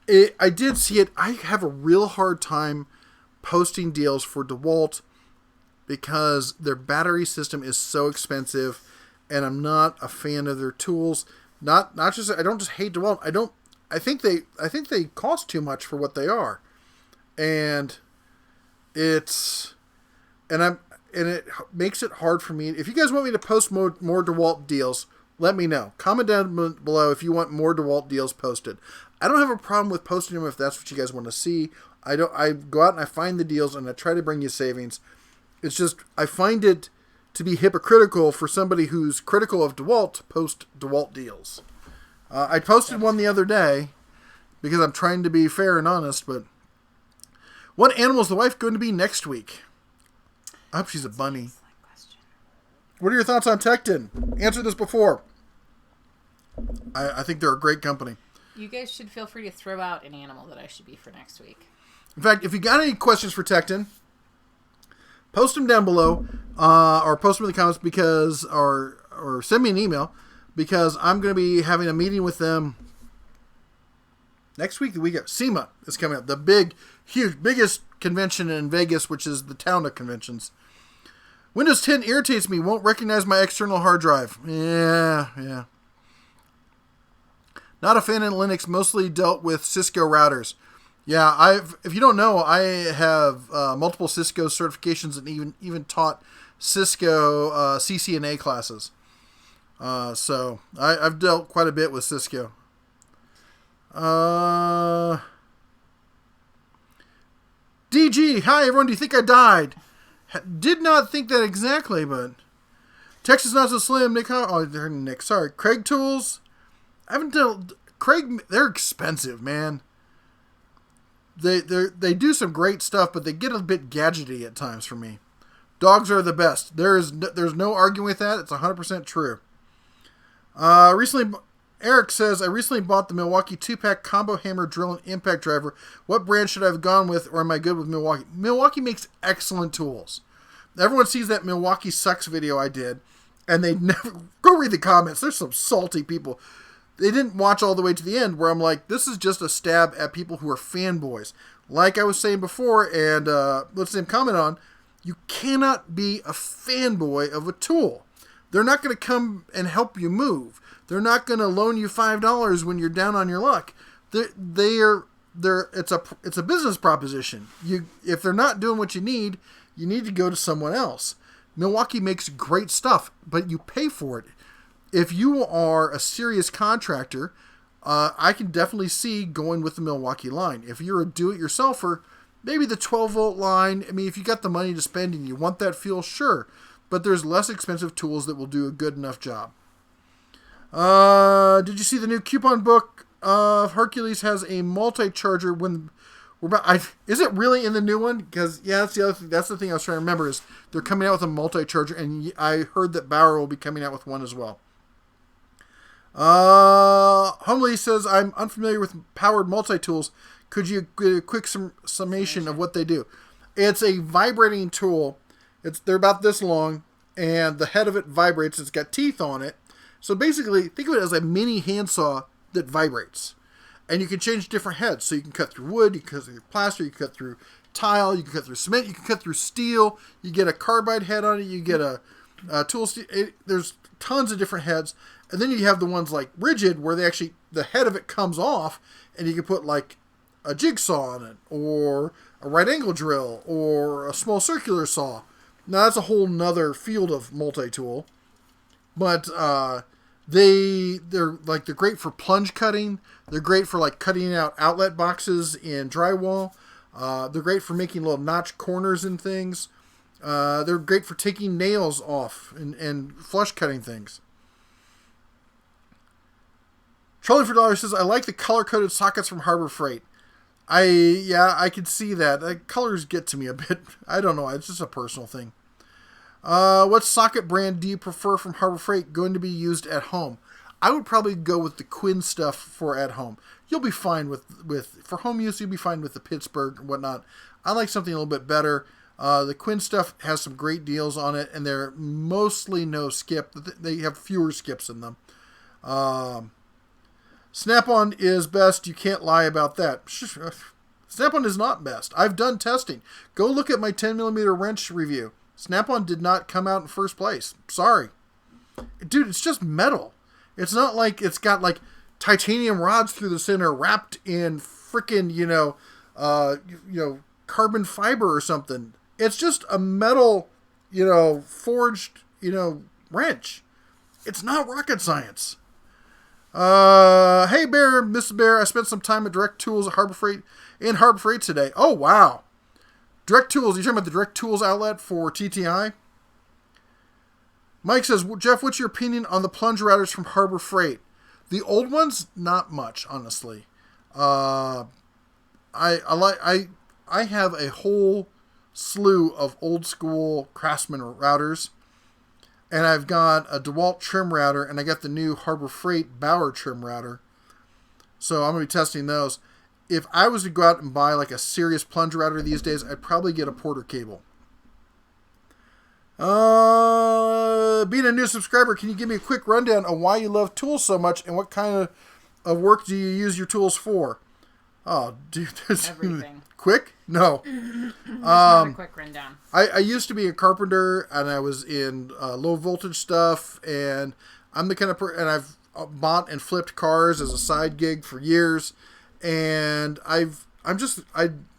I did see it. I have a real hard time posting deals for DeWalt because their battery system is so expensive and I'm not a fan of their tools. Not just, I don't just hate DeWalt. I think they cost too much for what they are. And it makes it hard for me. If you guys want me to post more DeWalt deals, let me know. Comment down below if you want more DeWalt deals posted. I don't have a problem with posting them if that's what you guys want to see. I go out and I find the deals and I try to bring you savings. It's just I find it to be hypocritical for somebody who's critical of DeWalt to post DeWalt deals. I posted one the other day because I'm trying to be fair and honest, but what animal is the wife going to be next week? I hope she's a bunny. What are your thoughts on Tekton? Answered this before. I think they're a great company. You guys should feel free to throw out an animal that I should be for next week. In fact, if you got any questions for Tekton, post them down below or post them in the comments because or send me an email because I'm going to be having a meeting with them next week. The week of SEMA is coming up. The biggest convention in Vegas, which is the town of conventions. Windows 10 irritates me. Won't recognize my external hard drive. Yeah. Not a fan of Linux. Mostly dealt with Cisco routers. Yeah, if you don't know, I have multiple Cisco certifications and even taught Cisco CCNA classes. So I've dealt quite a bit with Cisco. DG, hi everyone. Do you think I died? Did not think that exactly, but Texas Not So Slim. Nick, they're Nick. Sorry, Craig Tools. I haven't dealt. Craig, they're expensive, man. They do some great stuff, but they get a bit gadgety at times for me. Dogs are the best. There's no arguing with that. It's 100% true. Eric says, I recently bought the Milwaukee 2-pack combo hammer drill and impact driver. What brand should I have gone with, or am I good with Milwaukee? Milwaukee makes excellent tools. Everyone sees that Milwaukee sucks video I did, and they never go read the comments. There's some salty people. They didn't watch all the way to the end, where I'm like, this is just a stab at people who are fanboys. Like I was saying before, and let's say comment on, you cannot be a fanboy of a tool. They're not going to come and help you move. They're not going to loan you $5 when you're down on your luck. It's a business proposition. If they're not doing what you need to go to someone else. Milwaukee makes great stuff, but you pay for it. If you are a serious contractor, I can definitely see going with the Milwaukee line. If you're a do-it-yourselfer, maybe the 12-volt line. I mean, if you got the money to spend and you want that feel, sure. But there's less expensive tools that will do a good enough job. Did you see the new coupon book? Hercules has a multi-charger where Is it really in the new one? Because that's the other thing. That's the thing I was trying to remember is they're coming out with a multi-charger, and I heard that Bauer will be coming out with one as well. Humley says, I'm unfamiliar with powered multi-tools. Could you get a quick summation of what they do? It's a vibrating tool. They're about this long, and the head of it vibrates. It's got teeth on it. So basically, think of it as a mini handsaw that vibrates. And you can change different heads. So you can cut through wood, you can cut through plaster, you can cut through tile, you can cut through cement, you can cut through steel. You get a carbide head on it, you get a tool steel. There's tons of different heads. And then you have the ones like rigid, where the head of it comes off, and you can put like a jigsaw on it, or a right angle drill, or a small circular saw. Now that's a whole nother field of multi-tool. But they're great for plunge cutting. They're great for like cutting out outlet boxes in drywall. They're great for making little notch corners and things. They're great for taking nails off and flush cutting things. Charlie for $1 says, I like the color-coded sockets from Harbor Freight. I could see that. Colors get to me a bit. I don't know. It's just a personal thing. What socket brand do you prefer from Harbor Freight going to be used at home? I would probably go with the Quinn stuff for at home. You'll be fine with for home use, you'll be fine with the Pittsburgh and whatnot. I like something a little bit better. The Quinn stuff has some great deals on it, and they're mostly no skip. They have fewer skips in them. Snap-on is best. You can't lie about that. Snap-on is not best. I've done testing. Go look at my 10mm wrench review. Snap-on did not come out in first place. Sorry. Dude, it's just metal. It's not like it's got like titanium rods through the center wrapped in frickin', carbon fiber or something. It's just a metal, forged, wrench. It's not rocket science. Hey Bear, Mrs. Bear, I spent some time at Direct Tools at Harbor Freight today. Oh, wow. Direct Tools, you're talking about the Direct Tools outlet for TTI? Mike says, Jeff, what's your opinion on the plunge routers from Harbor Freight? The old ones, not much, honestly. I have a whole slew of old school Craftsman routers. And I've got a DeWalt trim router, and I got the new Harbor Freight Bauer trim router. So I'm going to be testing those. If I was to go out and buy like a serious plunge router these days, I'd probably get a Porter cable. Being a new subscriber, can you give me a quick rundown on why you love tools so much, and what kind of work do you use your tools for? Oh, dude. Everything. Quick? No. Not a quick rundown. I used to be a carpenter, and I was in low voltage stuff, and I'm the kind of and I've bought and flipped cars as a side gig for years, and I'm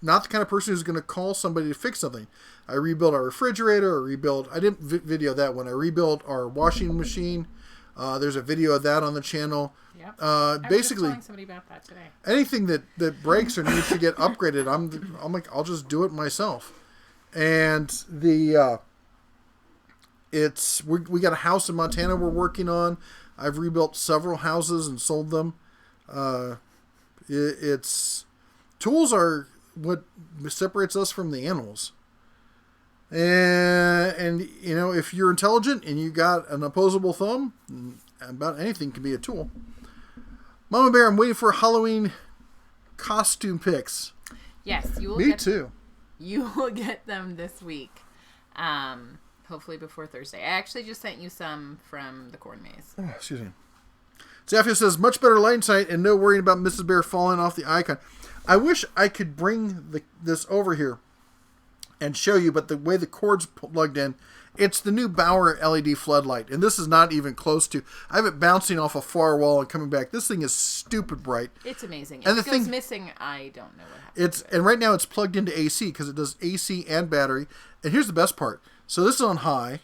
not the kind of person who's going to call somebody to fix something. I rebuilt our refrigerator, I didn't video that one. I rebuilt our washing machine. There's a video of that on the channel. Yep. I was just telling somebody about that today. Anything that breaks or needs to get upgraded, I'm like, I'll just do it myself. And we got a house in Montana we're working on. I've rebuilt several houses and sold them. Tools are what separates us from the animals. And if you're intelligent and you got an opposable thumb, about anything can be a tool. Mama Bear, I'm waiting for Halloween costume pics. Yes, you will. Me too. You will get them this week. Hopefully before Thursday. I actually just sent you some from the corn maze. Oh, excuse me. Zafia says, much better light sight and no worrying about Mrs. Bear falling off the icon. I wish I could bring this over here and show you, but the way the cord's plugged in, it's the new Bauer LED floodlight, and this is not even close to. I have it bouncing off a far wall and coming back. This thing is stupid bright. It's amazing. And if it goes missing, I don't know what happens. And right now it's plugged into AC because it does AC and battery. And here's the best part. So this is on high.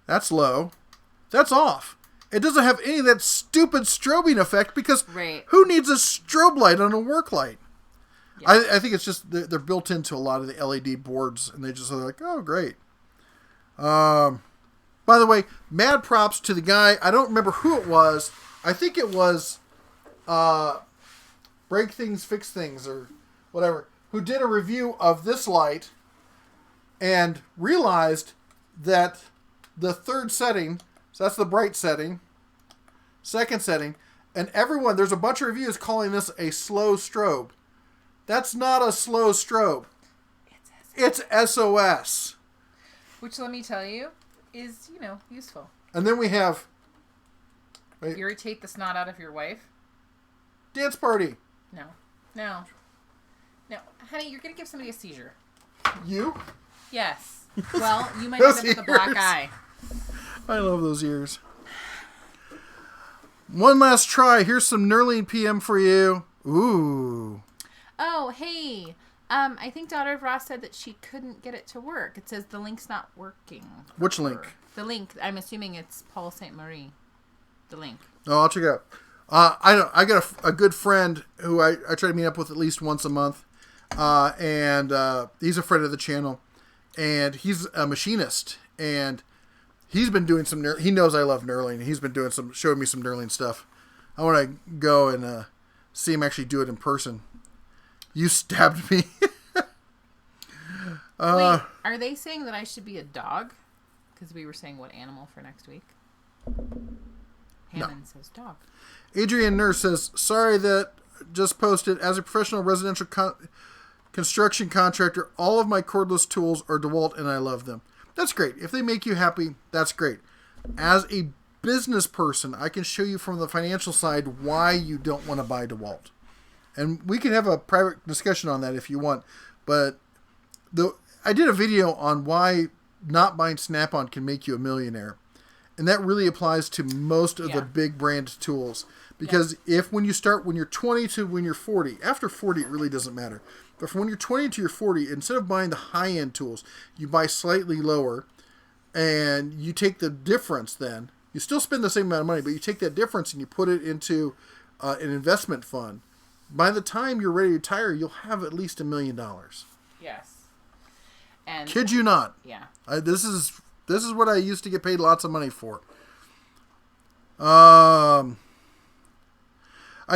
That's low. That's off. It doesn't have any of that stupid strobing effect because who needs a strobe light on a work light? Yeah. I think it's just they're built into a lot of the LED boards, and they just are like, oh, great. By the way, mad props to the guy. I don't remember who it was. I think it was Break Things, Fix Things, or whatever. who did a review of this light and realized that the third setting, so that's the bright setting, second setting, and there's a bunch of reviews calling this a slow strobe. That's not a slow strobe. It's SOS. Which, let me tell you, is, useful. And then we have... Irritate the snot out of your wife? Dance party. No. Honey, you're going to give somebody a seizure. You? Yes. Well, you might end up with a black eye. I love those ears. One last try. Here's some Nerling PM for you. Ooh. Oh, hey. I think Daughter of Ross said that she couldn't get it to work. It says the link's not working. Which link? The link. I'm assuming it's Paul Ste. Marie. The link. Oh, I'll check it out. I got a good friend who I try to meet up with at least once a month. And he's a friend of the channel. And he's a machinist. And he's been doing some... He knows I love knurling. He's been showing me some knurling stuff. I want to go and see him actually do it in person. You stabbed me. Wait, are they saying that I should be a dog? Because we were saying what animal for next week. Hammond says dog. Adrian Nurse says, sorry that just posted, as a professional residential construction contractor, all of my cordless tools are DeWalt and I love them. That's great. If they make you happy, that's great. As a business person, I can show you from the financial side why you don't want to buy DeWalt. And we can have a private discussion on that if you want. But I did a video on why not buying Snap-on can make you a millionaire. And that really applies to most of the big brand tools. Because when you're 20 to when you're 40, after 40 it really doesn't matter. But from when you're 20 to you're 40, instead of buying the high-end tools, you buy slightly lower. And you take the difference then. You still spend the same amount of money, but you take that difference and you put it into an investment fund. By the time you're ready to retire, you'll have at least $1 million. Yes. And kid you not. Yeah. This is what I used to get paid lots of money for. I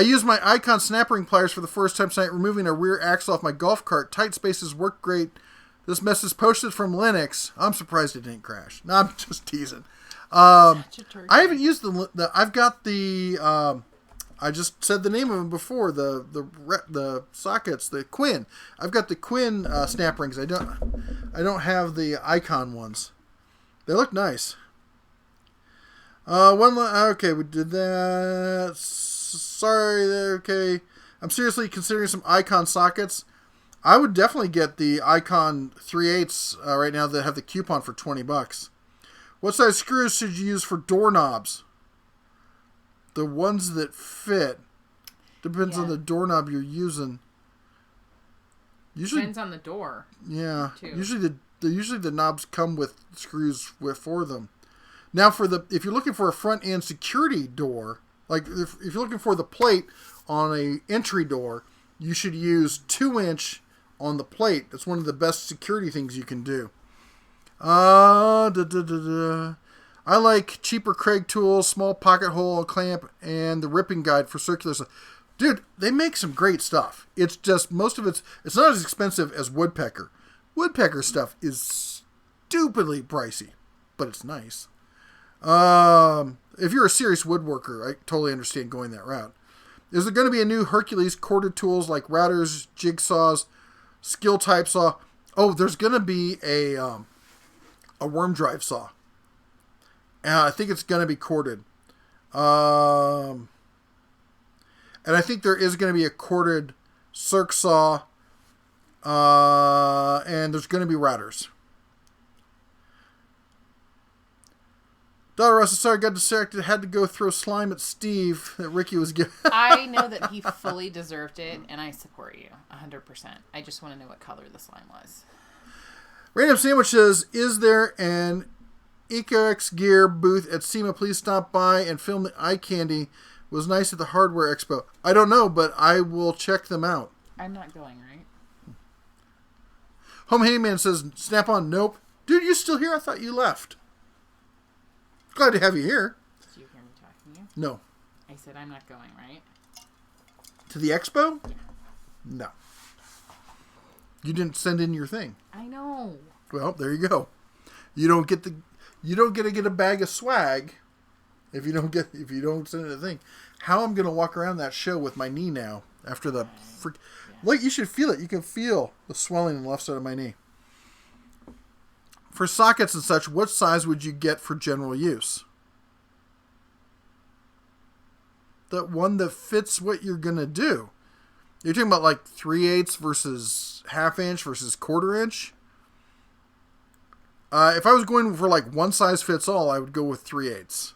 used my Icon snap ring pliers for the first time tonight, removing a rear axle off my golf cart. Tight spaces work great. This mess is posted from Linux. I'm surprised it didn't crash. No, I'm just teasing. I haven't used I've got the... I just said the name of them before. The sockets, the Quinn. I've got the Quinn snap rings. I don't have the Icon ones. They look nice. Okay, we did that. Sorry. Okay, I'm seriously considering some Icon sockets. I would definitely get the Icon 3/8 right now that have the coupon for $20. What size screws should you use for doorknobs? The ones that fit. Depends on the doorknob you're using. Depends on the door. Yeah. Too. Usually the knobs come with screws for them. Now if you're looking for a front end security door, like if you're looking for the plate on a entry door, you should use 2-inch on the plate. That's one of the best security things you can do. I like cheaper Kreg tools, small pocket hole clamp, and the ripping guide for circular stuff. Dude, they make some great stuff. It's just, most of it's not as expensive as Woodpecker. Woodpecker stuff is stupidly pricey, but it's nice. If you're a serious woodworker, I totally understand going that route. Is there going to be a new Hercules corded tools like routers, jigsaws, skill type saw? Oh, there's going to be a worm drive saw. I think it's going to be corded. And I think there is going to be a corded circ saw. And there's going to be routers. Daughter Russell, sorry, got distracted. Had to go throw slime at Steve that Ricky was giving. I know that he fully deserved it, and I support you 100%. I just want to know what color the slime was. Random Sandwich says, is there an EcoX Gear booth at SEMA? Please stop by and film the eye candy. It was nice at the Hardware Expo. I don't know, but I will check them out. I'm not going, right? Home Handyman says, Snap-on, nope. Dude, you still here? I thought you left. Glad to have you here. Did you hear me talking to you? No. I said I'm not going, right? To the expo? Yeah. No. You didn't send in your thing. I know. Well, there you go. You don't get to get a bag of swag if you don't send in a thing. How I'm gonna walk around that show with my knee now after the freak. Look, you should feel it. You can feel the swelling in the left side of my knee. For sockets and such, what size would you get for general use? The one that fits what you're gonna do. You're talking about like 3/8 versus 1/2 inch versus 1/4 inch. If I was going for like one size fits all, I would go with 3/8.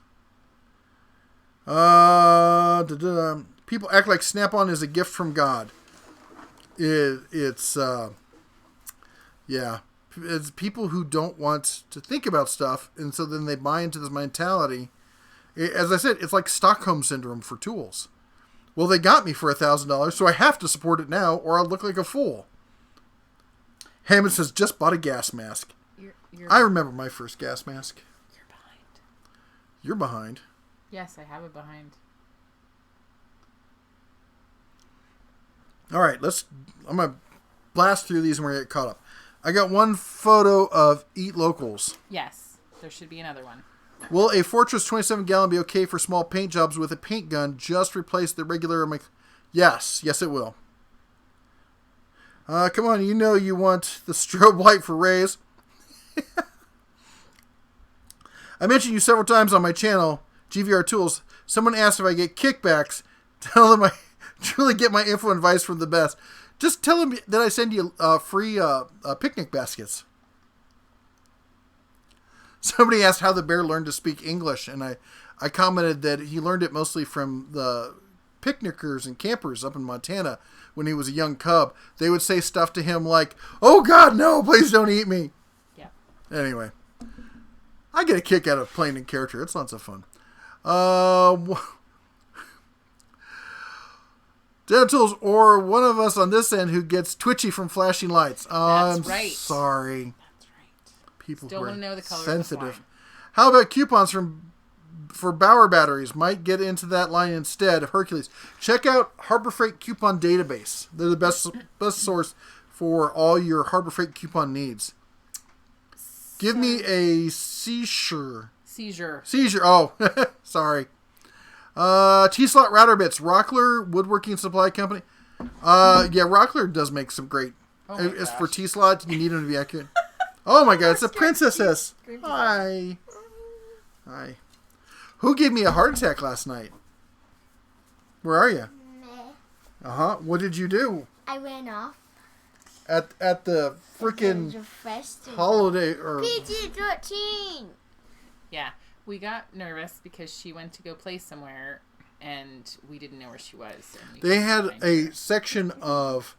People act like Snap-on is a gift from God. It's people who don't want to think about stuff, and so then they buy into this mentality. As I said, it's like Stockholm Syndrome for tools. Well, they got me for $1,000, so I have to support it now, or I'll look like a fool. Hammond says, just bought a gas mask. I remember my first gas mask. You're behind. You're behind. Yes, I have it behind. All right, I'm going to blast through these and we're going to get caught up. I got one photo of Eat Locals. Yes, there should be another one. Will a Fortress 27-gallon be okay for small paint jobs with a paint gun? Just replace the regular... Yes, it will. Come on, you know you want the strobe light for Rays. I mentioned you several times on my channel, GVR Tools. Someone asked if I get kickbacks. Tell them I truly get my info and advice from the best. Just tell them that I send you free picnic baskets. Somebody asked how the bear learned to speak English, and I commented that he learned it mostly from the picnickers and campers up in Montana when he was a young cub. They would say stuff to him like, "Oh God, no, please don't eat me." Yeah. Anyway, I get a kick out of playing in character. It's lots of fun. Tools or one of us on this end who gets twitchy from flashing lights. I'm right. Sorry. That's right. People Still who are want to know the color sensitive. of the wine. How about coupons for Bauer batteries? Might get into that line instead of Hercules. Check out Harbor Freight Coupon Database. They're the best source for all your Harbor Freight coupon needs. Give me a seizure. Oh, sorry. T-Slot Router Bits. Rockler Woodworking Supply Company. Yeah, Rockler does make some great. It's for T-Slot. You need them to be accurate. Oh my God, it's a princess. Hi. Who gave me a heart attack last night? Where are you? Meh. What did you do? I ran off. At the freaking holiday or PG-13. Yeah, we got nervous because she went to go play somewhere, and we didn't know where she was. And they had a section of,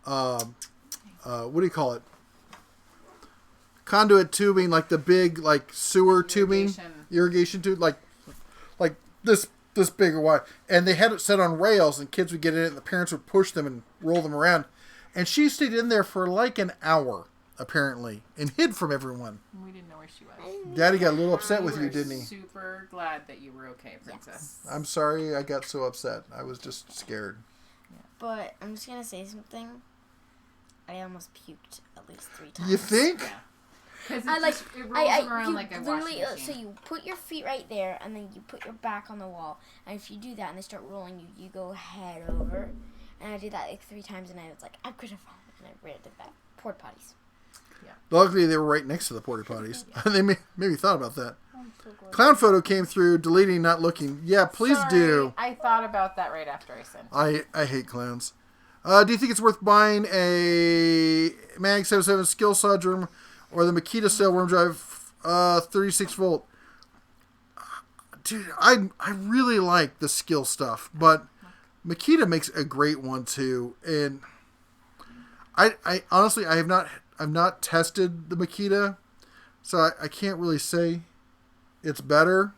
what do you call it? Conduit tubing, like the big like sewer tubing, irrigation tube, like this big or wide, and they had it set on rails, and kids would get in it, and the parents would push them and roll them around, and she stayed in there for like an hour apparently and hid from everyone. We didn't know where she was. Daddy got a little upset with you, didn't he? Super glad that you were okay, Princess. I'm sorry I got so upset. I was just scared. But I'm just gonna say something. I almost puked at least 3 times. You think? Yeah. Because it rolls around you like a literally, washing machine. so you put your feet right there, and then you put your back on the wall. And if you do that and they start rolling, you go head over. And I did that like 3 times, and I was like, I'm gonna fall. And I ran to that porta potties. Yeah. Luckily, they were right next to the porta potties. They maybe thought about that. I'm so glad. Clown photo came through, deleting, not looking. Yeah, please Sorry, do. I thought about that right after I sent it. I hate clowns. Do you think it's worth buying a Mag 77 skill saw drum or the Makita Cell Worm Drive 36 volt? Dude, I really like the skill stuff, but Makita makes a great one too. And I honestly I've not tested the Makita, so I can't really say it's better.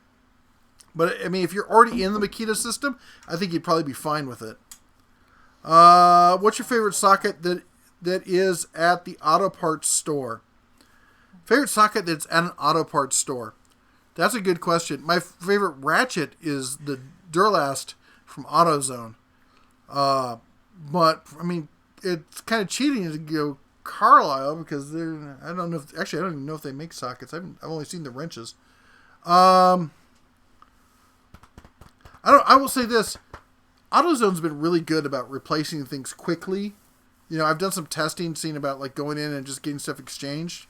But I mean, if you're already in the Makita system, I think you'd probably be fine with it. What's your favorite socket that is at the auto parts store? Favorite socket that's at an auto parts store? That's a good question. My favorite ratchet is the Durlast from AutoZone. But I mean, it's kind of cheating to go Carlisle because they're. I don't know. I don't even know if they make sockets. I've only seen the wrenches. I will say this. AutoZone's been really good about replacing things quickly. You know, I've done some testing, seeing about like going in and just getting stuff exchanged.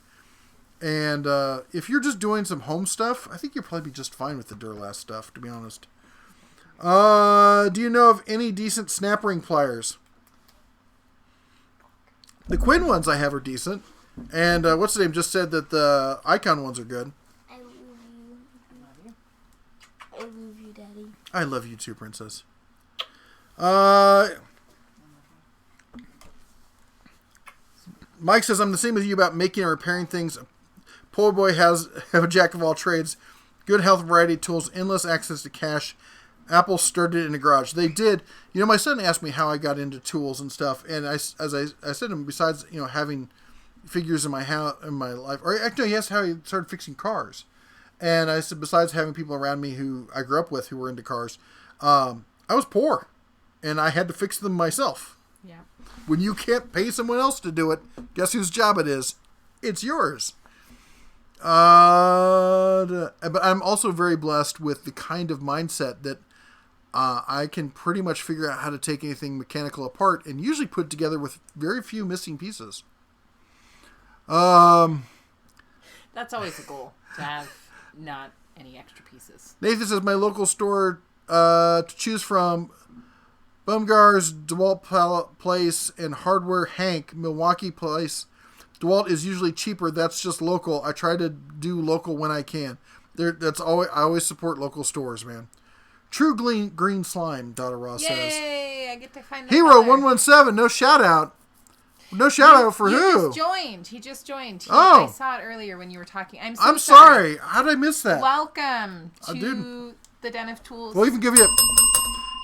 And if you're just doing some home stuff, I think you'll probably be just fine with the Duralast stuff, to be honest. Do you know of any decent snap ring pliers? The Quinn ones I have are decent. And what's the name just said that the Icon ones are good. I love you. I love you, Daddy. I love you too, Princess. Mike says, I'm the same with you about making and repairing things. Poor boy have a jack of all trades. Good health, variety, tools, endless access to cash. Apple started it in the garage. They did. You know, my son asked me how I got into tools and stuff. And I said to him, besides, you know, having figures in my house, in my life, or actually, he asked how he started fixing cars. And I said, besides having people around me who I grew up with who were into cars, I was poor. And I had to fix them myself. Yeah. When you can't pay someone else to do it, guess whose job it is? It's yours. But I'm also very blessed with the kind of mindset that I can pretty much figure out how to take anything mechanical apart and usually put it together with very few missing pieces. That's always the goal, to have not any extra pieces. Nathan says, my local store to choose from: Bumgar's, DeWalt Place, and Hardware Hank, Milwaukee Place. DeWalt is usually cheaper. That's just local. I try to do local when I can. I always support local stores, man. True Green Slime, Dada Ross says. Yay! I get to find the Hero 117, no shout out. No shout out for who? He just joined. Oh. I saw it earlier when you were talking. I'm I'm sorry. sorry. How did I miss that? Welcome to dude. the Den of Tools. We'll even give you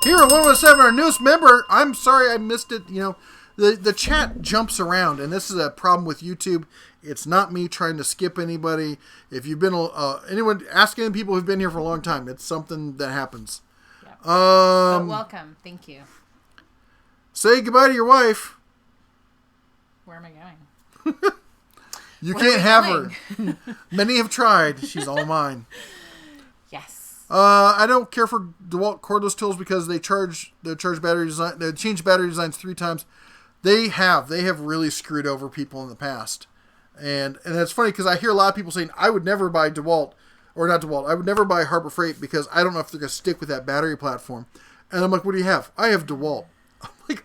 Hero 117, our newest member. I'm sorry I missed it. You know, the chat jumps around, and this is a problem with YouTube. It's not me trying to skip anybody. If you've been anyone asking people who've been here for a long time, it's something that happens. Yep. But welcome. Thank you. Say goodbye to your wife. Where am I going? You Where can't are we have going? her. Many have tried. She's all mine. Yes. I don't care for DeWalt cordless tools because they change battery design. They change battery designs 3 times. They have really screwed over people in the past, and that's funny because I hear a lot of people saying I would never buy DeWalt, or not DeWalt. I would never buy Harbor Freight because I don't know if they're gonna stick with that battery platform. And I'm like, what do you have? I have DeWalt. I'm like,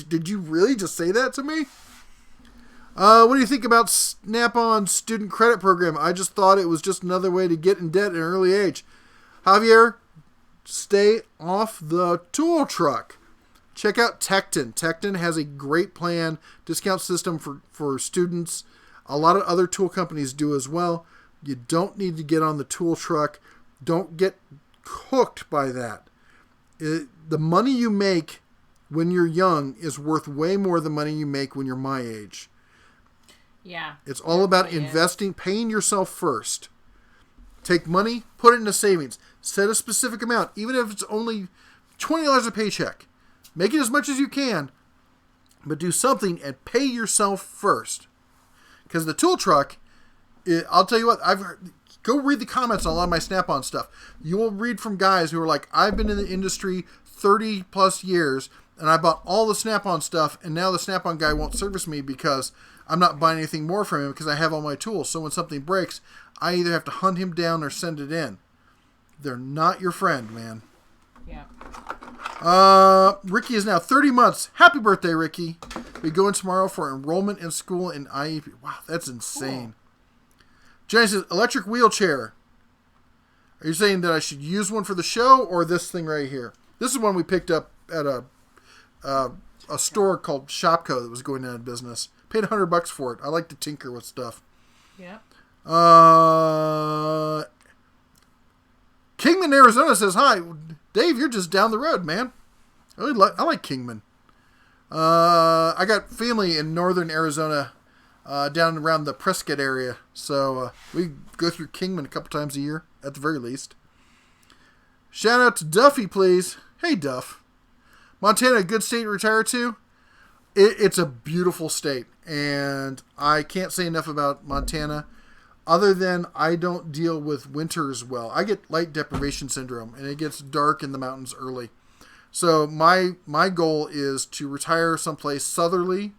did you really just say that to me? What do you think about Snap-on student credit program? I just thought it was just another way to get in debt at an early age. Javier, stay off the tool truck. Check out Tecton. Tecton has a great plan, discount system for students. A lot of other tool companies do as well. You don't need to get on the tool truck. Don't get hooked by that. The money you make when you're young is worth way more than money you make when you're my age. Yeah. It's all about investing, paying yourself first. Take money, put it into savings. Set a specific amount, even if it's only $20 a paycheck. Make it as much as you can, but do something and pay yourself first. Because the tool truck, I'll tell you what, go read the comments on a lot of my Snap-on stuff. You will read from guys who are like, I've been in the industry 30 plus years, and I bought all the Snap-on stuff, and now the Snap-on guy won't service me because I'm not buying anything more from him because I have all my tools. So when something breaks, I either have to hunt him down or send it in. They're not your friend, man. Yeah. Ricky is now 30 months. Happy birthday, Ricky. We go in tomorrow for enrollment in school in IEP. Wow, that's insane. Cool. Jenny says, electric wheelchair. Are you saying that I should use one for the show or this thing right here? This is one we picked up at a store called Shopco that was going out of business. Paid $100 for it. I like to tinker with stuff. Yeah. Kingman, Arizona says, hi, Dave, you're just down the road, man. I like Kingman. I got family in northern Arizona, down around the Prescott area. So we go through Kingman a couple times a year, at the very least. Shout out to Duffy, please. Hey, Duff. Montana, a good state to retire to? It's a beautiful state. and I can't say enough about Montana. Other than I don't deal with winters well. I get light deprivation syndrome, and it gets dark in the mountains early. So my goal is to retire someplace southerly.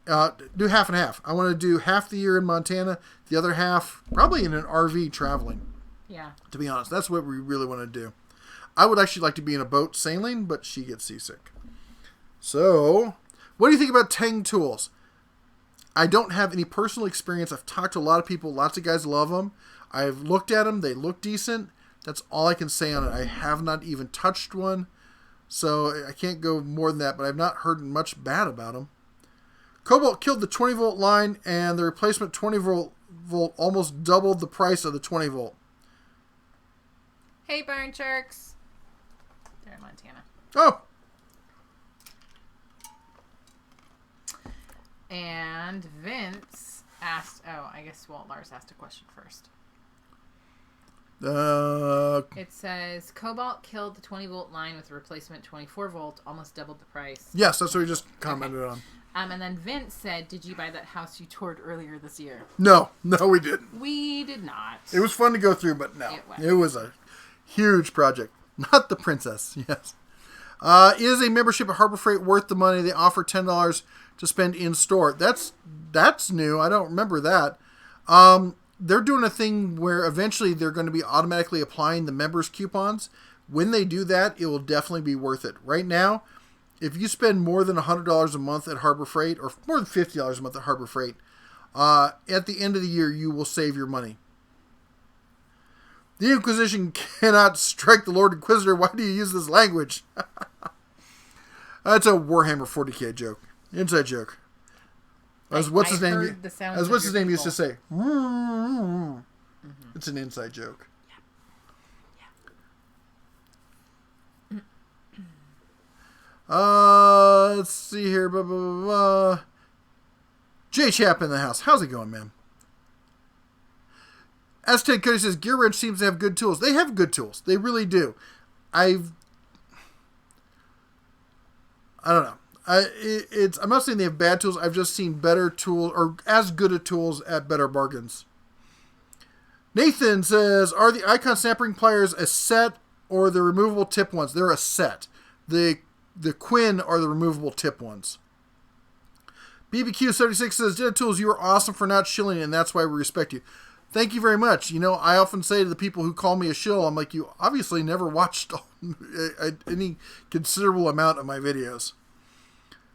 Do half and half. I want to do half the year in Montana, the other half probably in an RV traveling. Yeah. To be honest, that's what we really want to do. I would actually like to be in a boat sailing, but she gets seasick. So, what do you think about Tang tools? I don't have any personal experience. I've talked to a lot of people. Lots of guys love them. I've looked at them. They look decent. That's all I can say on it. I have not even touched one, so I can't go more than that, but I've not heard much bad about them. Cobalt killed the 20-volt line, and the replacement 20-volt almost doubled the price of the 20-volt. Hey, Barn Sharks. They're in Montana. Oh! And Vince asked, I guess Lars asked a question first. It says, Cobalt killed the 20-volt line with a replacement 24-volt, almost doubled the price. Yes, that's what we just commented on. And then Vince said, did you buy that house you toured earlier this year? No, we didn't. We did not. It was fun to go through, but no. It was a huge project. Not the princess, yes. Is a membership at Harbor Freight worth the money? They offer $10 to spend in store. That's new. I don't remember that. They're doing a thing where eventually they're going to be automatically applying the members coupons. When they do that, it will definitely be worth it. Right now, if you spend more than $100 a month at Harbor Freight, or more than $50 a month at Harbor Freight, at the end of the year, you will save your money. The Inquisition cannot strike the Lord Inquisitor. Why do you use this language? That's a Warhammer 40k joke. Inside joke. What's his name used to say. Mm-hmm. It's an inside joke. Let's see here. Blah, blah, blah, blah. J Chap in the house. How's it going, man? As Ted Cody says, Gear Wrench seems to have good tools. They have good tools. They really do. I don't know. I'm not saying they have bad tools. I've just seen better tools, or as good at tools at better bargains. Nathan says, are the Icon Snapping Pliers a set or the removable tip ones? They're a set. The Quinn are the removable tip ones. BBQ76 says, Jenna Tools, you are awesome for not shilling, and that's why we respect you. Thank you very much. You know, I often say to the people who call me a shill, I'm like, you obviously never watched any considerable amount of my videos.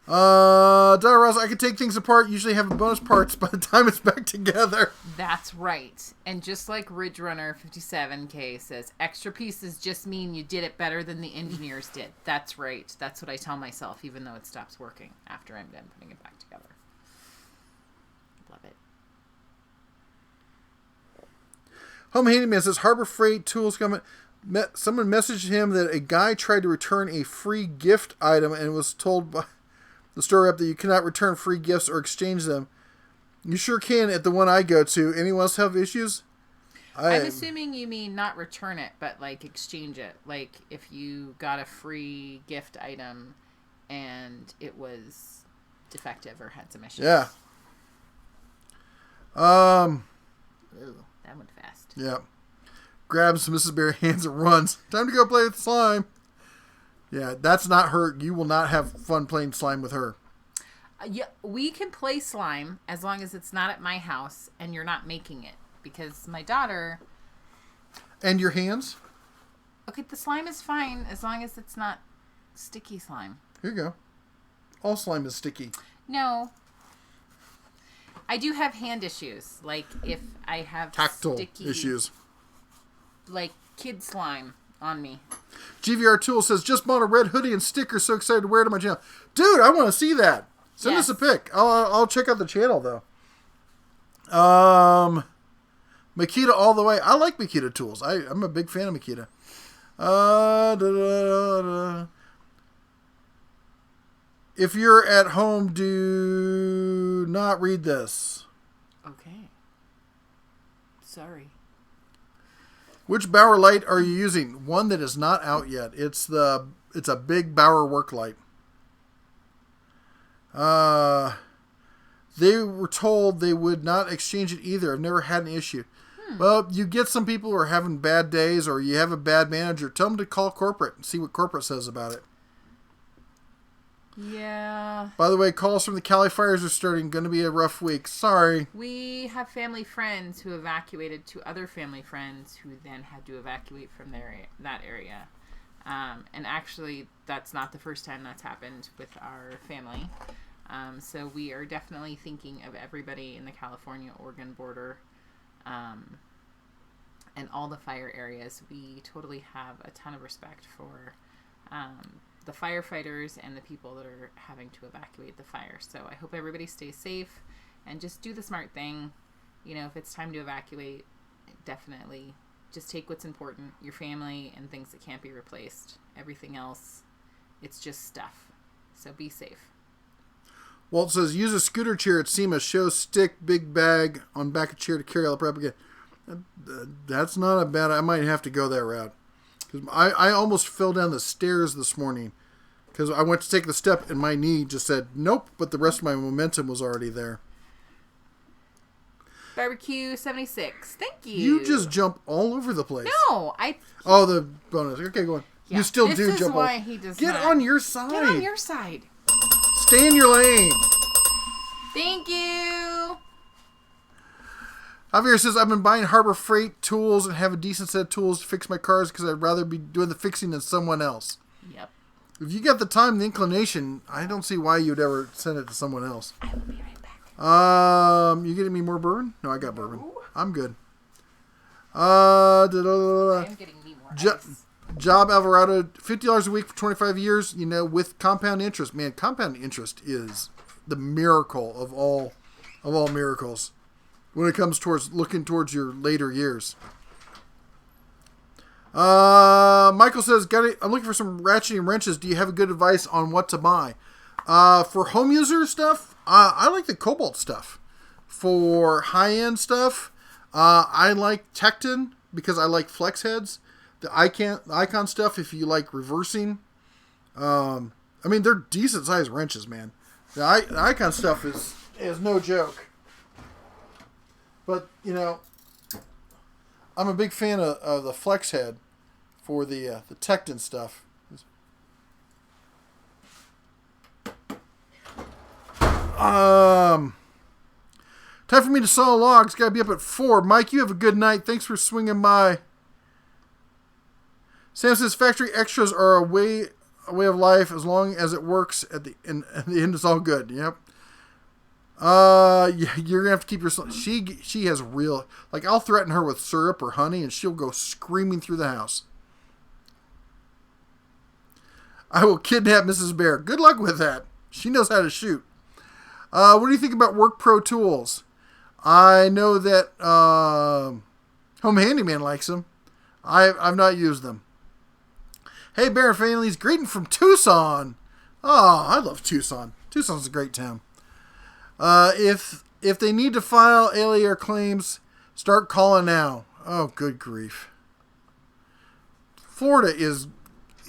Dara Ross, I can take things apart, usually have bonus parts by the time it's back together. That's right. And just like Ridge Runner 57K says, extra pieces just mean you did it better than the engineers did. That's right. That's what I tell myself, even though it stops working after I'm done putting it back together. Love it. Home Handyman says, Harbor Freight tools coming. Someone messaged him that a guy tried to return a free gift item and was told by the store rep that you cannot return free gifts or exchange them. You sure can at the one I go to. Anyone else have issues? I'm assuming you mean not return it, but like exchange it. Like if you got a free gift item and it was defective or had some issues. Yeah. Ooh, that went fast. Yeah. Grabs Mrs. Berry, hands and runs. Time to go play with slime. Yeah, that's not her. You will not have fun playing slime with her. Yeah, we can play slime as long as it's not at my house and you're not making it. Because my daughter... And your hands? Okay, the slime is fine as long as it's not sticky slime. Here you go. All slime is sticky. No. I do have hand issues. Like if I have tactile sticky issues. Like kid slime on me. GVR Tool says, just bought a red hoodie and sticker. So excited to wear it on my channel. Dude, I want to see that. Send us a pic. I'll check out the channel, though. Makita all the way. I like Makita tools. I'm a big fan of Makita. If you're at home, do not read this. Okay. Sorry. Which Bauer light are you using? One that is not out yet. It's a big Bauer work light. They were told they would not exchange it either. I've never had an issue. Well, you get some people who are having bad days or you have a bad manager. Tell them to call corporate and see what corporate says about it. Yeah. By the way, calls from the Cali fires are starting. Going to be a rough week. Sorry. We have family friends who evacuated to other family friends who then had to evacuate from that area. And actually, that's not the first time that's happened with our family. So we are definitely thinking of everybody in the California-Oregon border and all the fire areas. We totally have a ton of respect for the firefighters and the people that are having to evacuate the fire. So I hope everybody stays safe and just do the smart thing. You know, if it's time to evacuate, definitely just take what's important, your family and things that can't be replaced. Everything else, it's just stuff. So be safe. Walt says, use a scooter chair at SEMA. Show stick, big bag on back of chair to carry all the prep again. That's not a bad... I might have to go that route. Because I almost fell down the stairs this morning. Because I went to take the step and my knee just said, nope. But the rest of my momentum was already there. Barbecue 76. Thank you. You just jump all over the place. No, Oh, the bonus. Okay, go on. Yeah, you still this do is jump why all... he does Get not. on your side. Get on your side. Stay in your lane. Thank you. Javier says, I've been buying Harbor Freight tools and have a decent set of tools to fix my cars because I'd rather be doing the fixing than someone else. Yep. If you got the time and the inclination, I don't see why you'd ever send it to someone else. I will be right back. You getting me more bourbon? No, I got bourbon. I'm good. I am getting me more ice. Job Alvarado, $50 a week for 25 years, you know, with compound interest. Man, compound interest is the miracle of all miracles when it comes towards looking towards your later years. Michael says, I'm looking for some ratcheting wrenches. Do you have a good advice on what to buy? For home user stuff, I like the Cobalt stuff. For high-end stuff, I like Tecton because I like flex heads. The Icon stuff, if you like reversing, I mean, they're decent sized wrenches, man. The Icon stuff is no joke. But, you know, I'm a big fan of the flex head for the Tecton stuff. Time for me to saw logs. Gotta be up at 4. Mike, you have a good night. Thanks for swinging by. Sam says factory extras are a way of life as long as it works at the end it's all good. Yep. You're gonna have to keep your she has real, like, I'll threaten her with syrup or honey and she'll go screaming through the house. I will kidnap Mrs. Bear. Good luck with that. She knows how to shoot. What do you think about Work Pro tools? I know that Home Handyman likes them. I've not used them. Hey, Bear and families, greeting from Tucson. Oh, I love Tucson. Tucson's a great town. If they need to file alier claims, start calling now. Oh, good grief. Florida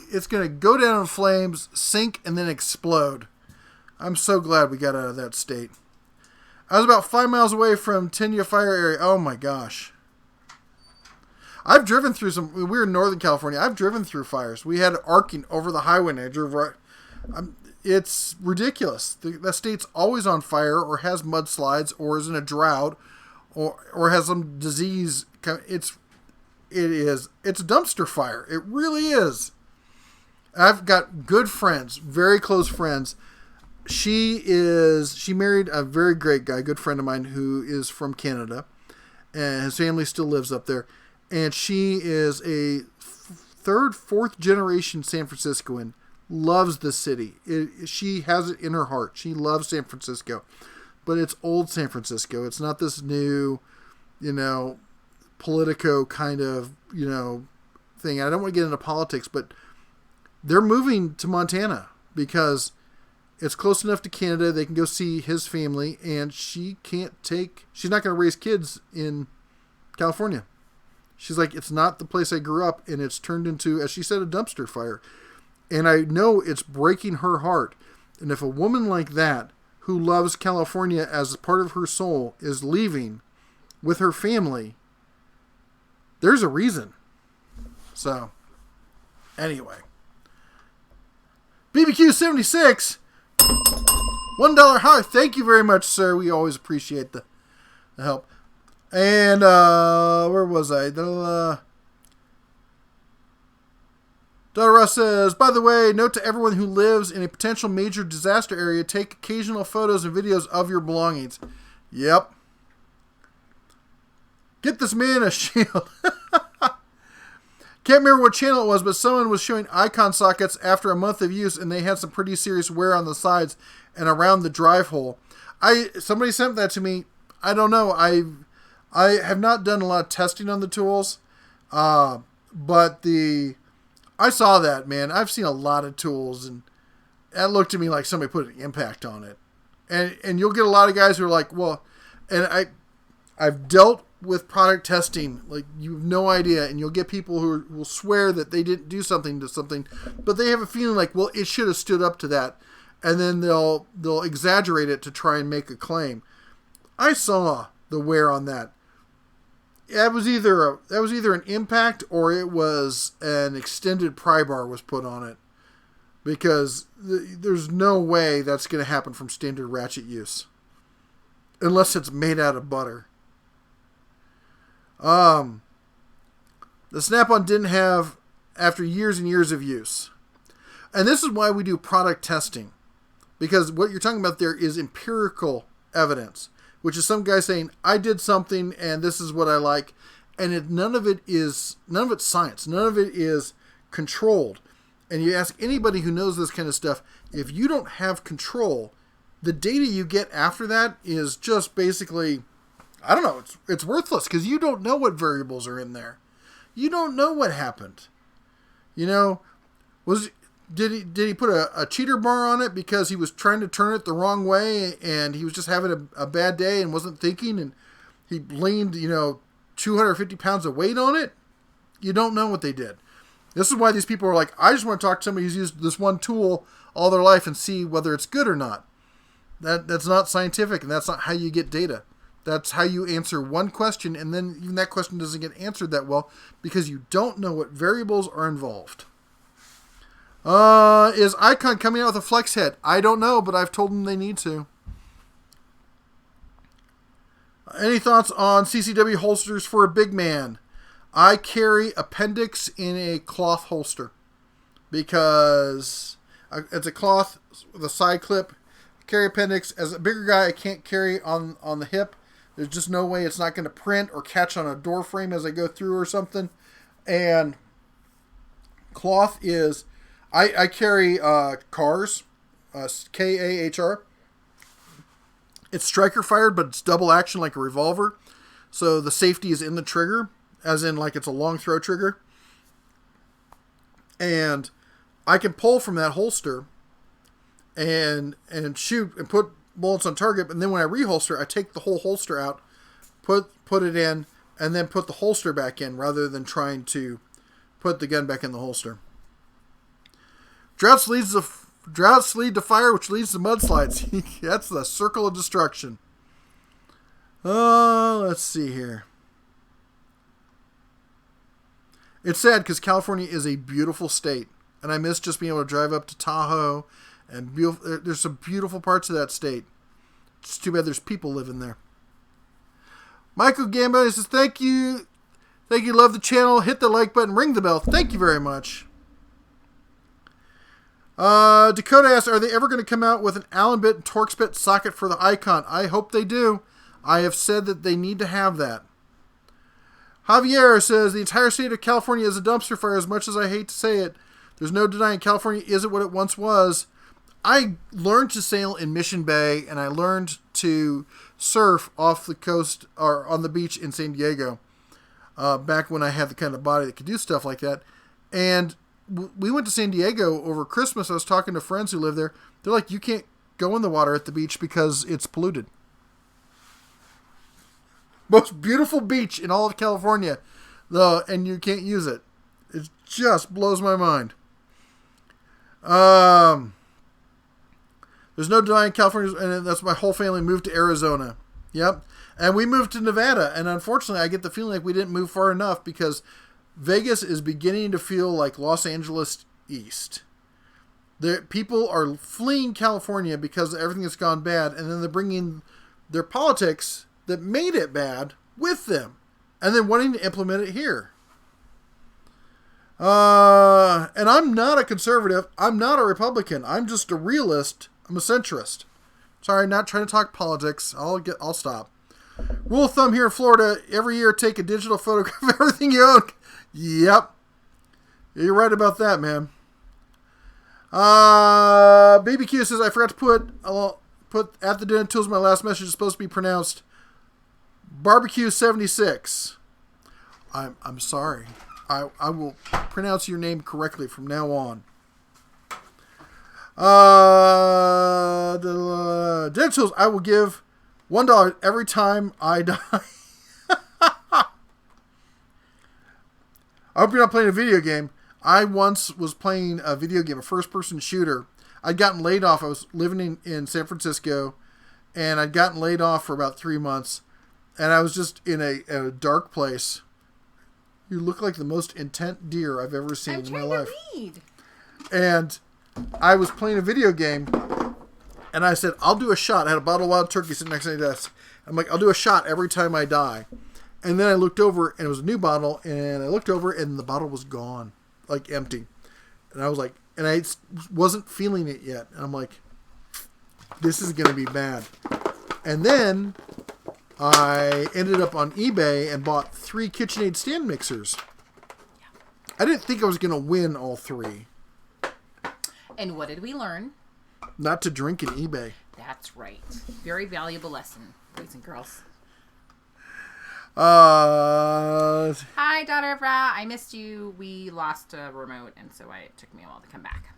it's going to go down in flames, sink, and then explode. I'm so glad we got out of that state. I was about 5 miles away from Tenia fire area. Oh my gosh. I've driven through we were in Northern California. I've driven through fires. We had arcing over the highway and I drove right. It's ridiculous. The state's always on fire or has mudslides or is in a drought or has some disease. It's a dumpster fire. It really is. I've got good friends, very close friends. She married a very great guy, good friend of mine who is from Canada and his family still lives up there. And she is a third, fourth generation San Franciscoan, loves the city. She has it in her heart. She loves San Francisco, but it's old San Francisco. It's not this new, Politico kind of, thing. I don't want to get into politics, but they're moving to Montana because it's close enough to Canada. They can go see his family, and she's not going to raise kids in California. She's like, it's not the place I grew up, and it's turned into, as she said, a dumpster fire. And I know it's breaking her heart. And if a woman like that, who loves California as part of her soul is leaving with her family, there's a reason. So, anyway. BBQ76, $1 high. Thank you very much, sir. We always appreciate the help. And, where was I? Russ says, by the way, note to everyone who lives in a potential major disaster area, take occasional photos and videos of your belongings. Yep. Get this man a shield. Can't remember what channel it was, but someone was showing icon sockets after a month of use, and they had some pretty serious wear on the sides and around the drive hole. Somebody sent that to me. I don't know. I have not done a lot of testing on the tools, but I saw that, man. I've seen a lot of tools, and that looked to me like somebody put an impact on it. And you'll get a lot of guys who are like, well, and I've dealt with product testing, like you have no idea, and you'll get people who will swear that they didn't do something to something, but they have a feeling like, well, it should have stood up to that, and then they'll exaggerate it to try and make a claim. I saw the wear on that. That was either an impact or it was an extended pry bar was put on it, because there's no way that's going to happen from standard ratchet use unless it's made out of butter. The Snap-on didn't have after years and years of use, and this is why we do product testing, because what you're talking about there is empirical evidence, which is some guy saying, I did something and this is what I like. And none of it's science. None of it is controlled. And you ask anybody who knows this kind of stuff, if you don't have control, the data you get after that is just basically, I don't know, it's worthless, because you don't know what variables are in there. You don't know what happened. You know, did he put a cheater bar on it because he was trying to turn it the wrong way and he was just having a bad day and wasn't thinking, and he leaned, 250 pounds of weight on it? You don't know what they did. This is why these people are like, I just want to talk to somebody who's used this one tool all their life and see whether it's good or not. That's not scientific, and that's not how you get data. That's how you answer one question, and then even that question doesn't get answered that well because you don't know what variables are involved. Is Icon coming out with a flex head? I don't know, but I've told them they need to. Any thoughts on CCW holsters for a big man? I carry appendix in a cloth holster because it's a cloth with a side clip. Carry appendix. As a bigger guy, I can't carry on the hip. There's just no way it's not going to print or catch on a door frame as I go through or something. And cloth is... I carry Kahrs, K-A-H-R. It's striker fired, but it's double action like a revolver. So the safety is in the trigger, as in like it's a long throw trigger. And I can pull from that holster and shoot and put bullets on target. And then when I reholster, I take the whole holster out, put it in, and then put the holster back in rather than trying to put the gun back in the holster. Droughts lead to fire, which leads to mudslides. That's the circle of destruction. Let's see here. It's sad because California is a beautiful state, and I miss just being able to drive up to Tahoe, and there's some beautiful parts of that state. It's too bad there's people living there. Michael Gamba says, thank you, love the channel, hit the like button, ring the bell. Thank you very much. Dakota asks, are they ever going to come out with an Allen bit and Torx bit socket for the Icon? I hope they do. I have said that they need to have that. Javier says, the entire state of California is a dumpster fire, as much as I hate to say it. There's no denying California isn't what it once was. I learned to sail in Mission Bay, and I learned to surf off the coast or on the beach in San Diego back when I had the kind of body that could do stuff like that. And we went to San Diego over Christmas. I was talking to friends who live there. They're like, you can't go in the water at the beach because it's polluted. Most beautiful beach in all of California, though, and you can't use it. It just blows my mind. There's no denying California, and that's my whole family moved to Arizona. Yep. And we moved to Nevada, and unfortunately, I get the feeling like we didn't move far enough because Vegas is beginning to feel like Los Angeles East. People are fleeing California because everything has gone bad, and then they're bringing their politics that made it bad with them, and then wanting to implement it here. And I'm not a conservative. I'm not a Republican. I'm just a realist. I'm a centrist. Sorry, not trying to talk politics. I'll stop. Rule of thumb here in Florida: every year, take a digital photograph of everything you own. Yep, you're right about that, man. Baby Q says I forgot to put at the dinner tools. My last message is supposed to be pronounced barbecue 76. I'm sorry. I will pronounce your name correctly from now on. The dinner tools I will give $1 every time I die. I hope you're not playing a video game. I once was playing a video game, a first-person shooter. I'd gotten laid off. I was living in San Francisco, and I'd gotten laid off for about 3 months, and I was just in a dark place. You look like the most intent deer I've ever seen in my life. And I was playing a video game, and I said, I'll do a shot. I had a bottle of wild turkey sitting next to my desk. I'm like, I'll do a shot every time I die. And then I looked over, and it was a new bottle, and I looked over, and the bottle was gone, like empty. And I was like, and I wasn't feeling it yet. And I'm like, this is going to be bad. And then I ended up on eBay and bought 3 KitchenAid stand mixers. I didn't think I was going to win all 3. And what did we learn? Not to drink in eBay. That's right. Very valuable lesson, boys and girls. Hi, daughter of Ra. I missed you. We lost a remote, and so it took me a while to come back.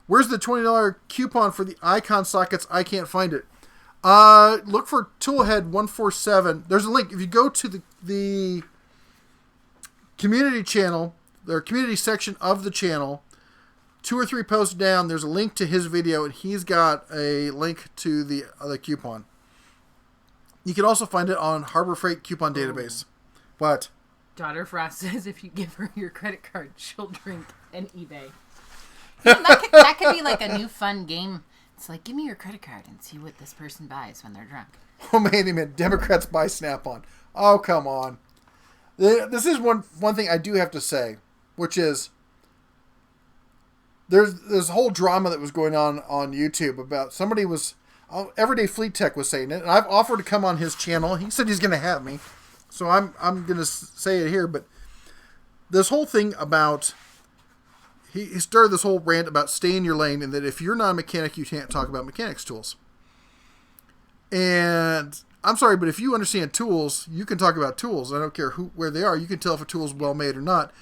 Where's the $20 coupon for the icon sockets? I can't find it. Look for Toolhead 147. There's a link. If you go to the community channel, their community section of the channel, 2 or 3 posts down, there's a link to his video, and he's got a link to the coupon. You can also find it on Harbor Freight Coupon Database. What? Daughter of Ra says if you give her your credit card, she'll drink an eBay. You know, that could be like a new fun game. It's like, give me your credit card and see what this person buys when they're drunk. Oh, man, Democrats buy Snap-on. Oh, come on. This is one thing I do have to say, which is there's a whole drama that was going on YouTube about somebody was... Everyday Fleet Tech was saying it, and I've offered to come on his channel. He said he's going to have me, so I'm going to say it here. But this whole thing about he started this whole rant about stay in your lane, and that if you're not a mechanic, you can't talk about mechanics tools. And I'm sorry, but if you understand tools, you can talk about tools. I don't care where they are. You can tell if a tool is well made or not.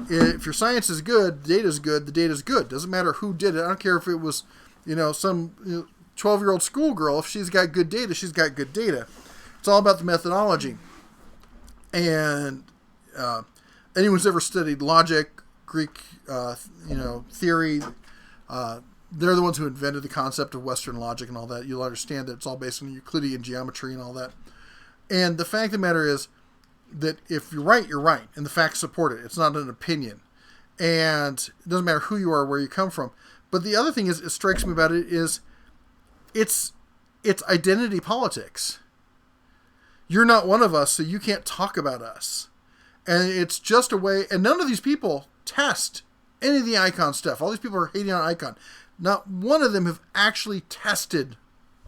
If your science is good, the data is good. The data is good. Doesn't matter who did it. I don't care if it was some 12-year-old schoolgirl. If she's got good data, she's got good data. It's all about the methodology. And anyone's ever studied logic, Greek, theory, they're the ones who invented the concept of Western logic and all that. You'll understand that it's all based on Euclidean geometry and all that. And the fact of the matter is that if you're right, you're right. And the facts support it. It's not an opinion. And it doesn't matter who you are, where you come from. But the other thing is, it strikes me about it is, it's identity politics. You're not one of us, so you can't talk about us. And it's just a way, and none of these people test any of the icon stuff. All these people are hating on icon. Not one of them have actually tested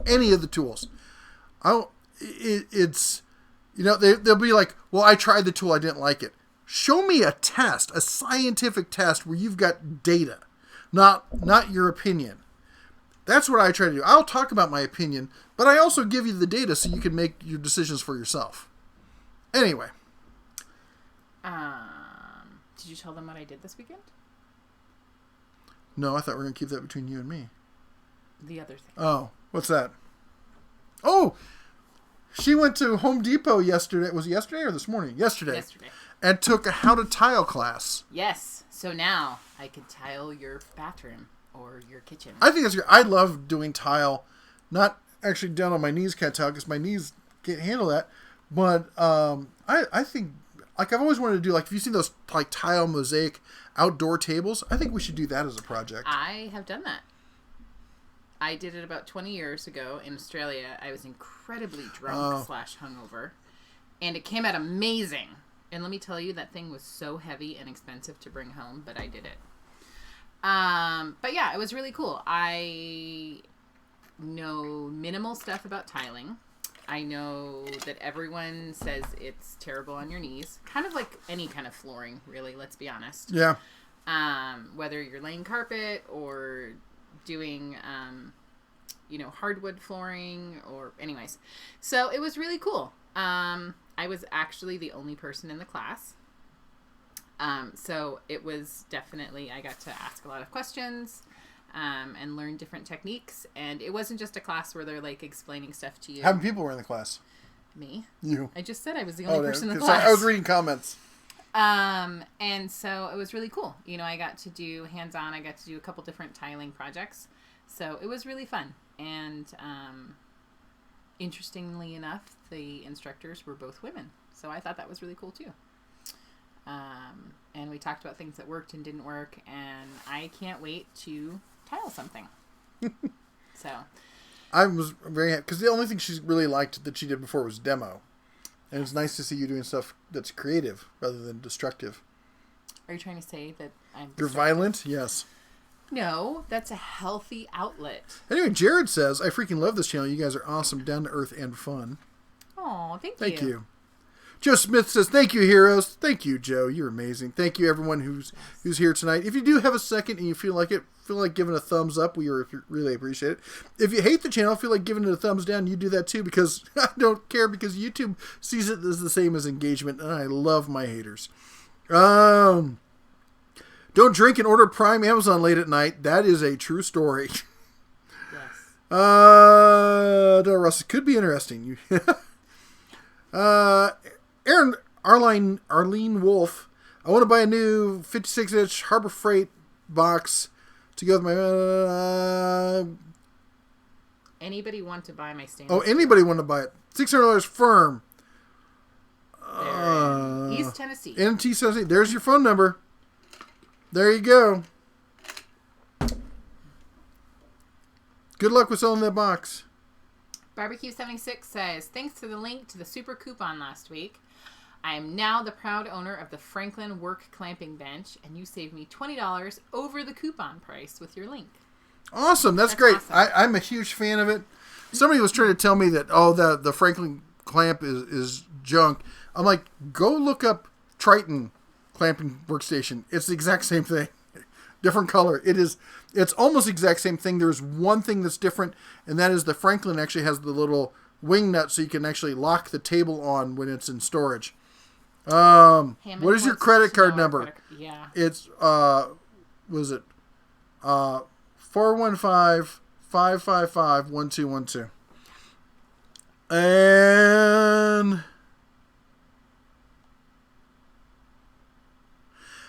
any of the tools. They'll be like, well, I tried the tool, I didn't like it. Show me a test, a scientific test where you've got data, not your opinion. That's what I try to do. I'll talk about my opinion, but I also give you the data so you can make your decisions for yourself. Anyway. Did you tell them what I did this weekend? No, I thought we were going to keep that between you and me. The other thing. Oh, what's that? Oh, she went to Home Depot yesterday. Was it yesterday or this morning? Yesterday. And took a how to tile class. Yes. So now I can tile your bathroom. or your kitchen. I think that's great. I love doing tile, not actually down on my knees kind of tile because my knees can't handle that. But I think, like, I've always wanted to do, like, if you've seen those like tile mosaic outdoor tables, I think we should do that as a project. I have done that. I did it about 20 years ago in Australia. I was incredibly drunk / hungover, and it came out amazing. And let me tell you, that thing was so heavy and expensive to bring home, but I did it. But yeah, it was really cool. I know minimal stuff about tiling. I know that everyone says it's terrible on your knees. Kind of like any kind of flooring, really, let's be honest. Yeah. Whether you're laying carpet or doing, hardwood flooring or anyways. So it was really cool. I was actually the only person in the class. So it was definitely, I got to ask a lot of questions, and learn different techniques. And it wasn't just a class where they're like explaining stuff to you. How many people were in the class? Me. You. I just said I was the only person in the 'cause class. I was reading comments. And so it was really cool. I got to do hands-on. I got to do a couple different tiling projects. So it was really fun. And interestingly enough, the instructors were both women. So I thought that was really cool too. And we talked about things that worked and didn't work. And I can't wait to tile something. So I was very happy because the only thing she really liked that she did before was demo. And it's nice to see you doing stuff that's creative rather than destructive. are you trying to say that I'm You're violent? Yes. No, that's a healthy outlet. Anyway, Jared says, I freaking love this channel. You guys are awesome, down to earth, and fun. Oh, thank you. Thank you. Joe Smith says, thank you, heroes. Thank you, Joe. You're amazing. Thank you, everyone who's here tonight. If you do have a second and you feel like giving a thumbs up, we really appreciate it. If you hate the channel, feel like giving it a thumbs down, you do that too, because I don't care, because YouTube sees it as the same as engagement, and I love my haters. Don't drink and order Prime Amazon late at night. That is a true story. Yes. Russ, it could be interesting. Arlene Wolf. I want to buy a new 56-inch Harbor Freight box to go with my... Anybody want to buy my stand? Anybody want to buy it? $600 firm. In East Tennessee. In East Tennessee. There's your phone number. There you go. Good luck with selling that box. Barbecue76 says, thanks for the link to the super coupon last week. I am now the proud owner of the Franklin Work Clamping Bench, and you saved me $20 over the coupon price with your link. Awesome. That's great. Awesome. I'm a huge fan of it. Somebody was trying to tell me that, the Franklin clamp is junk. I'm like, go look up Triton clamping workstation. It's the exact same thing. Different color. It's almost the exact same thing. There's one thing that's different, and that is the Franklin actually has the little wing nut so you can actually lock the table on when it's in storage. What is your credit card number? Yeah. It's, was it 415-555-1212. And...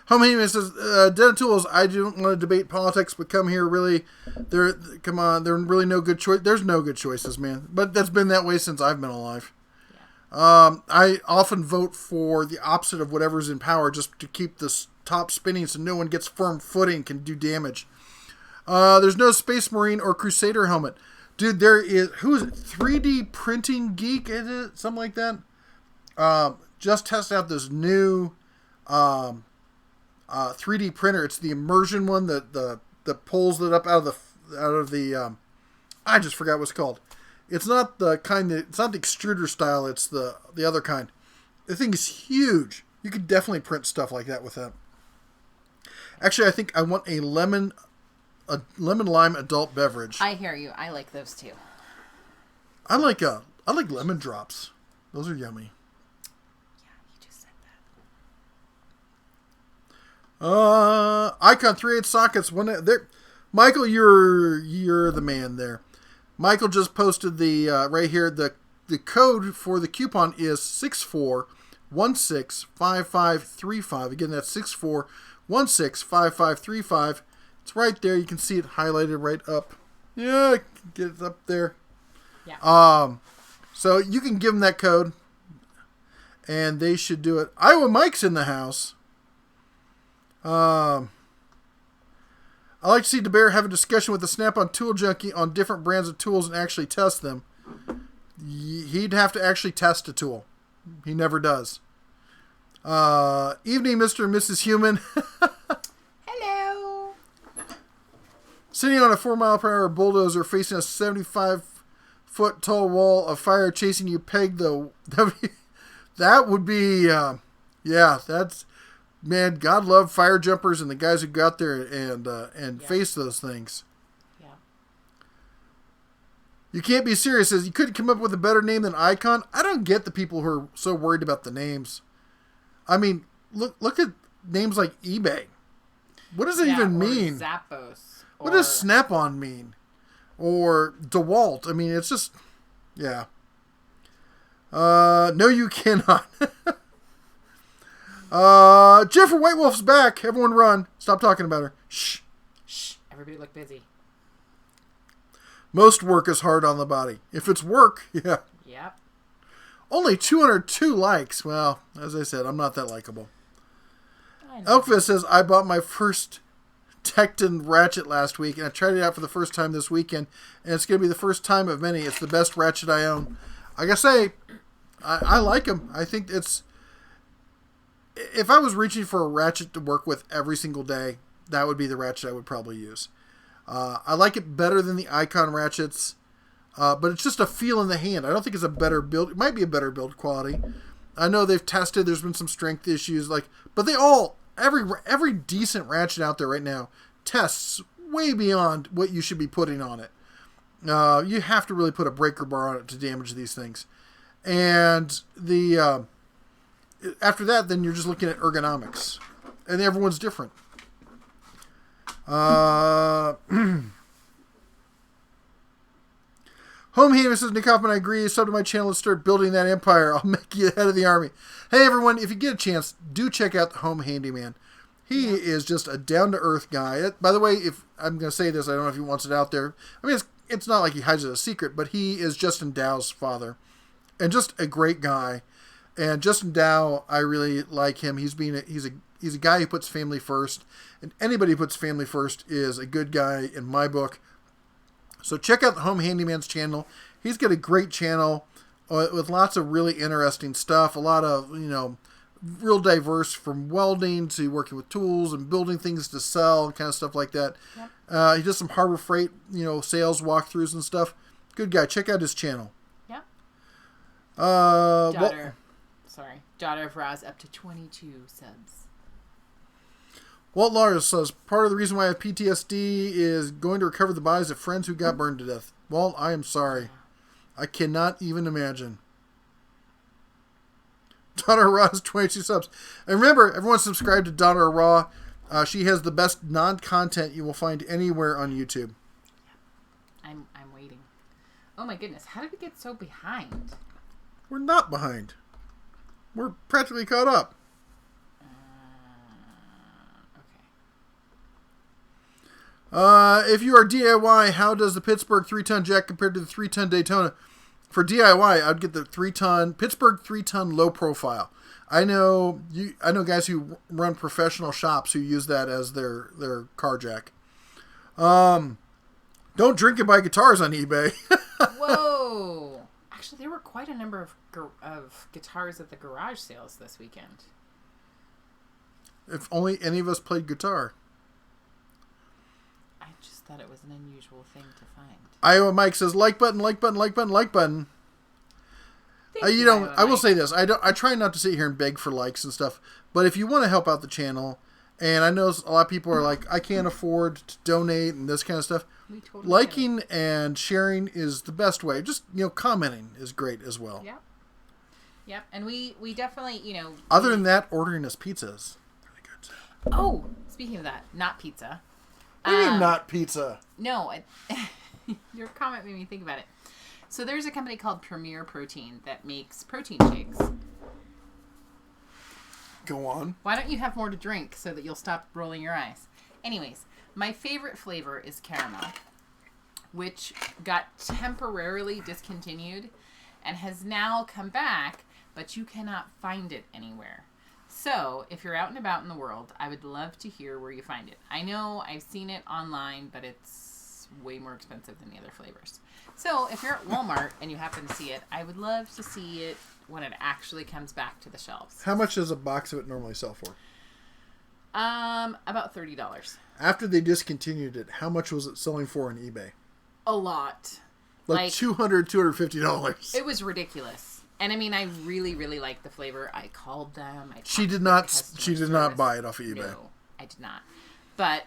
Homie says, Den Tools, I don't want to debate politics, but come here, really, there are really no good choice. There's no good choices, man. But that's been that way since I've been alive. Yeah. I often vote for the opposite of whatever's in power just to keep the top spinning so no one gets firm footing and can do damage. There's no Space Marine or Crusader helmet. Dude, there is, who is it? 3D Printing Geek, is it? Something like that? Just tested out this new... 3D printer. It's the immersion one that pulls it up out of the I just forgot what it's called. It's not the kind that, it's not the extruder style, it's the other kind. The thing is huge. You could definitely print stuff like that with that. Actually, I think I want a lemon lime adult beverage. I hear you. I like those too. I like lemon drops. Those are yummy. Icon 3/8 sockets. Michael, you're the man there. Michael just posted the right here. The code for the coupon is 64165535. Again, that's 64165535. It's right there. You can see it highlighted right up. Yeah, get it up there. Yeah. So you can give them that code, and they should do it. Iowa Mike's in the house. I like to see DeBear have a discussion with the Snap-on Tool Junkie on different brands of tools and actually test them. He'd have to actually test a tool. He never does. Evening, Mr. and Mrs. Human. Hello. Sitting on a 4-mile-per-hour bulldozer facing a 75-foot tall wall of fire chasing you, peg the... That would be... that's... Man, God love fire jumpers and the guys who got there and face those things. Yeah. You can't be serious. Says you couldn't come up with a better name than Icon. I don't get the people who are so worried about the names. I mean, look at names like eBay. What does it even mean? Zappos. What does Snap-on mean? Or DeWalt? I mean, it's just, yeah. No, you cannot. Jennifer White Wolf's back. Everyone run. Stop talking about her. Shh. Shh. Everybody look busy. Most work is hard on the body. If it's work, yeah. Yep. Only 202 likes. Well, as I said, I'm not that likable. Elkfist says, I bought my first Tekton ratchet last week, and I tried it out for the first time this weekend, and it's going to be the first time of many. It's the best ratchet I own. I gotta say, I like them. I think it's... If I was reaching for a ratchet to work with every single day, that would be the ratchet I would probably use. I like it better than the Icon ratchets, but it's just a feel in the hand. I don't think it's a better build. It might be a better build quality. I know they've tested. There's been some strength issues, but they all every decent ratchet out there right now tests way beyond what you should be putting on it. You have to really put a breaker bar on it to damage these things, and the after that, then you're just looking at ergonomics, and everyone's different. Home Haven says, Nick Hoffman, I agree. Sub to my channel. Let's start building that empire. I'll make you the head of the army. Hey, everyone, if you get a chance, do check out the Home Handyman. He is just a down-to-earth guy. By the way, if I'm going to say this, I don't know if he wants it out there. I mean, it's not like he hides it a secret, but he is Justin Dow's father, and just a great guy. And Justin Dow, I really like him. He's a guy who puts family first, and anybody who puts family first is a good guy in my book. So check out the Home Handyman's channel. He's got a great channel with lots of really interesting stuff. A lot of, real diverse, from welding to working with tools and building things to sell and kind of stuff like that. Yep. He does some Harbor Freight, sales walkthroughs and stuff. Good guy. Check out his channel. Yep. Daughter of Roz up to 22 subs. Walt Lars says, part of the reason why I have PTSD is going to recover the bodies of friends who got burned to death. Walt, I am sorry. I cannot even imagine. Daughter of Raw has 22 subs. And remember, everyone subscribe to Daughter of Raw. She has the best non-content you will find anywhere on YouTube. I'm waiting. Oh my goodness, how did we get so behind? We're not behind. We're practically caught up. Okay. If you are DIY, how does the Pittsburgh 3-ton jack compare to the 3-ton Daytona? For DIY, I'd get the 3-ton Pittsburgh 3-ton low profile. I know guys who run professional shops who use that as their car jack. Don't drink and buy guitars on eBay. Whoa! Actually, there were quite a number of guitars at the garage sales this weekend. If only any of us played guitar. I just thought it was an unusual thing to find. Iowa Mike says, like button, like button, like button, like button. I will say this. I try not to sit here and beg for likes and stuff, but if you want to help out the channel, and I know a lot of people are like, I can't afford to donate and this kind of stuff. Totally liking and sharing is the best way. Just, commenting is great as well. Yep. And we definitely, Other than that, ordering us pizzas. Really good too. Oh, speaking of that, not pizza. What do you mean not pizza? No, your comment made me think about it. So there's a company called Premier Protein that makes protein shakes. Go on. Why don't you have more to drink so that you'll stop rolling your eyes? Anyways, My favorite flavor is caramel, which got temporarily discontinued and has now come back, but you cannot find it anywhere. So, if you're out and about in the world, I would love to hear where you find it. I know I've seen it online, but it's way more expensive than the other flavors. So, if you're at Walmart and you happen to see it, I would love to see it when it actually comes back to the shelves. How much does a box of it normally sell for? About $30. After they discontinued it, how much was it selling for on eBay? A lot. Like $200, $250. It was ridiculous. And I mean, I really, really liked the flavor. I called them. She did not buy it off of eBay. No, I did not. But,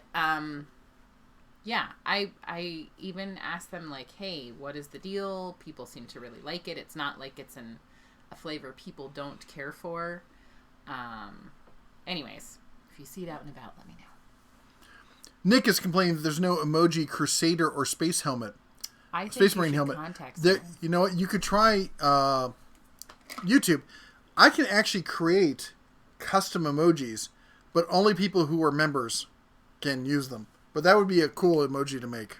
yeah, I even asked them, like, hey, what is the deal? People seem to really like it. It's not like it's a flavor people don't care for. Anyways, if you see it out and about, let me know. Nick is complaining that there's no emoji Crusader or Space Helmet. Space Marine helmet. You know what? You could try YouTube. I can actually create custom emojis, but only people who are members can use them. But that would be a cool emoji to make.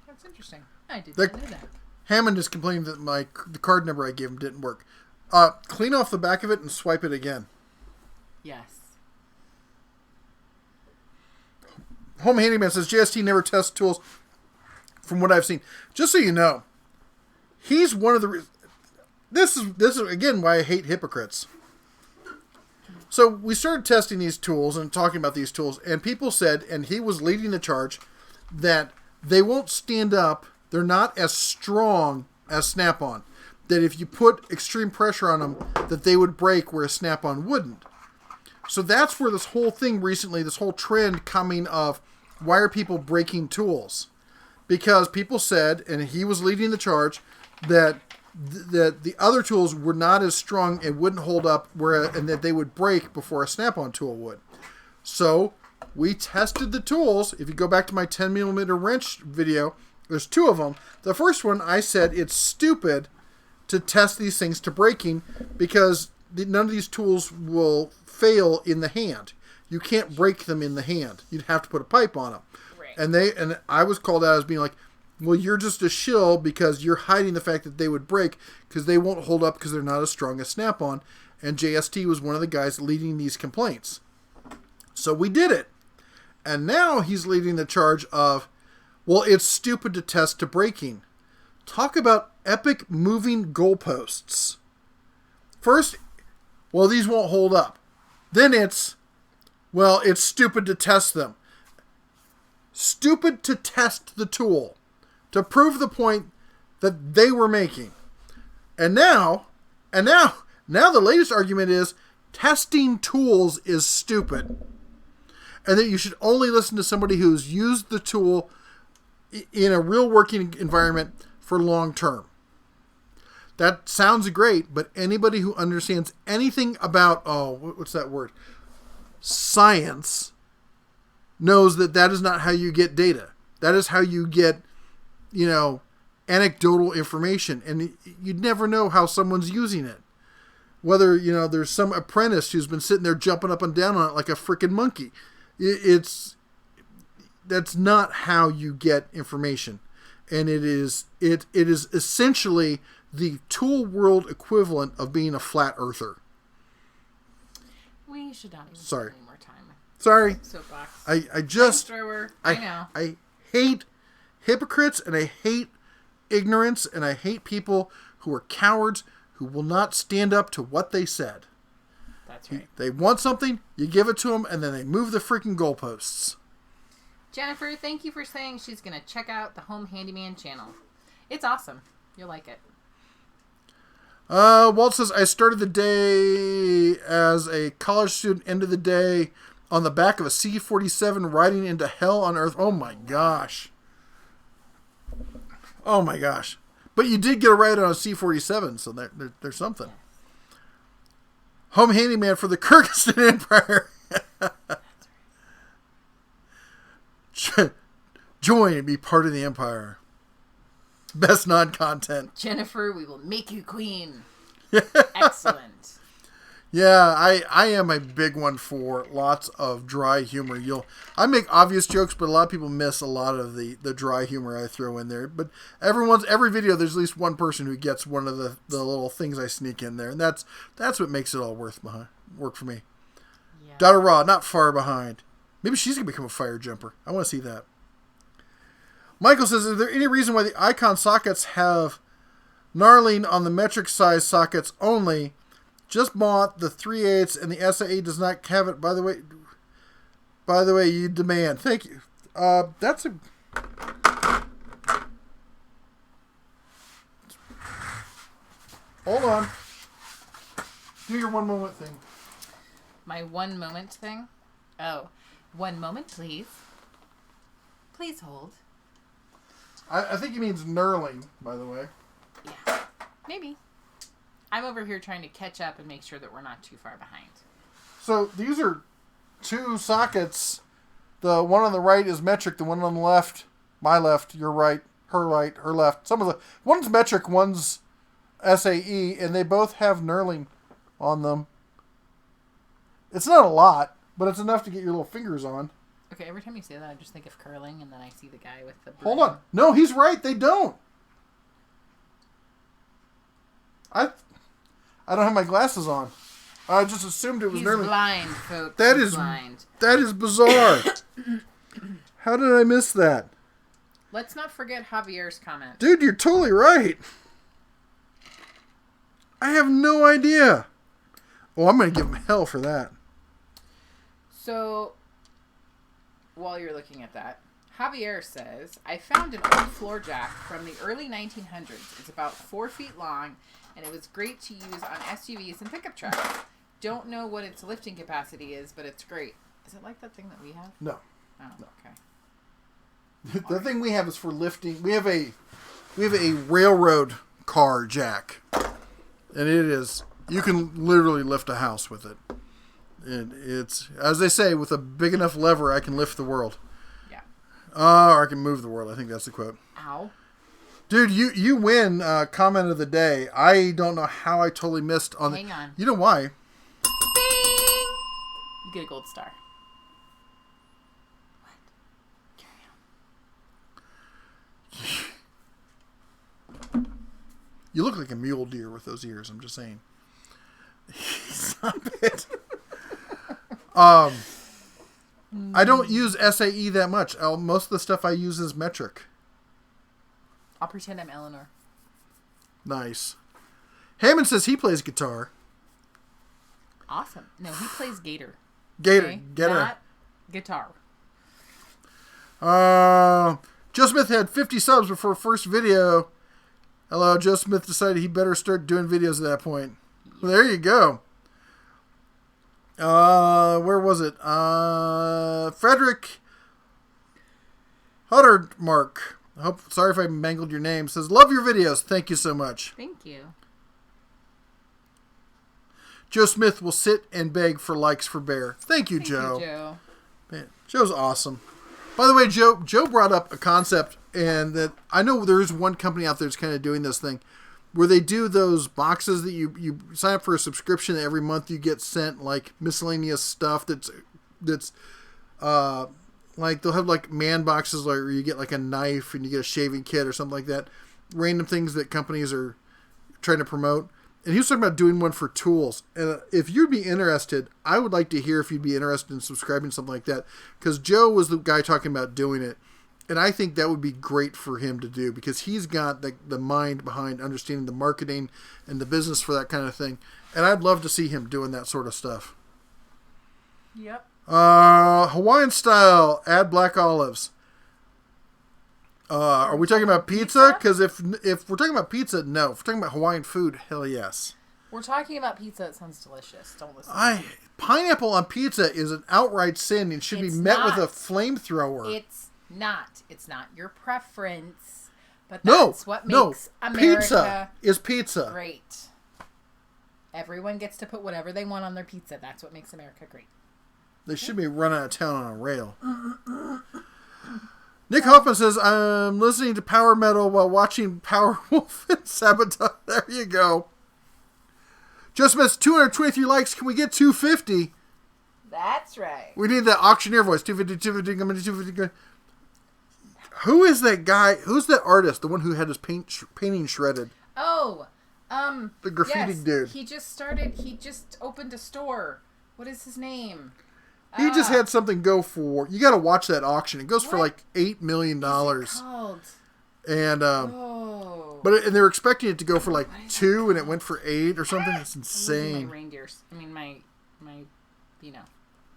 That's interesting. I did not know that. Hammond is complaining that the card number I gave him didn't work. Clean off the back of it and swipe it again. Yes. Home Handyman says JST never tests tools from what I've seen. Just so you know, he's one of the... This is again why I hate hypocrites. So we started testing these tools and talking about these tools, and people said, and he was leading the charge, that they won't stand up. They're not as strong as Snap-on. That if you put extreme pressure on them, that they would break where a Snap-on wouldn't. So that's where this whole thing recently, this whole trend coming of, why are people breaking tools? Because people said, and he was leading the charge, that the other tools were not as strong and wouldn't hold up, and that they would break before a Snap-on tool would. So we tested the tools. If you go back to my 10mm wrench video, there's two of them. The first one, I said it's stupid to test these things to breaking because none of these tools will fail in the hand. You can't break them in the hand. You'd have to put a pipe on them. Right. And I was called out as being like, well, you're just a shill because you're hiding the fact that they would break because they won't hold up because they're not as strong as Snap-on. And JST was one of the guys leading these complaints. So we did it. And now he's leading the charge of, well, it's stupid to test to breaking. Talk about epic moving goalposts. First, well, these won't hold up. Then it's, well, it's stupid to test them. Stupid to test the tool. To prove the point that they were making. And now the latest argument is testing tools is stupid. And that you should only listen to somebody who's used the tool in a real working environment for long term. That sounds great, but anybody who understands anything about, what's that word? Science knows that is not how you get data. That is how you get, anecdotal information. And you'd never know how someone's using it. Whether, there's some apprentice who's been sitting there jumping up and down on it like a freaking monkey. That's not how you get information. And it is essentially the tool world equivalent of being a flat earther. We should not even spend any more time. Sorry. Soapbox. I know. I hate hypocrites, and I hate ignorance, and I hate people who are cowards who will not stand up to what they said. That's right. They want something, you give it to them, and then they move the freaking goalposts. Jennifer, thank you for saying she's going to check out the Home Handyman channel. It's awesome. You'll like it. Walt says, I started the day as a college student, ended the day on the back of a C-47 riding into hell on earth. Oh my gosh. Oh my gosh. But you did get a ride on a C-47, so there's something. Yeah. Home Handyman for the Kyrgyzstan Empire. Join and be part of the Empire. Best non-content. Jennifer, we will make you queen. Excellent. Yeah, I am a big one for lots of dry humor. I make obvious jokes, but a lot of people miss a lot of the dry humor I throw in there. But every video, there's at least one person who gets one of the little things I sneak in there, and that's what makes it all work for me. Yeah. Dada Raw, not far behind. Maybe she's gonna become a fire jumper. I want to see that. Michael says, is there any reason why the Icon sockets have knurling on the metric size sockets only? Just bought the 3/8 and the SAE does not have it. By the way, you demand. Thank you. That's a. Hold on. Do your 1 moment thing. My 1 moment thing? Oh, 1 moment, please. Please hold. I think he means knurling, by the way. Yeah, maybe. I'm over here trying to catch up and make sure that we're not too far behind. So these are 2 sockets. The one on the right is metric. The one on the left, my left, your right, her left. One's metric, one's SAE, and they both have knurling on them. It's not a lot, but it's enough to get your little fingers on. Okay, every time you say that, I just think of curling, and then I see the guy with the... Hold on. No, he's right. They don't. I don't have my glasses on. I just assumed it was He's knurling. blind, folks. That He's is blind. That is bizarre. How did I miss that? Let's not forget Javier's comment. Dude, you're totally right. I have no idea. Oh, I'm going to give him hell for that. So, while you're looking at that, Javier says, I found an old floor jack from the early 1900s. It's about 4 feet long, and it was great to use on SUVs and pickup trucks. Don't know what its lifting capacity is, but it's great. Is it like that thing that we have? No. Oh, No. okay. The thing we have is for lifting. We have a railroad car jack. And it is, you can literally lift a house with it. And it's, as they say, with a big enough lever, I can lift the world. Yeah. Or I can move the world. I think that's the quote. Ow. Dude, you win comment of the day. I don't know how I totally missed on Hang on. You know why? Bing! You get a gold star. What? Carry on. You look like a mule deer with those ears. I'm just saying. Stop it. I don't use SAE that much. Most of the stuff I use is metric. I'll pretend I'm Eleanor. Nice. Hammond says he plays guitar. Awesome. No, he plays Gator. Gator. Okay? Gator. Not guitar. Joe Smith had 50 subs before first video. Hello, Joe Smith decided he better start doing videos at that point. Well, there you go. Where was it? Frederick Huttermark. Sorry if I mangled your name. Says, love your videos. Thank you so much. Thank you. Joe Smith will sit and beg for likes for Bear. Thank you, Joe. Thank you, Joe. Man, Joe's awesome. By the way, Joe brought up a concept, and that I know there is one company out there that's kind of doing this thing, where they do those boxes that you sign up for a subscription. Every month you get sent like miscellaneous stuff that's like they'll have like man boxes where you get like a knife and you get a shaving kit or something like that. Random things that companies are trying to promote. And he was talking about doing one for tools. And if you'd be interested, I would like to hear if you'd be interested in subscribing to something like that. Because Joe was the guy talking about doing it. And I think that would be great for him to do. Because he's got the mind behind understanding the marketing and the business for that kind of thing. And I'd love to see him doing that sort of stuff. Yep. Hawaiian style, add black olives. Are we talking about pizza? Because if we're talking about pizza, no. If we're talking about Hawaiian food, hell yes. We're talking about pizza. It sounds delicious. Don't listen. Pineapple on pizza is an outright sin and should be met with a flamethrower. It's not. It's not your preference. But that's what makes America pizza is pizza. Great. Everyone gets to put whatever they want on their pizza. That's what makes America great. They should be run out of town on a rail. Nick Hoffman says, I'm listening to power metal while watching Power Wolf and Sabotage. There you go. Just missed 223 likes. Can we get 250? That's right. We need that auctioneer voice. 250, 250, coming to 250. Who is that guy? Who's that artist? The one who had his painting shredded. Oh, the graffiti dude. He just opened a store. What is his name? He just had something go for. You got to watch that auction. It goes for like $8 million. What's it called? And but they were expecting it to go for like 2, and it went for 8 or something. It's insane. My reindeers. I mean, my,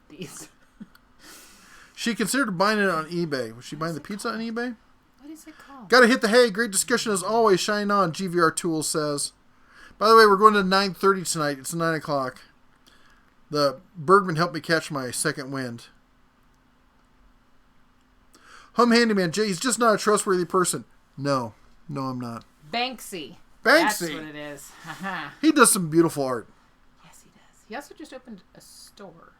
these. She considered buying it on eBay. Was she buying the pizza on eBay? What is it called? Gotta hit the hay. Great discussion as always. Shine on. GVR Tools says. By the way, we're going to 9:30 tonight. It's 9 o'clock. The Bergman helped me catch my second wind. Home handyman Jay. He's just not a trustworthy person. No, I'm not. Banksy. Banksy. That's what it is. He does some beautiful art. Yes, he does. He also just opened a store.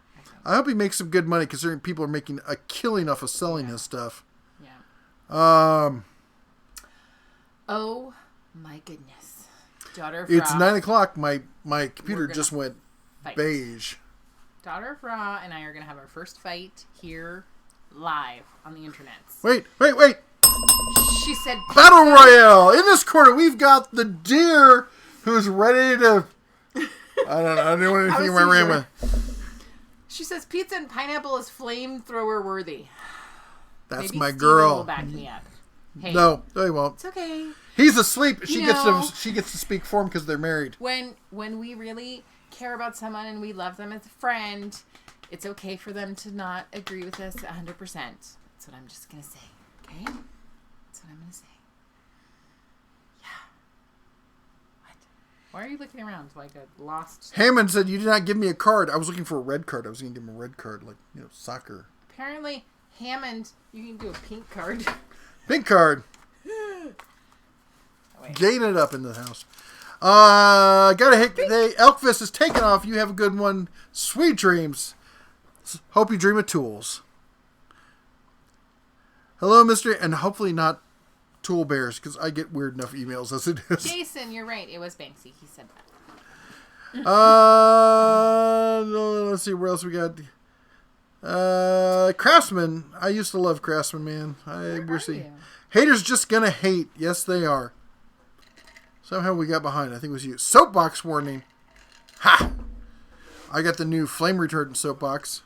I hope he makes some good money, considering people are making a killing off of selling his stuff. Yeah. Oh my goodness. Daughter of It's Ra. 9 o'clock. My computer just went fight. beige. Daughter of Ra and I are gonna have our first fight here live on the internet. Wait. She said Battle Royale! In this corner, we've got the deer who's ready to... I don't know. I didn't want anything I ran with. She says pizza and pineapple is flamethrower worthy. That's Maybe my Steven girl. will back me up. Hey, No, he won't. it's okay. He's asleep. She You gets know- to speak for him because they're married. When we really care about someone and we love them as a friend, it's okay for them to not agree with us 100%. That's what I'm just gonna say. Okay? That's what I'm gonna say. Yeah. What? Why are you looking around like a lost? Hammond said, "You did not give me a card. I was looking for a red card. I was going to give him a red card, like, soccer. Apparently, Hammond, you can do a pink card. Pink card. Wait. Gain it up in the house. Gotta hit. Elkfist is taking off. You have a good one. Sweet dreams. Hope you dream of tools. Hello, Mr. And hopefully not Tool Bears, because I get weird enough emails as it is. Jason, you're right. It was Banksy. He said that. Let's see where else we got. Craftsman. I used to love Craftsman, man. Where are you? Haters just gonna hate. Yes, they are. Somehow we got behind. I think it was you. Soapbox warning. Ha! I got the new flame retardant soapbox.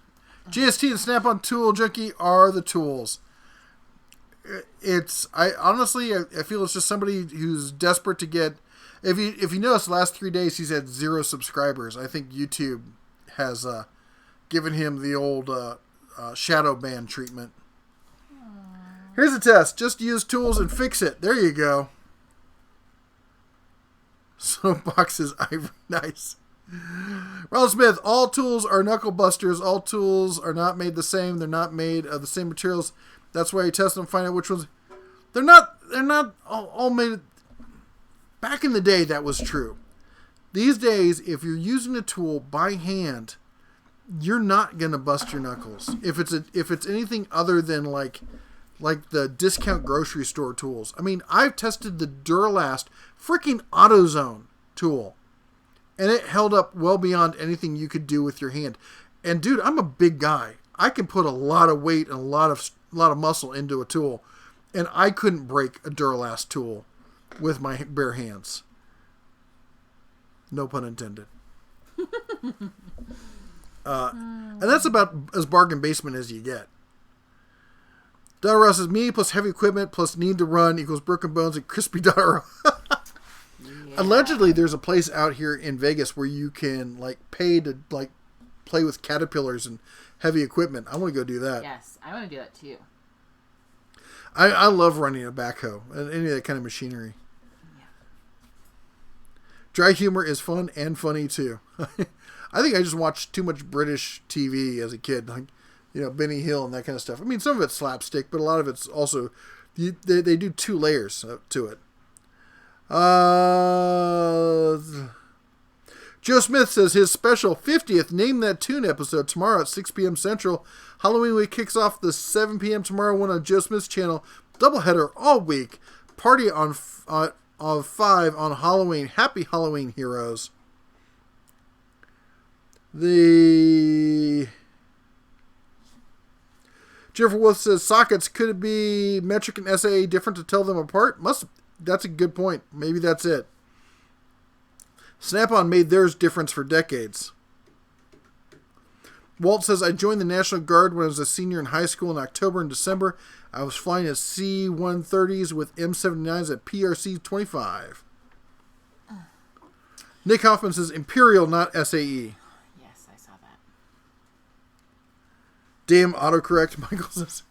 GST and Snap-on Tool Junkie are the tools. I honestly feel it's just somebody who's desperate to get. If you notice, the last 3 days he's had 0 subscribers. I think YouTube has given him the old shadow ban treatment. Here's a test. Just use tools and fix it. There you go. Soapbox is ivory. Nice. Ronald Smith. All tools are knuckle busters. All tools are not made the same. They're not made of the same materials. That's why you test them, find out which ones. They're not all made. Back in the day, that was true. These days, if you're using a tool by hand, you're not gonna bust your knuckles. If it's anything other than like the discount grocery store tools. I mean, I've tested the Duralast freaking AutoZone tool, and it held up well beyond anything you could do with your hand. And dude, I'm a big guy. I can put a lot of weight and a lot of muscle into a tool, and I couldn't break a Duralast tool with my bare hands. No pun intended. And that's about as bargain basement as you get. Dotaro says, me plus heavy equipment plus need to run equals broken bones and crispy Dotaro. Yeah. Allegedly, there's a place out here in Vegas where you can pay to play with caterpillars and heavy equipment. I want to go do that. Yes, I want to do that too. I love running a backhoe and any of that kind of machinery. Yeah. Dry humor is fun and funny too. I think I just watched too much British TV as a kid, Benny Hill and that kind of stuff. I mean, some of it's slapstick, but a lot of it's also they do 2 layers to it. Joe Smith says his special 50th Name That Tune episode tomorrow at 6 p.m. Central. Halloween week kicks off the 7 p.m. tomorrow one on Joe Smith's channel. Doubleheader all week. Party on 5 on Halloween. Happy Halloween, heroes. The Jennifer Wolf says sockets. Could it be metric and SAA different to tell them apart? That's a good point. Maybe that's it. Snap-on made theirs difference for decades. Walt says, I joined the National Guard when I was a senior in high school in October and December. I was flying at C-130s with M79s at PRC 25. Nick Hoffman says, Imperial, not SAE. Yes, I saw that. Damn autocorrect, Michael says.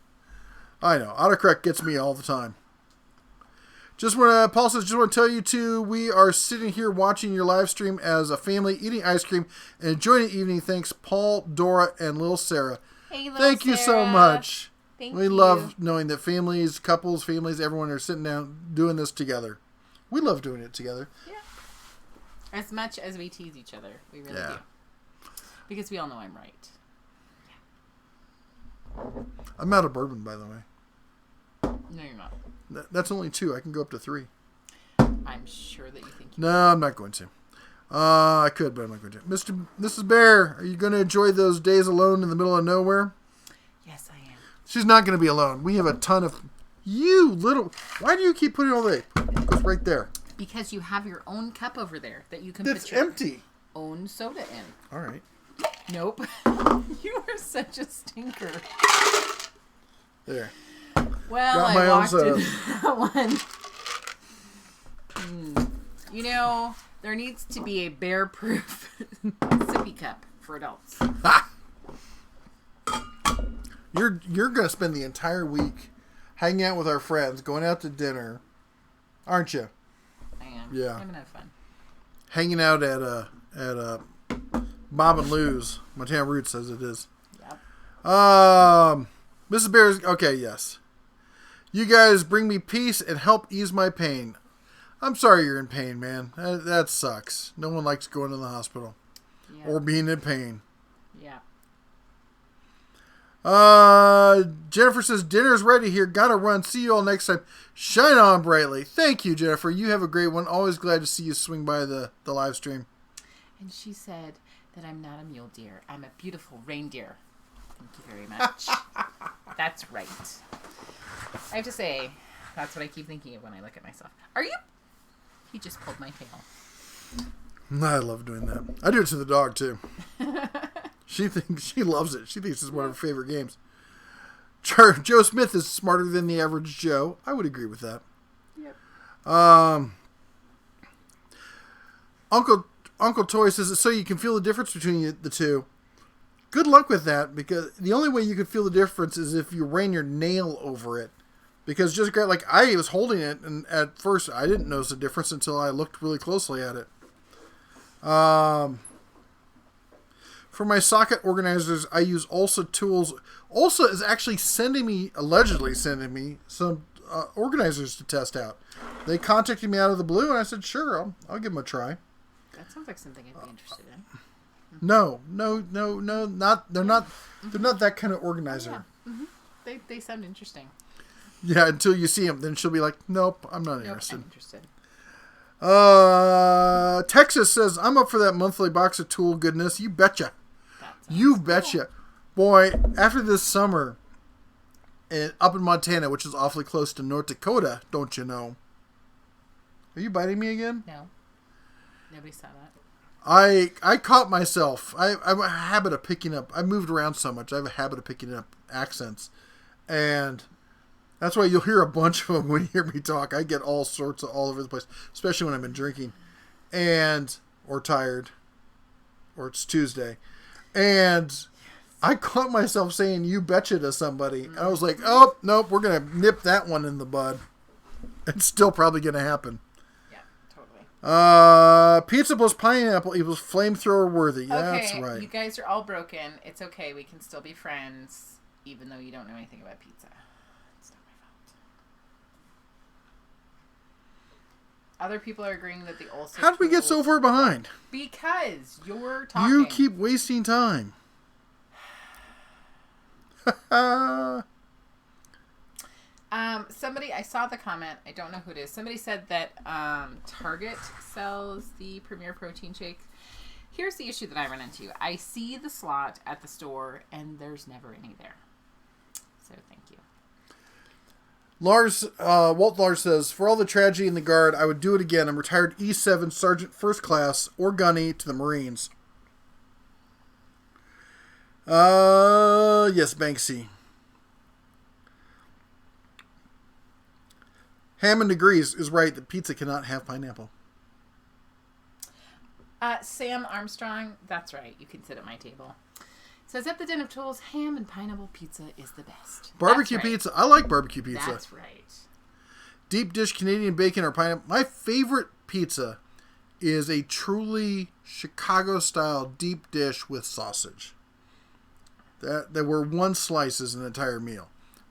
I know, autocorrect gets me all the time. Paul says, just want to tell you two, we are sitting here watching your live stream as a family, eating ice cream, and enjoying the evening. Thanks, Paul, Dora, and little Sarah. Hey, little Thank you so Sarah. much. Thank We you. love knowing that families, couples, families, everyone are sitting down doing this together. We love doing it together. Yeah. As much as we tease each other, we really Yeah. do. Because we all know I'm right. I'm out of bourbon, by the way. No, you're not. That's only 2. I can go up to 3. I'm sure that you think you No, I'm not going to. I could, but I'm not going to. Mrs. Bear, are you going to enjoy those days alone in the middle of nowhere? Yes, I am. She's not going to be alone. We have a ton of... You little... Why do you keep putting all that? It goes right there. Because you have your own cup over there that you can It's put your empty. own soda in. All right. Nope. You are such a stinker. There. Well, Got my I own walked soda. into that one. You know, there needs to be a bear-proof sippy cup for adults. Ha! You're going to spend the entire week hanging out with our friends, going out to dinner, aren't you? I am. Yeah. I'm gonna have fun. Hanging out at Bob and Lou's. Montana Roots says it is. Yep. Mrs. Bear's... Okay, yes. You guys bring me peace and help ease my pain. I'm sorry you're in pain, man. That sucks. No one likes going to the hospital. Yeah. Or being in pain. Yeah. Jennifer says, dinner's ready here. Gotta run. See you all next time. Shine on brightly. Thank you, Jennifer. You have a great one. Always glad to see you swing by the live stream. And she said that I'm not a mule deer. I'm a beautiful reindeer. Thank you very much. That's right. I have to say, that's what I keep thinking of when I look at myself. Are you? He just pulled my tail. I love doing that. I do it to the dog, too. She loves it. She thinks it's one of her favorite games. Joe Smith is smarter than the average Joe. I would agree with that. Yep. Uncle Toy says, so you can feel the difference between the two. Good luck with that, because the only way you could feel the difference is if you ran your nail over it. Because just like I was holding it, and at first I didn't notice the difference until I looked really closely at it. For my socket organizers, I use Ulsa tools. Ulsa is actually allegedly sending me some organizers to test out. They contacted me out of the blue, and I said, sure, I'll give them a try. That sounds like something I'd be interested in. No, not they're not that kind of organizer. Yeah. Mm-hmm. They sound interesting. Yeah, until you see them, then she'll be like, nope, I'm not Nope, interested. I'm interested. Texas says, I'm up for that monthly box of tool goodness. You betcha. That sounds You cool. betcha. Boy, after this summer, up in Montana, which is awfully close to North Dakota, don't you know? Are you biting me again? No. Nobody saw that. I caught myself. I have a habit of picking up. I moved around so much. I have a habit of picking up accents. And that's why you'll hear a bunch of them when you hear me talk. I get all sorts of all over the place, especially when I've been drinking or tired, or it's Tuesday. And I caught myself saying you betcha to somebody. And I was like, oh, nope, we're going to nip that one in the bud. It's still probably going to happen. Pizza plus pineapple equals flamethrower worthy. Yeah, Okay, that's right. you guys are all broken. It's okay. We can still be friends, even though you don't know anything about pizza. It's not my fault. Other people are agreeing that the Ulsa. How did we get so far behind? Because you're talking. You keep wasting time. Somebody, I saw the comment. I don't know who it is. Somebody said that Target sells the Premier Protein Shake. Here's the issue that I run into. I see the slot at the store, and there's never any there. So thank you. Walt Lars says, for all the tragedy in the Guard, I would do it again. I'm retired E7 Sergeant First Class or Gunny to the Marines. Yes, Banksy. Hammond agrees, is right that pizza cannot have pineapple. Sam Armstrong, that's right. You can sit at my table. Says, at the Den of Tools, ham and pineapple pizza is the best. Barbecue pizza. I like barbecue pizza. That's right. Deep dish Canadian bacon or pineapple. My favorite pizza is a truly Chicago-style deep dish with sausage. That where one slice is an entire meal.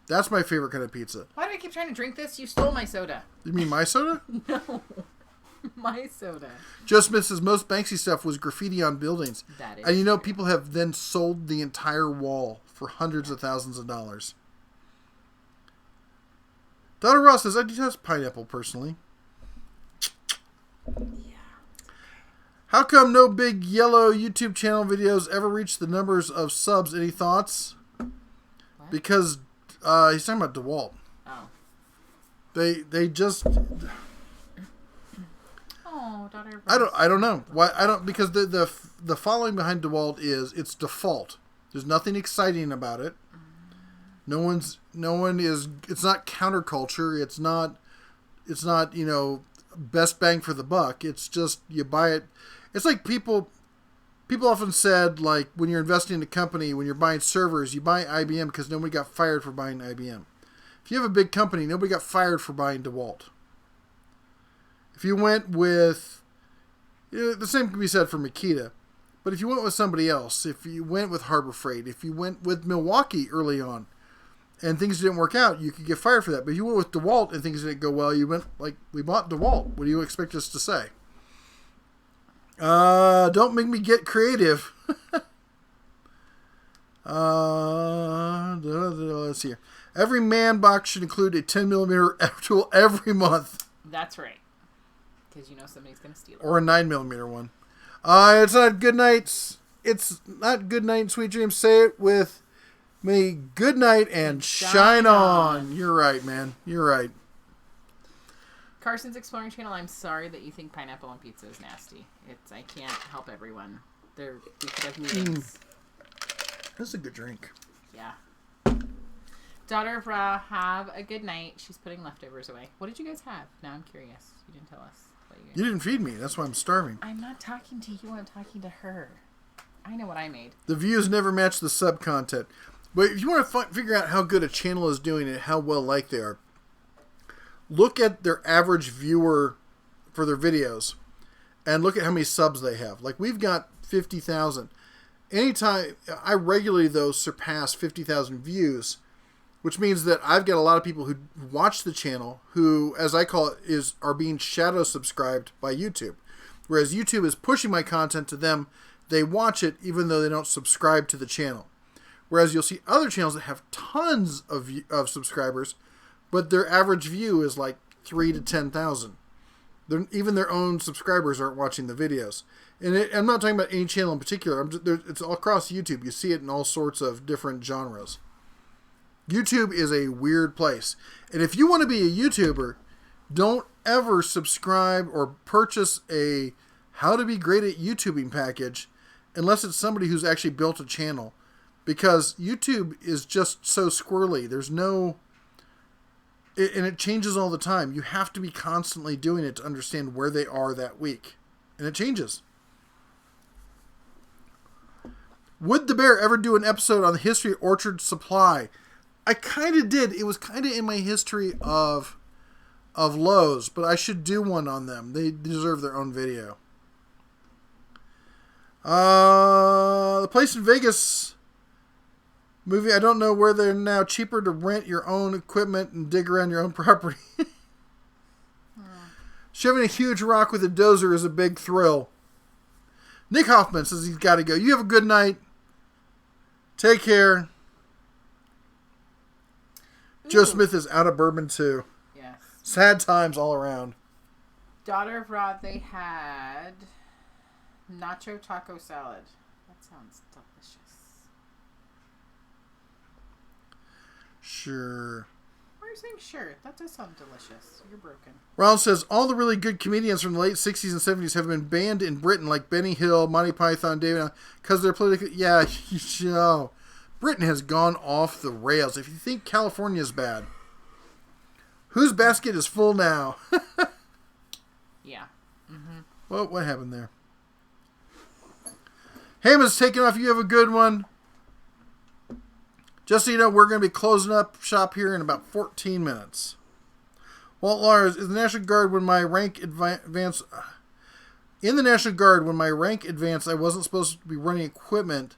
That's my favorite kind of pizza. Why do I keep trying to drink this? You stole my soda. You mean my soda? No. My soda. Joe Smith says most Banksy stuff was graffiti on buildings. That is and you know, true. people have then sold the entire wall for hundreds of thousands of dollars. Donna Ross says, I detest pineapple personally. Yeah. How come no big yellow YouTube channel videos ever reach the numbers of subs? Any thoughts? What? Because he's talking about DeWalt. Oh. They just Oh, daughter. I don't know why because the following behind DeWalt is it's default. There's nothing exciting about it. No one is. It's not counterculture. It's not best bang for the buck. It's just you buy it. It's like people often said, like, when you're investing in a company, when you're buying servers, you buy IBM because nobody got fired for buying IBM. If you have a big company, nobody got fired for buying DeWalt. If you went with, the same can be said for Makita, but if you went with somebody else, if you went with Harbor Freight, if you went with Milwaukee early on, and things didn't work out, you could get fired for that. But if you went with DeWalt and things didn't go well, you went, like, we bought DeWalt. What do you expect us to say? Don't make me get creative. Let's see here. Every man box should include a 10mm tool every month. That's right. Because you know somebody's going to steal it. Or a 9mm one. It's not good nights. It's not good night and sweet dreams. Say it with me. Good night and shine on. You're right, man. You're right. Carson's Exploring Channel, I'm sorry that you think pineapple on pizza is nasty. I can't help everyone. We could have meetings. This is a good drink. Yeah. Daughter of Ra, have a good night. She's putting leftovers away. What did you guys have? Now I'm curious. You didn't tell us. You didn't feed me. That's why I'm starving. I'm not talking to you. I'm talking to her. I know what I made. The views never match the sub content. But if you want to figure out how good a channel is doing and how well liked they are, look at their average viewer for their videos and look at how many subs they have. Like, we've got 50,000. Anytime, I regularly, though, surpass 50,000 views, which means that I've got a lot of people who watch the channel who, as I call it, are being shadow subscribed by YouTube. Whereas YouTube is pushing my content to them. They watch it even though they don't subscribe to the channel. Whereas you'll see other channels that have tons of subscribers, but their average view is like 3,000 to 10,000. Even their own subscribers aren't watching the videos. And I'm not talking about any channel in particular. It's all across YouTube. You see it in all sorts of different genres. YouTube is a weird place. And if you want to be a YouTuber, don't ever subscribe or purchase a How to Be Great at YouTubing package unless it's somebody who's actually built a channel. Because YouTube is just so squirrely. There's no... and it changes all the time. You have to be constantly doing it to understand where they are that week. And it changes. Would the Bear ever do an episode on the history of Orchard Supply? I kind of did. It was kind of in my history of Lowe's, but I should do one on them. They deserve their own video. The place in Vegas movie, I don't know where they're now cheaper to rent your own equipment and dig around your own property. Shoving a huge rock with a dozer is a big thrill. Nick Hoffman says he's got to go. You have a good night. Take care. Ooh. Joe Smith is out of bourbon too. Yes. Sad times all around. Daughter of Rod, they had Nacho taco salad. That sounds delicious. Sure. Why are you saying sure? That does sound delicious. You're broken. Ronald says, all the really good comedians from the late 60s and 70s have been banned in Britain, like Benny Hill, Monty Python, David, because they're politically... Yeah, you know, Britain has gone off the rails. If you think California is bad, whose basket is full now? Yeah. What happened there? Haman's taking off. You have a good one. Just so you know, we're going to be closing up shop here in about 14 minutes. Walt Lars, is the National Guard when my rank advance... In the National Guard, when my rank advanced, I wasn't supposed to be running equipment,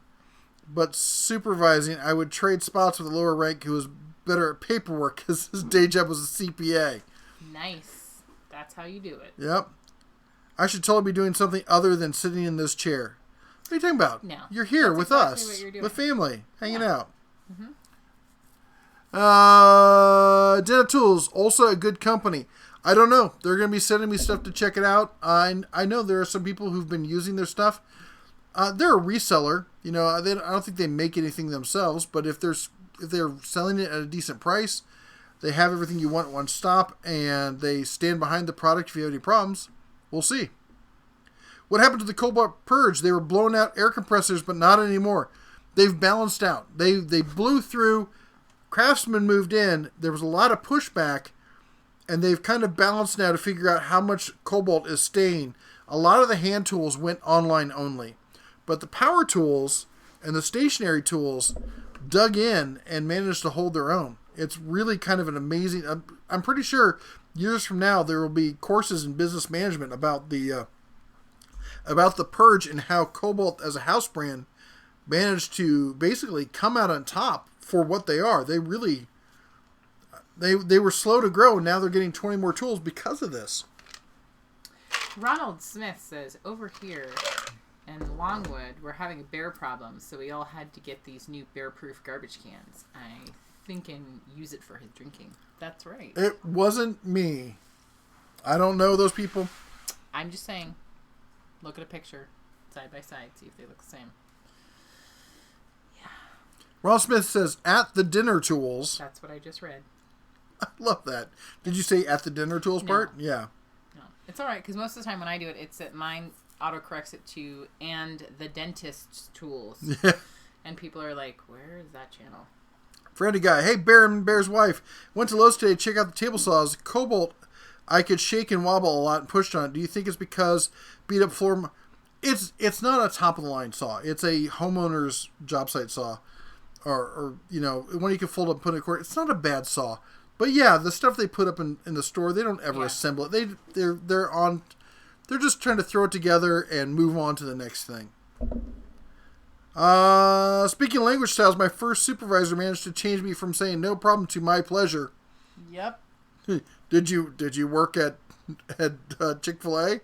but supervising. I would trade spots with a lower rank who was better at paperwork because his day job was a CPA. Nice. That's how you do it. Yep. I should totally be doing something other than sitting in this chair. What are you talking about? No. You're here That's with exactly us, what you're doing. with family, hanging out. Mm-hmm. Data Tools, also a good company. I don't know. They're going to be sending me stuff to check it out. I know there are some people who've been using their stuff. They're a reseller. You know, I don't think they make anything themselves, but if they're selling it at a decent price, they have everything you want at one stop, and they stand behind the product if you have any problems. We'll see. What happened to the Cobalt Purge? They were blowing out air compressors, but not anymore. They've balanced out. They blew through. Craftsman moved in. There was a lot of pushback, and they've kind of balanced now to figure out how much Cobalt is staying. A lot of the hand tools went online only, but the power tools and the stationary tools dug in and managed to hold their own. It's really kind of an amazing... I'm pretty sure years from now there will be courses in business management about the Purge and how Cobalt as a house brand managed to basically come out on top for what they are. They really... They were slow to grow, and now they're getting 20 more tools because of this. Ronald Smith says, over here in Longwood, we're having a bear problem, so we all had to get these new bear-proof garbage cans. I think and use it for his drinking. That's right. It wasn't me. I don't know those people. I'm just saying, look at a picture side by side, see if they look the same. Ron Smith says, at the dinner tools. That's what I just read. I love that. Did you say at the dinner tools part? Yeah. No, it's all right, because most of the time when I do it, it's that mine autocorrects it to and the dentist's tools. Yeah. And people are like, where is that channel? Friendly guy. Hey, Bear and Bear's wife. Went to Lowe's today to check out the table saws. Cobalt, I could shake and wobble a lot and pushed on it. Do you think it's because beat up floor... It's not a top-of-the-line saw. It's a homeowner's job site saw. Or you know, one you can fold up and put in a corner. It's not a bad saw. But yeah, the stuff they put up in the store, they don't ever assemble it. They're just trying to throw it together and move on to the next thing. Speaking language styles, my first supervisor managed to change me from saying no problem to my pleasure. Yep. Did you work at Chick-fil-A?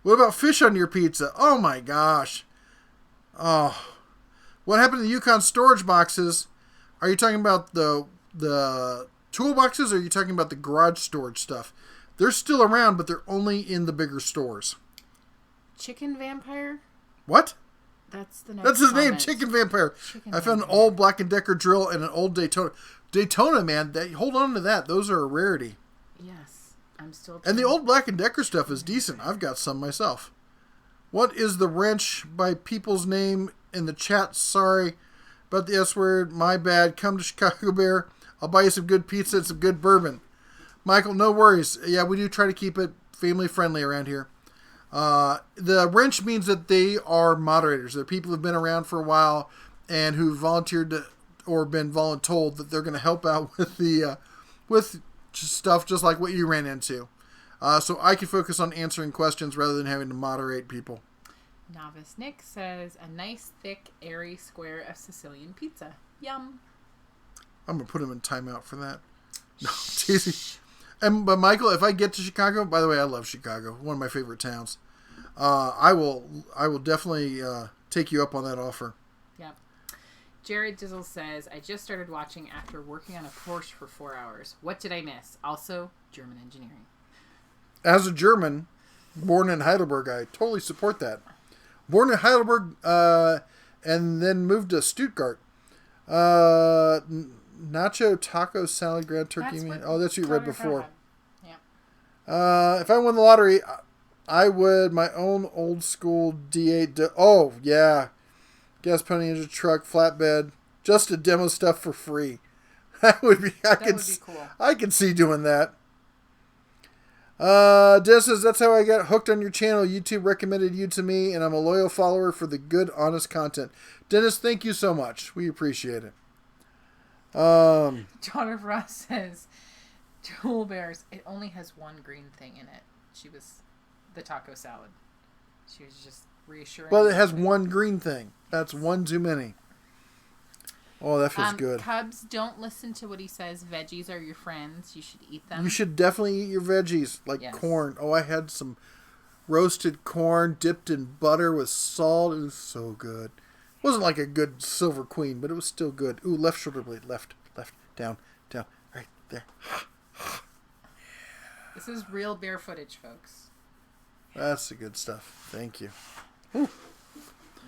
What about fish on your pizza? Oh my gosh. Oh. What happened to the Yukon storage boxes? Are you talking about the toolboxes, or are you talking about the garage storage stuff? They're still around, but they're only in the bigger stores. Chicken Vampire? What? That's the next That's his name, comment. Chicken Vampire. Chicken I found an Vampire. old Black & Decker drill and an old Daytona. Daytona, man, hold on to that. Those are a rarity. Yes. I'm still... And the old Black & Decker stuff is decent. I've got some myself. What is the wrench by people's name in the chat? Sorry about the S word. My bad. Come to Chicago Bear. I'll buy you some good pizza and some good bourbon. Michael, no worries. Yeah, we do try to keep it family friendly around here. The wrench means that they are moderators. They're people who've been around for a while and who volunteered to, or been voluntold that they're going to help out with the with stuff just like what you ran into. So I can focus on answering questions rather than having to moderate people. Novice Nick says, a nice, thick, airy square of Sicilian pizza. Yum. I'm going to put him in timeout for that. No, it's easy. But Michael, if I get to Chicago, by the way, I love Chicago. One of my favorite towns. I will definitely take you up on that offer. Yep. Jared Dizzle says, I just started watching after working on a Porsche for 4 hours. What did I miss? Also, German engineering. as a German, born in Heidelberg, I totally support that. Born in Heidelberg, and then moved to Stuttgart. Nacho, taco, salad, ground turkey. That's what you read before. Yeah. If I won the lottery, I would my own old school D8. Oh, yeah. Gas pony engine truck, flatbed, just to demo stuff for free. That would be, That would be cool. I could see doing that. Dennis says, that's how I got hooked on your channel. YouTube recommended you to me, and I'm a loyal follower for the good, honest content. Dennis, thank you so much. We appreciate it. John Ross says, Jewel Bears, it only has one green thing in it. She was the taco salad. She was just reassuring. Well, it has one green thing. That's one too many. Oh, that feels good. Cubs, don't listen to what he says. Veggies are your friends. You should eat them. You should definitely eat your veggies, like corn. Oh, I had some roasted corn dipped in butter with salt. It was so good. It wasn't like a good Silver Queen, but it was still good. Ooh, left shoulder blade. Left, down, right there. This is real bear footage, folks. That's the good stuff. Thank you. Ooh.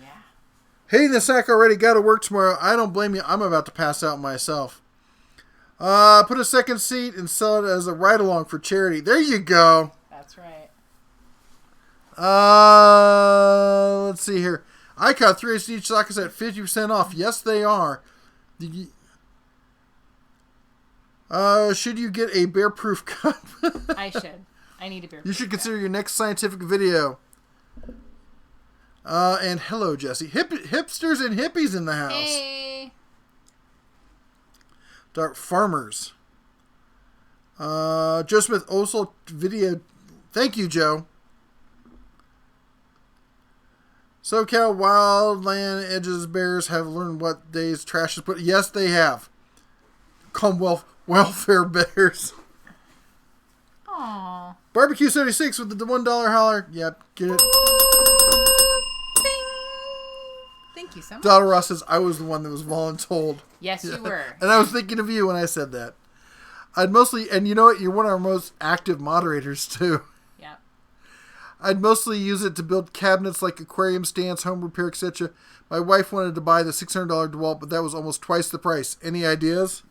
Yeah. Hey, the sack already got to work tomorrow. I don't blame you. I'm about to pass out myself. Put a second seat and sell it as a ride-along for charity. There you go. That's right. Let's see here. I caught 3 each sockets at 50% off. Yes, they are. Should you get a bear-proof cup? I should. I need a bear. You should consider your next scientific video. And hello, Jesse. Hipsters and hippies in the house. Hey. Dark farmers. Joe Smith also video. Thank you, Joe. SoCal Wildland Edges Bears have learned what days trash is put. Yes, they have. Commonwealth welfare bears. Aww. Barbecue 76 with the $1 holler. Yep, get it. Bing. Thank you so much. Donna Ross says, I was the one that was voluntold. Yes, you were. And I was thinking of you when I said that. I'd mostly, and you know what? You're one of our most active moderators, too. Yeah. I'd mostly use it to build cabinets like aquarium stands, home repair, etc. My wife wanted to buy the $600 DeWalt, but that was almost twice the price. Any ideas?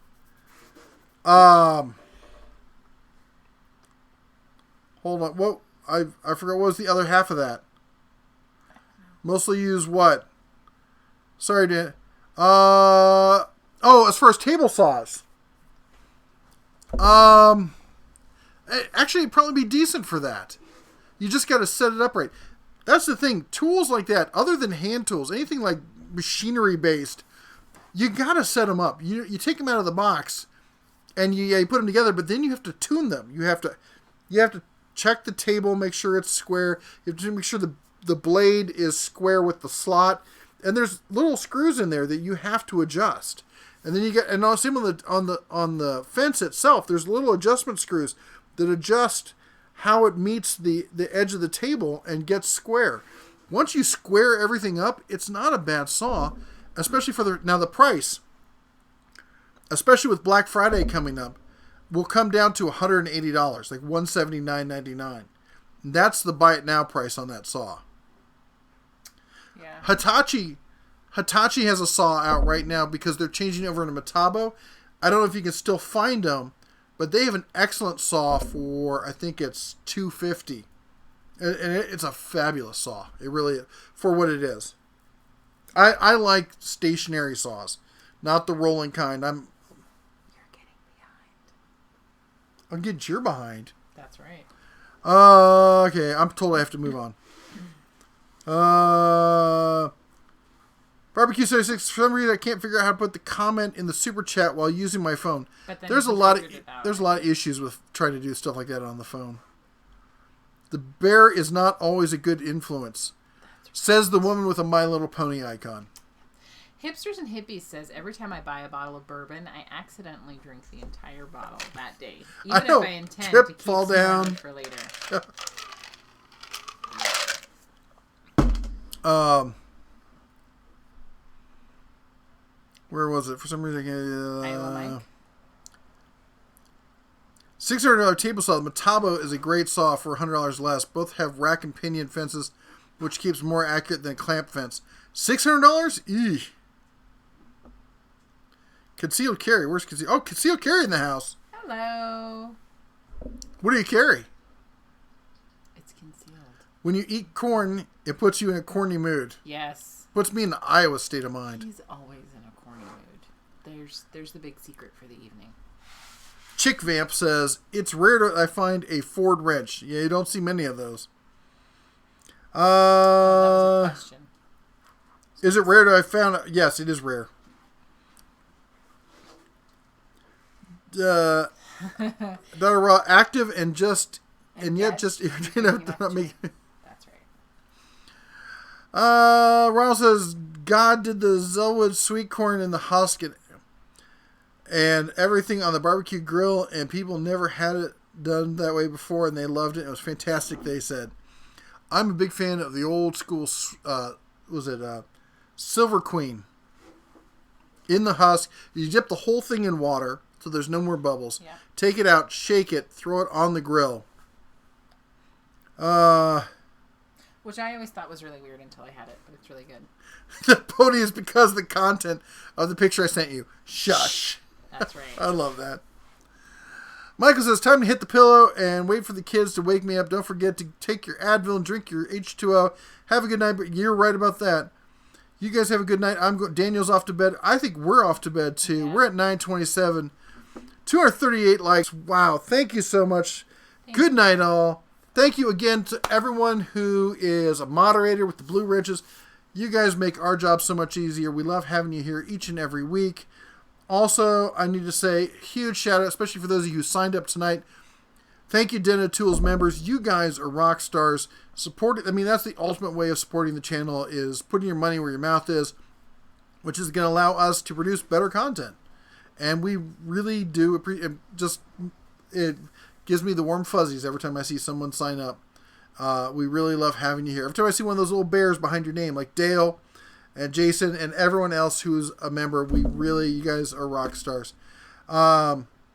Hold on. What? I forgot what was the other half of that. Mostly use what? Sorry, Dan. As far as table saws. Actually, it'd probably be decent for that. You just got to set it up right. That's the thing. Tools like that, other than hand tools, anything like machinery based, you got to set them up. You take them out of the box, and you put them together, but then you have to tune them. You have to check the table, make sure it's square. You have to make sure the blade is square with the slot, and there's little screws in there that you have to adjust. And then you get, and same on the fence itself, there's little adjustment screws that adjust how it meets the edge of the table and gets square. Once you square everything up, it's not a bad saw, especially for the price, especially with Black Friday coming up, will come down to $180, like $179.99. That's the buy it now price on that saw. Yeah. Hitachi has a saw out right now because they're changing over to Metabo. I don't know if you can still find them, but they have an excellent saw for, I think it's $250. And it's a fabulous saw. It really is, for what it is. I like stationary saws, not the rolling kind. You're getting behind. I'm getting your behind. That's right. Okay, I'm told I have to move on. Barbecue 76, for some reason I can't figure out how to put the comment in the super chat while using my phone. But then There's a he lot figured it out. of issues with trying to do stuff like that on the phone. The bear is not always a good influence, says the woman with a My Little Pony icon. Hipsters and Hippies says, every time I buy a bottle of bourbon, I accidentally drink the entire bottle that day. Even know. if I intend Trip, to keep fall some of down. it for later. Where was it? For some reason, Iowa Mike. $600 table saw. The Metabo is a great saw for $100 less. Both have rack and pinion fences, which keeps more accurate than a clamp fence. $600? Eeh. Concealed carry. Where's concealed? Oh, concealed carry in the house. Hello. What do you carry? It's concealed. When you eat corn, it puts you in a corny mood. Yes. Puts me in the Iowa state of mind. He's always in a corny mood. There's the big secret for the evening. Chick Vamp says, it's rare that I find a Ford wrench. Yeah, you don't see many of those. That was a question. Is it rare that I found... Yes, it is rare. That are raw, active, and just... And yet just... not making... That's right. Ronald says, God did the Zelwood sweet corn in the husk and everything on the barbecue grill, and people never had it done that way before, and they loved it. It was fantastic, they said. I'm a big fan of the old school, Silver Queen. In the husk, you dip the whole thing in water so there's no more bubbles. Yeah. Take it out, shake it, throw it on the grill. Which I always thought was really weird until I had it, but it's really good. The pony is because of the content of the picture I sent you. Shush. That's right. I love that. Michael says, time to hit the pillow and wait for the kids to wake me up. Don't forget to take your Advil and drink your H2O. Have a good night, but you're right about that. You guys have a good night. Daniel's off to bed. I think we're off to bed, too. Yeah. We're at 9:27. 238 likes. Wow. Thank you so much. Good night, all. Thank you again to everyone who is a moderator with the Blue Ridges. You guys make our job so much easier. We love having you here each and every week. Also, I need to say huge shout out, especially for those of you who signed up tonight. Thank you, Denna Tools members. You guys are rock stars. That's the ultimate way of supporting the channel, is putting your money where your mouth is, which is going to allow us to produce better content. And we really do appreciate it. Gives me the warm fuzzies every time I see someone sign up. We really love having you here. Every time I see one of those little bears behind your name, like Dale and Jason and everyone else who's a member, you guys are rock stars. Also,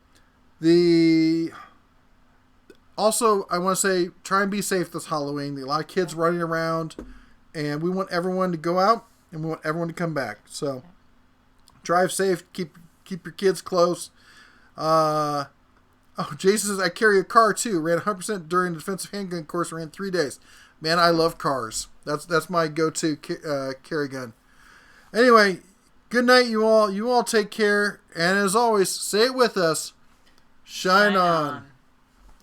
I want to say, try and be safe this Halloween. There are a lot of kids running around, and we want everyone to go out, and we want everyone to come back. So, drive safe. Keep your kids close. Jason says, I carry a car too. Ran 100% during the defensive handgun course. Ran 3 days. Man, I love cars. That's my go-to carry gun. Anyway, good night, you all. You all take care. And as always, say it with us. Shine on.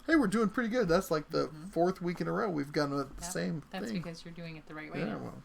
Hey, we're doing pretty good. That's like the fourth week in a row we've gotten the same thing. That's because you're doing it the right way. Yeah, well.